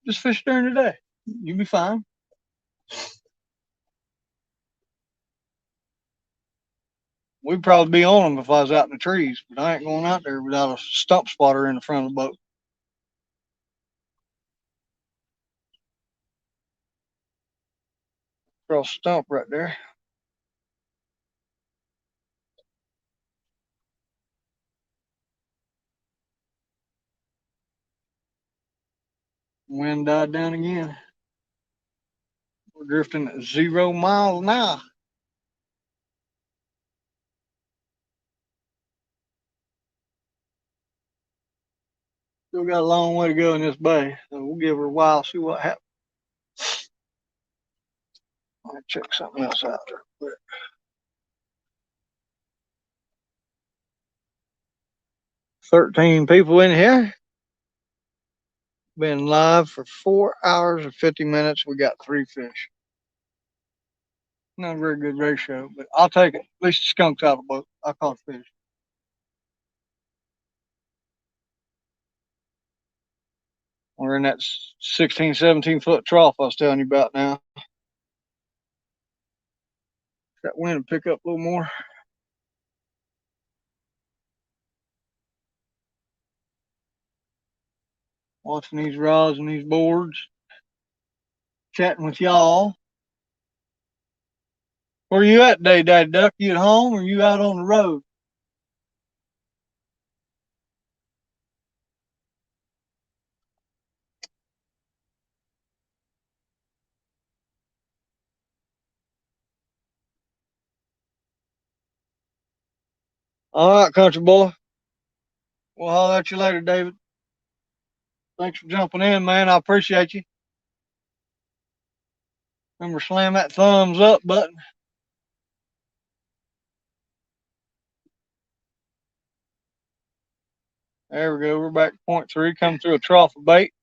Just fish during the day. You'll be fine. We'd probably be on them if I was out in the trees, but I ain't going out there without a stump spotter in the front of the boat. Cross stump right there. Wind died down again. We're drifting at 0 miles an hour. Still got a long way to go in this bay, so we'll give her a while, see what happens. I'll check something else out there quick. $13 people in here. Been live for 4 hours and 50 minutes. We got 3 fish. Not a very good ratio, but I'll take it. At least the skunk's out of the boat. I caught fish. We're in that 16, 17-foot trough I was telling you about now. That wind will pick up a little more. Watching these rods and these boards. Chatting with y'all. Where you at today, Daddy Duck? You at home or you out on the road? All right, country boy. We'll holler at you later, David. Thanks for jumping in, man. I appreciate you. Remember, slam that thumbs up button. There we go. We're back to point 3, coming through a trough of bait.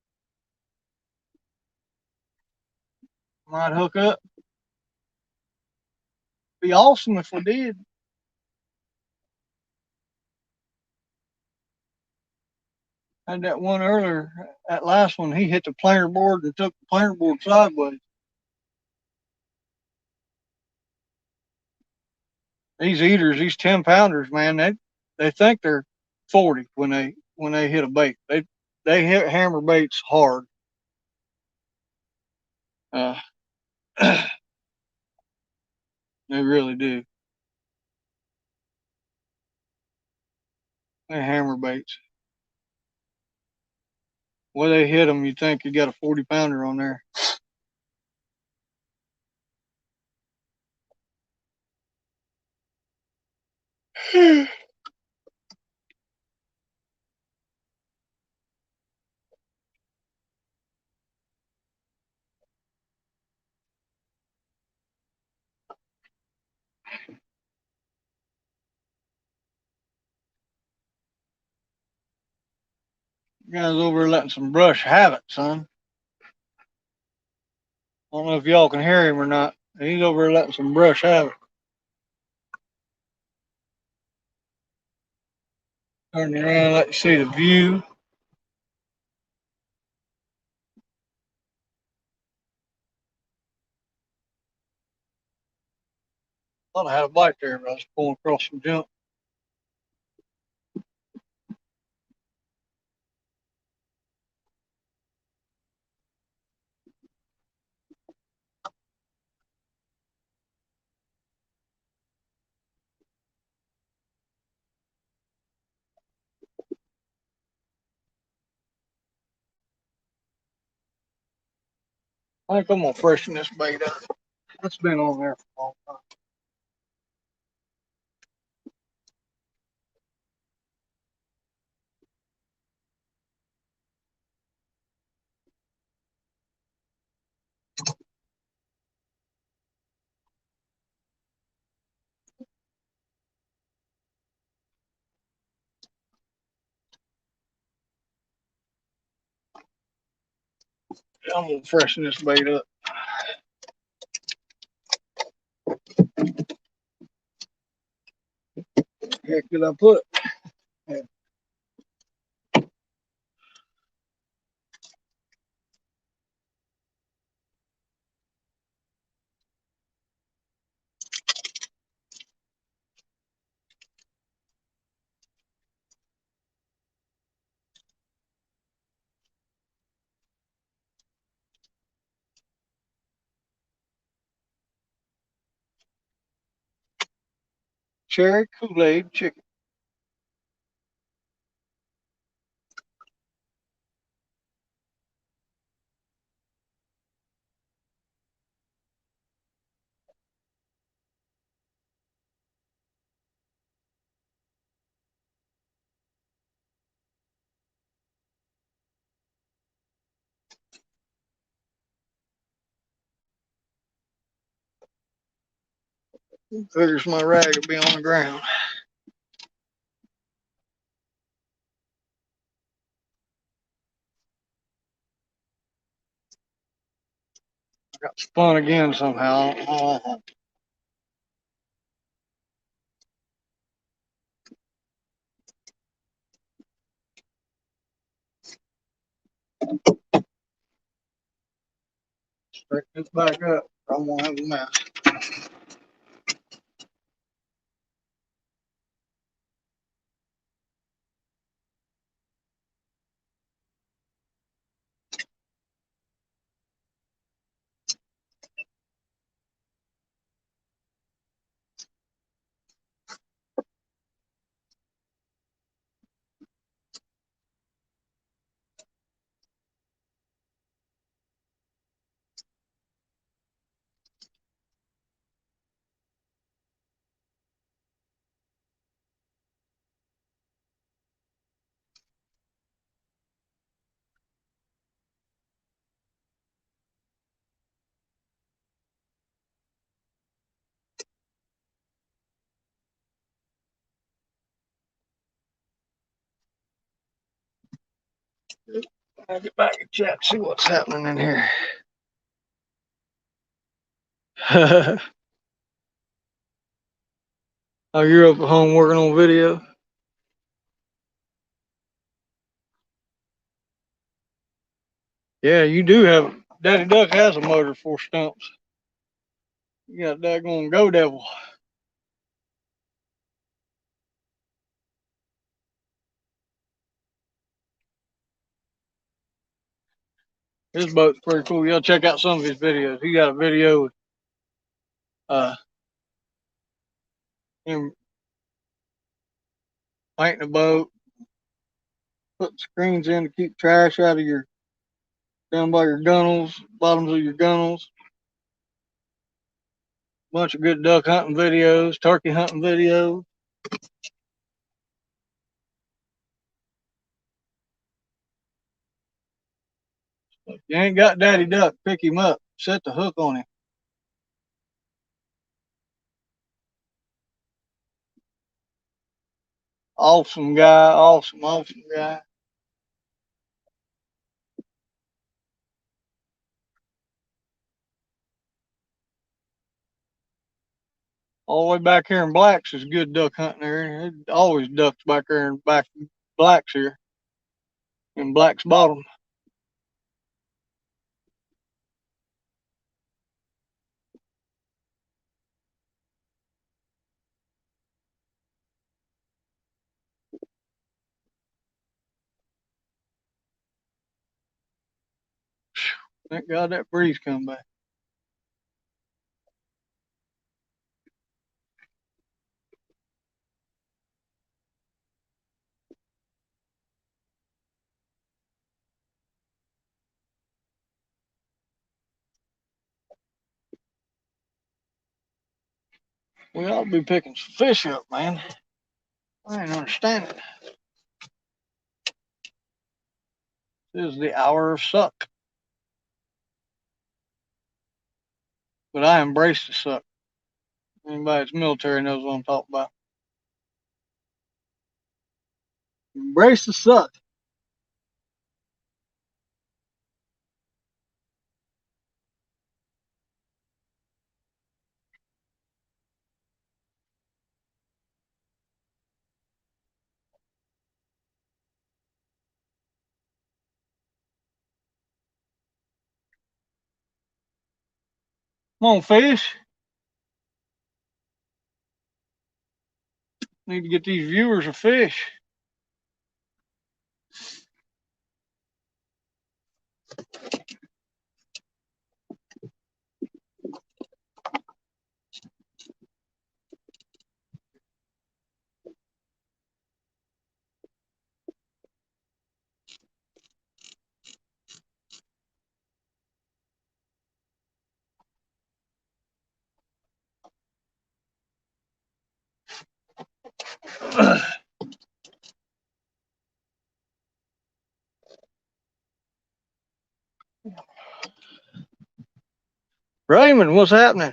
Might hook up. Be awesome if we did. Had that one earlier. That last one, he hit the planer board and took the planer board sideways. These eaters, these 10-pounders, man, they think they're 40 when they hit a bait. They hit hammer baits hard. Uh, they really do. They hammer baits. When they hit them, you think you got a 40-pounder on there. Guys over letting some brush have it, son. I don't know if y'all can hear him or not. He's over letting some brush have it. Turn around, let you see the view. Thought I had a bite there, but I was pulling across some junk. I think I'm gonna freshen this bait up. It's been on there for a long time. I'm gonna freshen this bait up. Heck did I put? Cherry Kool-Aid chicken. Figures my rag will be on the ground. Got spun again somehow. Oh, straighten this back up. I'm gonna have a mess. I'll get back and check, see what's happening in here. Oh, you're up at home working on video? Yeah, you do have. Daddy Duck has a motor for stumps. You got that going Go Devil. His boat's pretty cool. Y'all check out some of his videos. He got a video with him painting a boat, putting screens in to keep trash out of your down by your gunnels, bottoms of your gunnels. Bunch of good duck hunting videos, turkey hunting videos. If you ain't got Daddy Duck, pick him up. Set the hook on him. Awesome guy, awesome guy. All the way back here in Blacks is good duck hunting there. It always ducks back there in back Blacks here in Blacks Bottom. Thank God that breeze come back. We ought to be picking some fish up, man. I ain't understanding. This is the hour of suck. But I embrace the suck. Anybody that's military knows what I'm talking about. Embrace the suck. Come on, fish. Need to get these viewers a fish. Raymond, what's happening?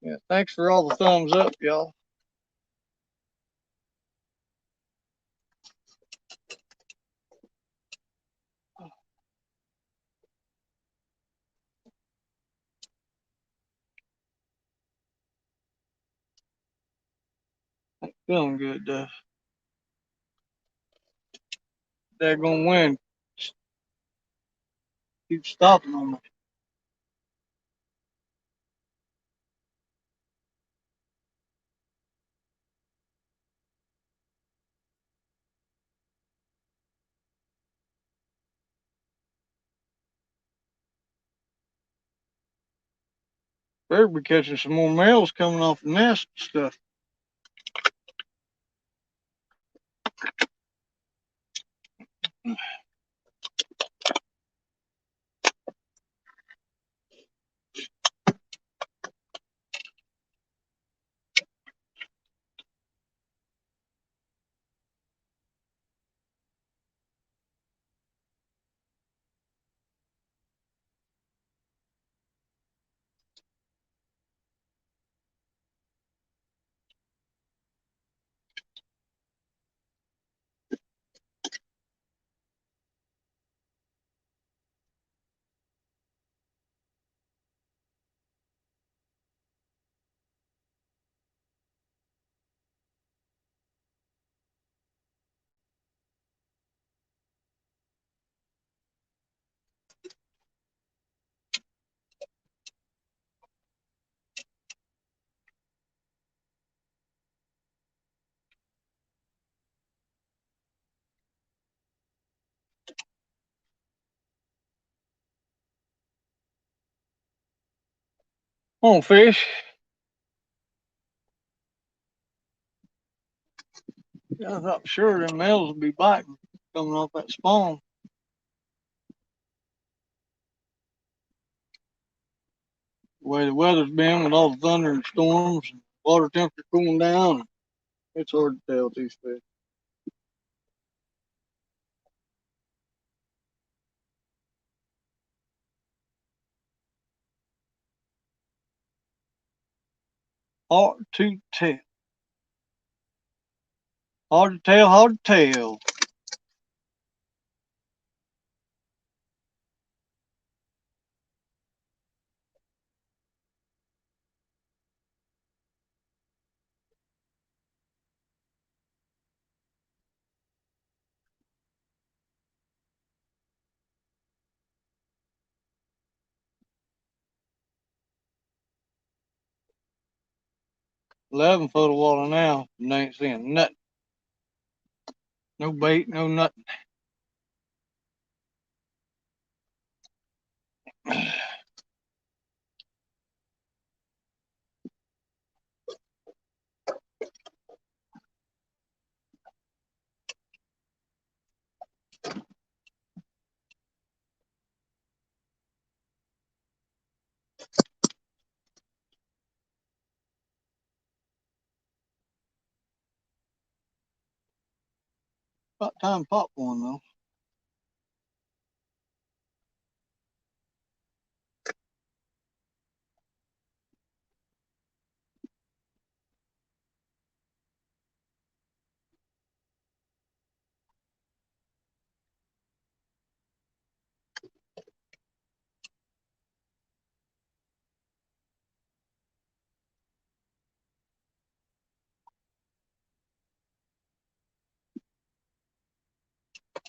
Yeah, thanks for all the thumbs up, y'all. Feeling good, they're gonna win. Keep stopping on me. Better be catching some more males coming off the nest and stuff. Come on, fish. Yeah, I thought sure them males would be biting coming off that spawn. The way the weather's been with all the thunder and storms and water temperature cooling down, it's hard to tell these fish. Hard to tell. Hard to tell, hard to tell. $11 foot of water now, and they ain't seeing nothing. No bait, no nothing. About time to pop one though.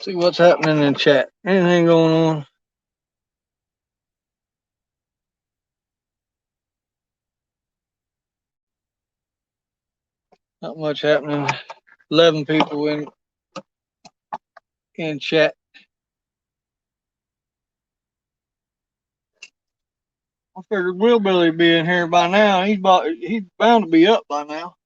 See what's happening in chat. Anything going on? Not much happening. 11 people in chat. I figured Will Billy be in here by now. He's bound to be up by now.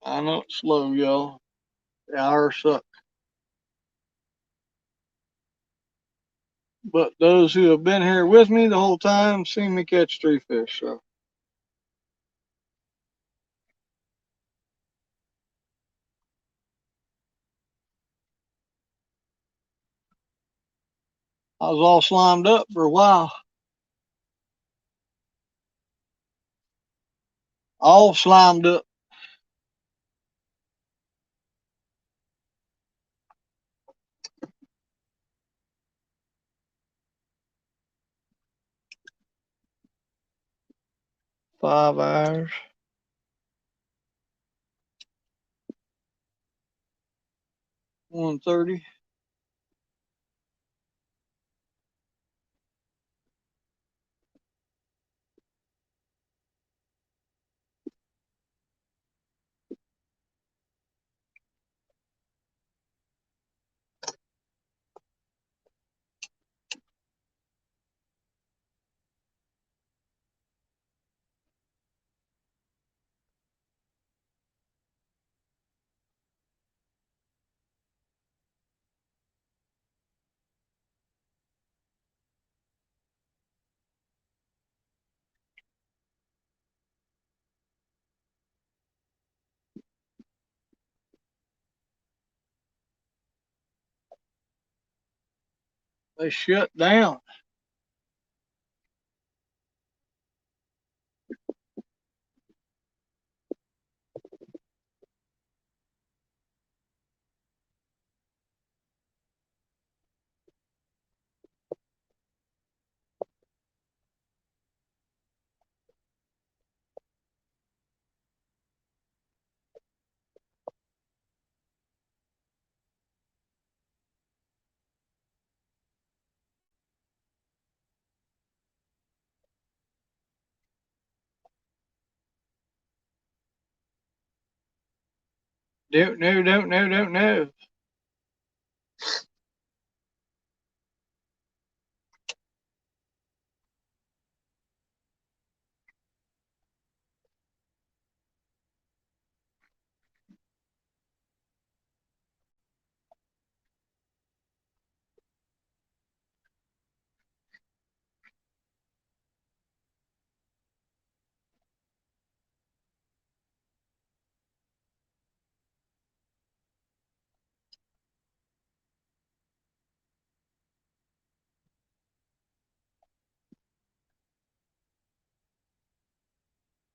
I know it's slow, y'all. The hours suck. But those who have been here with me the whole time seen me catch 3 fish. So I was all slimed up for a while. All slimed up. $5. 130. They shut down. Don't know.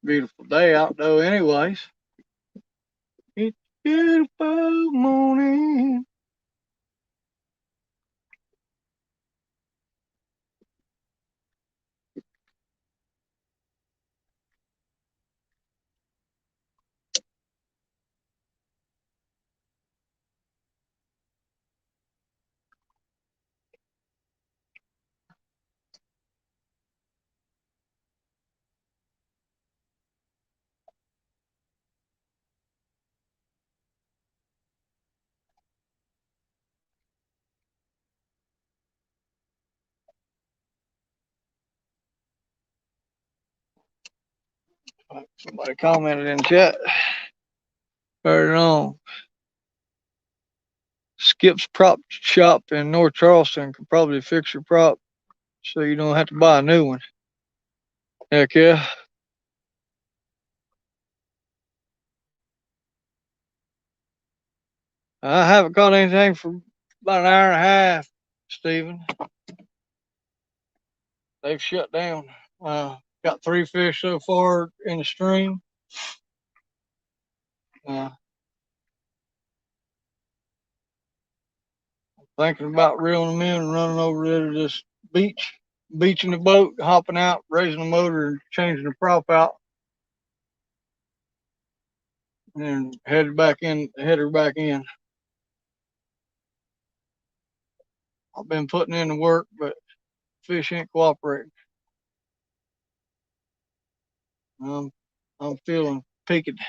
Beautiful day out though, anyways. It's beautiful morning. Somebody commented in chat. Right on. Skip's prop shop in North Charleston can probably fix your prop so you don't have to buy a new one. Heck yeah. I haven't caught anything for about an hour and a half, Stephen. they've shut down. Got 3 fish so far in the stream. Thinking about reeling them in and running over there to this beach, beaching the boat, hopping out, raising the motor, and changing the prop out, and head her back in. I've been putting in the work, but fish ain't cooperating. I'm feeling peaked.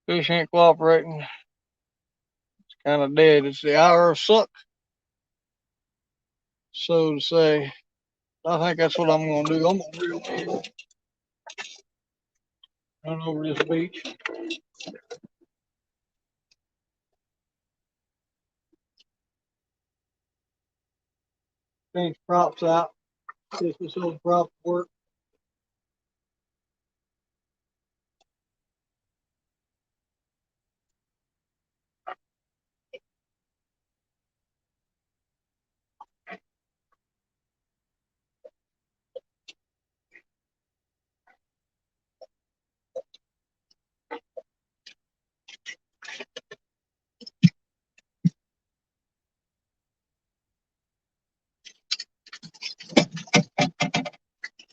Fish ain't cooperating. It's kind of dead. It's the hour of suck, so to say. I think that's what I'm gonna do. I'm gonna reel run over this beach. Change props out. Get this old prop work.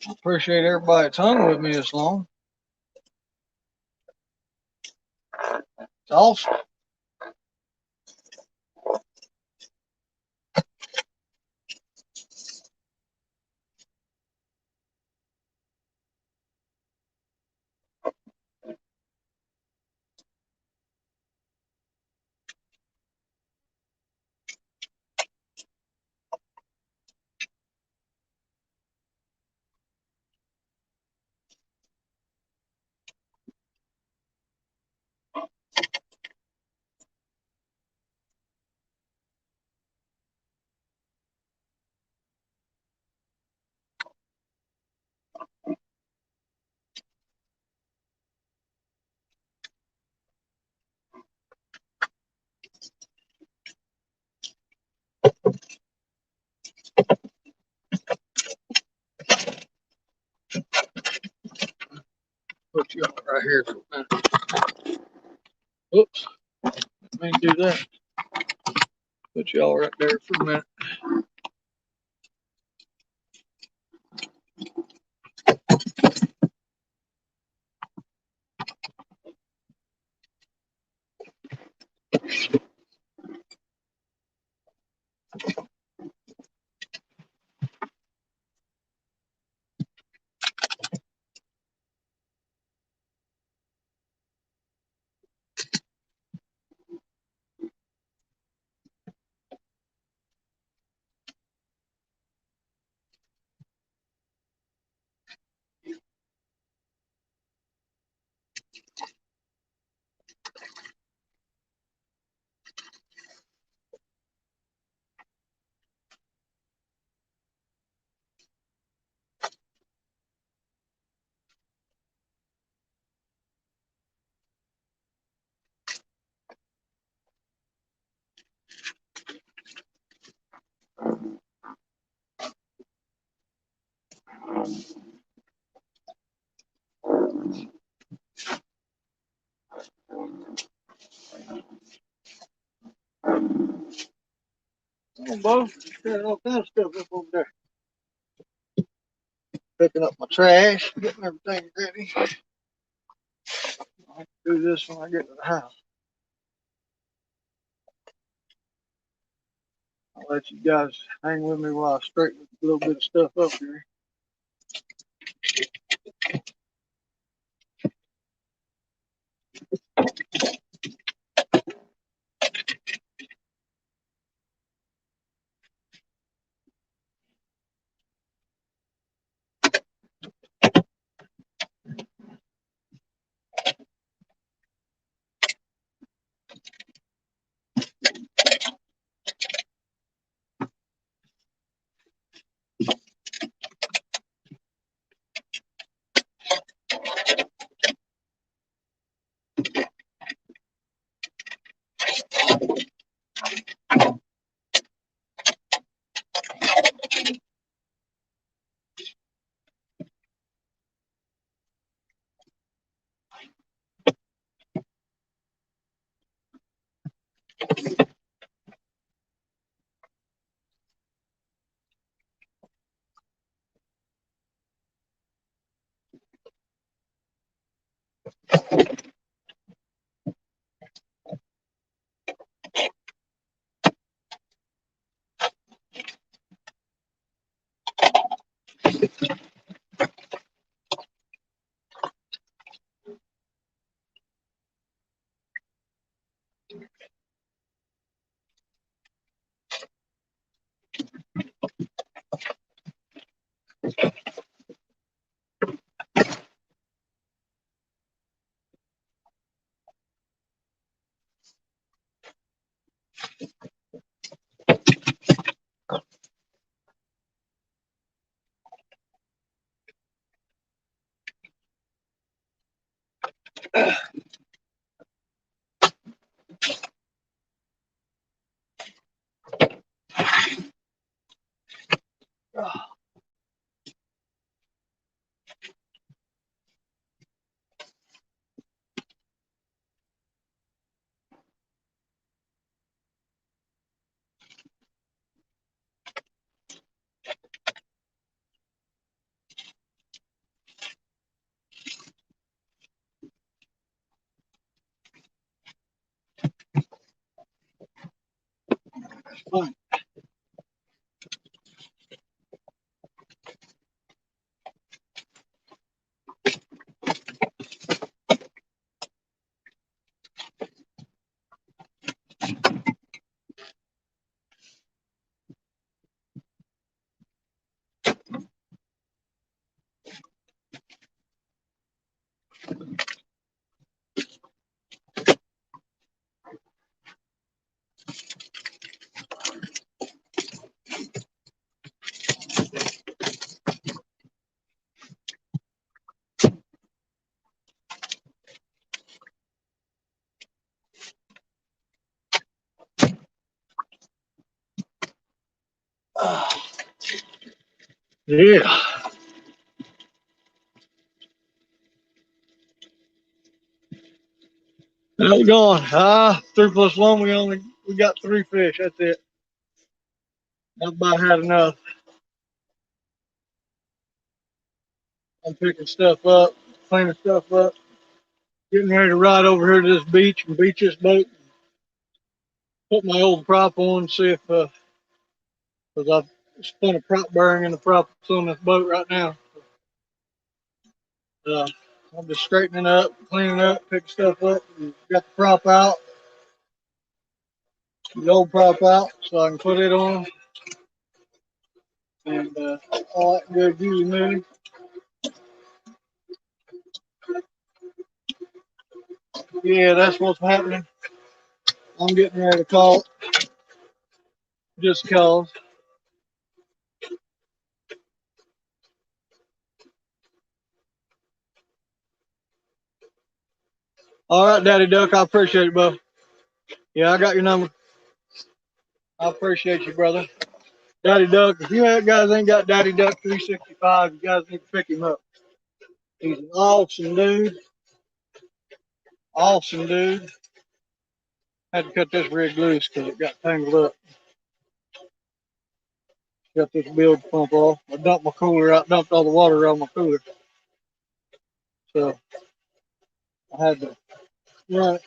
Appreciate everybody that's hung with me this long. It's awesome. Put you right here for a minute. Oops. Let me do that. Put y'all right there for a minute. Oh, Bo, got all kinds of stuff up over there. Picking up my trash, getting everything ready. I can do this when I get to the house. I'll let you guys hang with me while I straighten a little bit of stuff up here. Yeah. How's it going? 3+1. We got 3 fish. That's it. I about had enough. I'm picking stuff up, cleaning stuff up, getting ready to ride over here to this beach and beach this boat. Put my old prop on, see if because I've spun a prop bearing in the prop that's on this boat right now. Uh, I'm just straightening up, cleaning up, picking stuff up. Got the prop out, the old prop out, so I can put it on and all that good juicy moving. Yeah, that's what's happening. I'm getting ready to call it just cause. All right, Daddy Duck, I appreciate it, bro. Yeah, I got your number. I appreciate you, brother. Daddy Duck, if you guys ain't got Daddy Duck 365, you guys need to pick him up. He's an awesome dude. Awesome dude. Had to cut this rig loose because it got tangled up. Got this bilge pump off. I dumped my cooler out, dumped all the water out of my cooler. So I had to run it.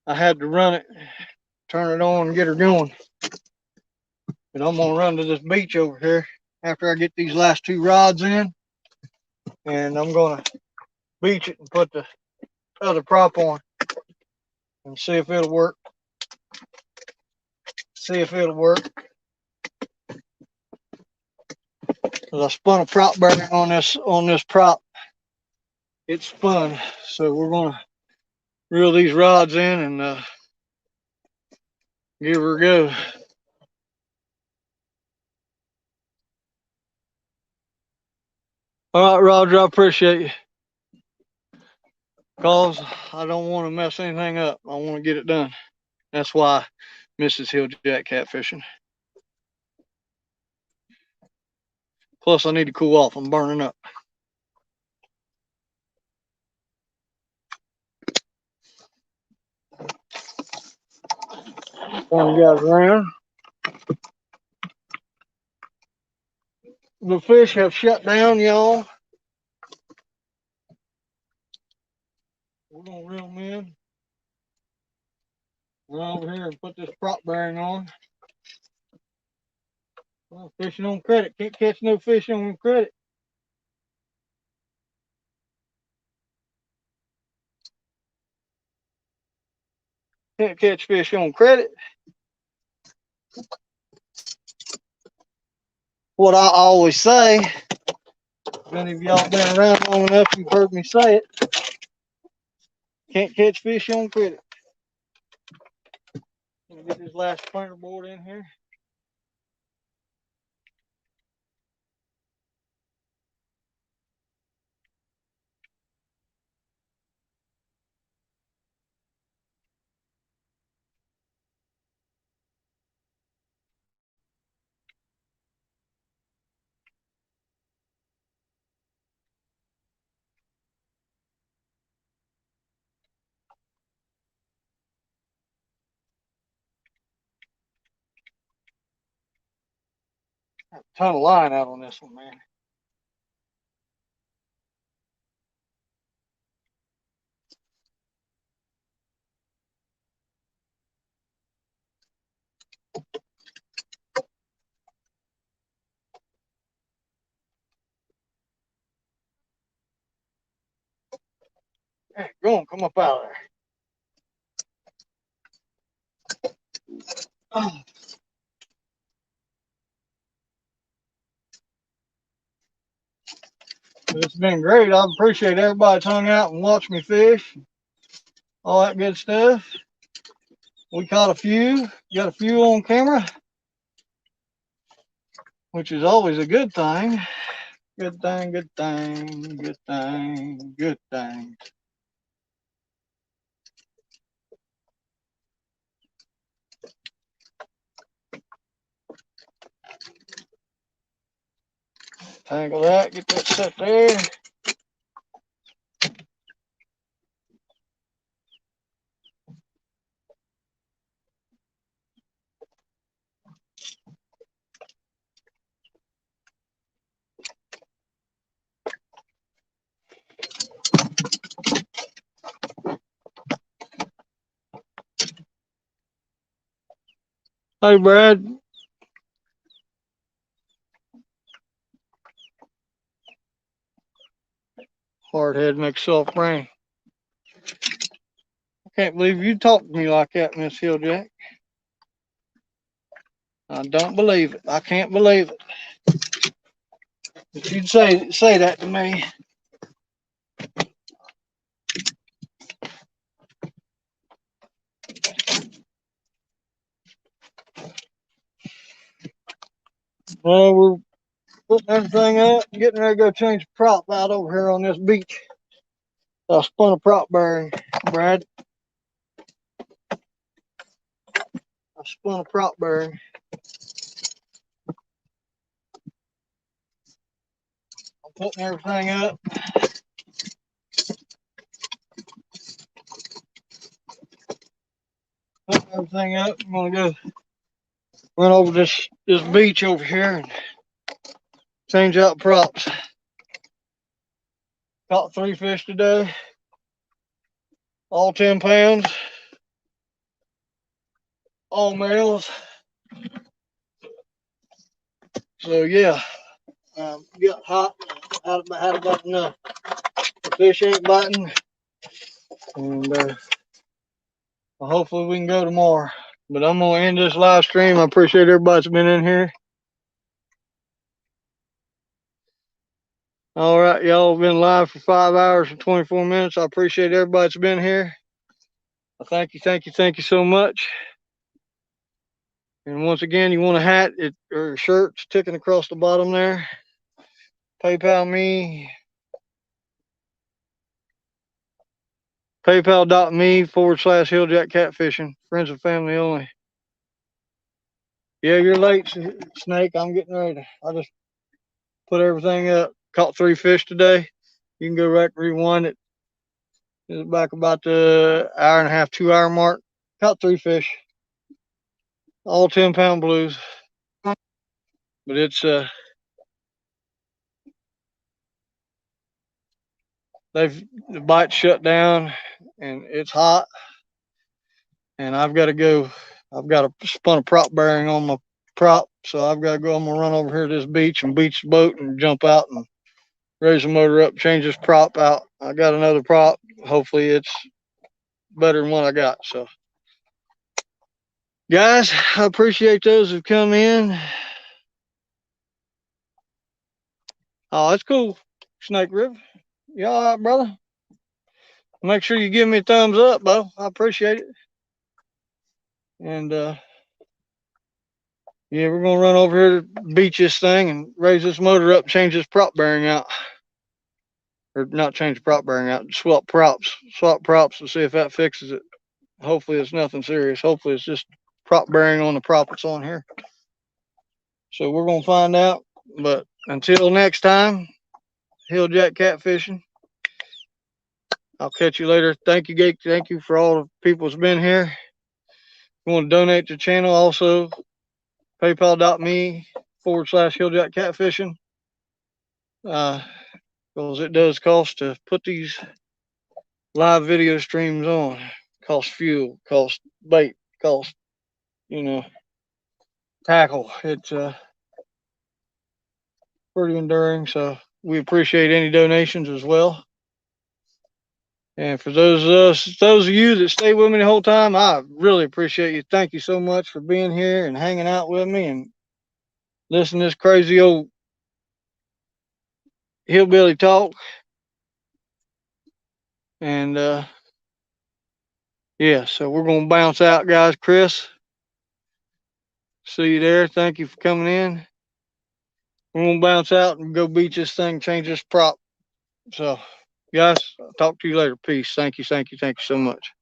I had to run it, turn it on, and get her going. And I'm gonna run to this beach over here after I get these last 2 rods in, and I'm gonna beach it and put the other prop on and see if it'll work. See if it'll work. Cause I spun a prop bearing on this prop. It spun, so we're gonna reel these rods in and give her a go. All right, Roger, I appreciate you. Cause I don't want to mess anything up. I want to get it done. That's why Mrs. Hill Jack catfishing. Plus, I need to cool off. I'm burning up. Turn you guys around. The fish have shut down, y'all. We're gonna reel them in. Run over here and put this prop bearing on. Well, fishing on credit. Can't catch no fish on credit. Can't catch fish on credit. What I always say, if any of y'all been around long enough, you've heard me say it. Can't catch fish on credit. Let me get this last splinter board in here. Got a ton of line out on this one, man. Hey, go on, come up out of there. It's been great. I appreciate everybody's hung out and watched me fish. All that good stuff. We caught a few, got a few on camera, which is always a good thing. Good thing, good thing, good thing, good thing. Tangle that, get that set there. Hey, Brad. Hard head makes soft brain. I can't believe you talked to me like that, Miss Hilljack. I don't believe it. I can't believe it. If you'd say that to me. Well, we're putting everything up, getting ready to go change the prop out over here on this beach. I spun a prop bearing, Brad. I spun a prop bearing. I'm putting everything up. Putting everything up. I'm gonna go run over this beach over here and change out props. Caught 3 fish today, all 10 pounds, all males. So yeah, got hot, had about enough. The fish ain't biting, and hopefully we can go tomorrow. But I'm gonna end this live stream. I appreciate everybody's been in here. All right, y'all been live for 5 hours and 24 minutes. I appreciate everybody's been here. Thank you so much. And once again, you want a hat or a shirt sticking across the bottom there. PayPal me. PayPal.me/Hilljack Catfishing. Friends and family only. Yeah, you're late, Snake. I'm getting ready. I just put everything up. Caught 3 fish today. You can go back and rewind it. It's back about the hour and a half, 2 hour mark. Caught 3 fish. All 10-pound blues. But it's the bite shut down and it's hot. And I've got to go. I've got to spun a prop bearing on my prop So I've got to go. I'm gonna run over here to this beach and beach the boat and jump out and raise the motor up, change this prop out. I got another prop. Hopefully it's better than what I got. So guys, I appreciate those who've come in. Oh, that's cool. Snake River. You all right, brother? Make sure you give me a thumbs up, Bo. I appreciate it. And yeah, we're gonna run over here to beach this thing and raise this motor up, change this prop bearing out. Or not change the prop bearing out, swap props to see if that fixes it. Hopefully it's nothing serious. Hopefully it's just prop bearing on the prop that's on here. So we're gonna find out. But until next time, Hilljack Catfishing. I'll catch you later. Thank you, Gate. Thank you for all the people that's been here. If you want to donate to the channel, also paypal.me/Hilljack Catfishing. Because it does cost to put these live video streams on. Cost fuel, cost bait, cost, tackle. It's pretty enduring. So we appreciate any donations as well. And for those of you that stay with me the whole time, I really appreciate you. Thank you so much for being here and hanging out with me and listening to this crazy old hillbilly talk. And yeah, so we're gonna bounce out, guys. Chris, see you there. Thank you for coming in. We're gonna bounce out and go beach this thing, change this prop. So, guys, I'll talk to you later. Peace. Thank you so much.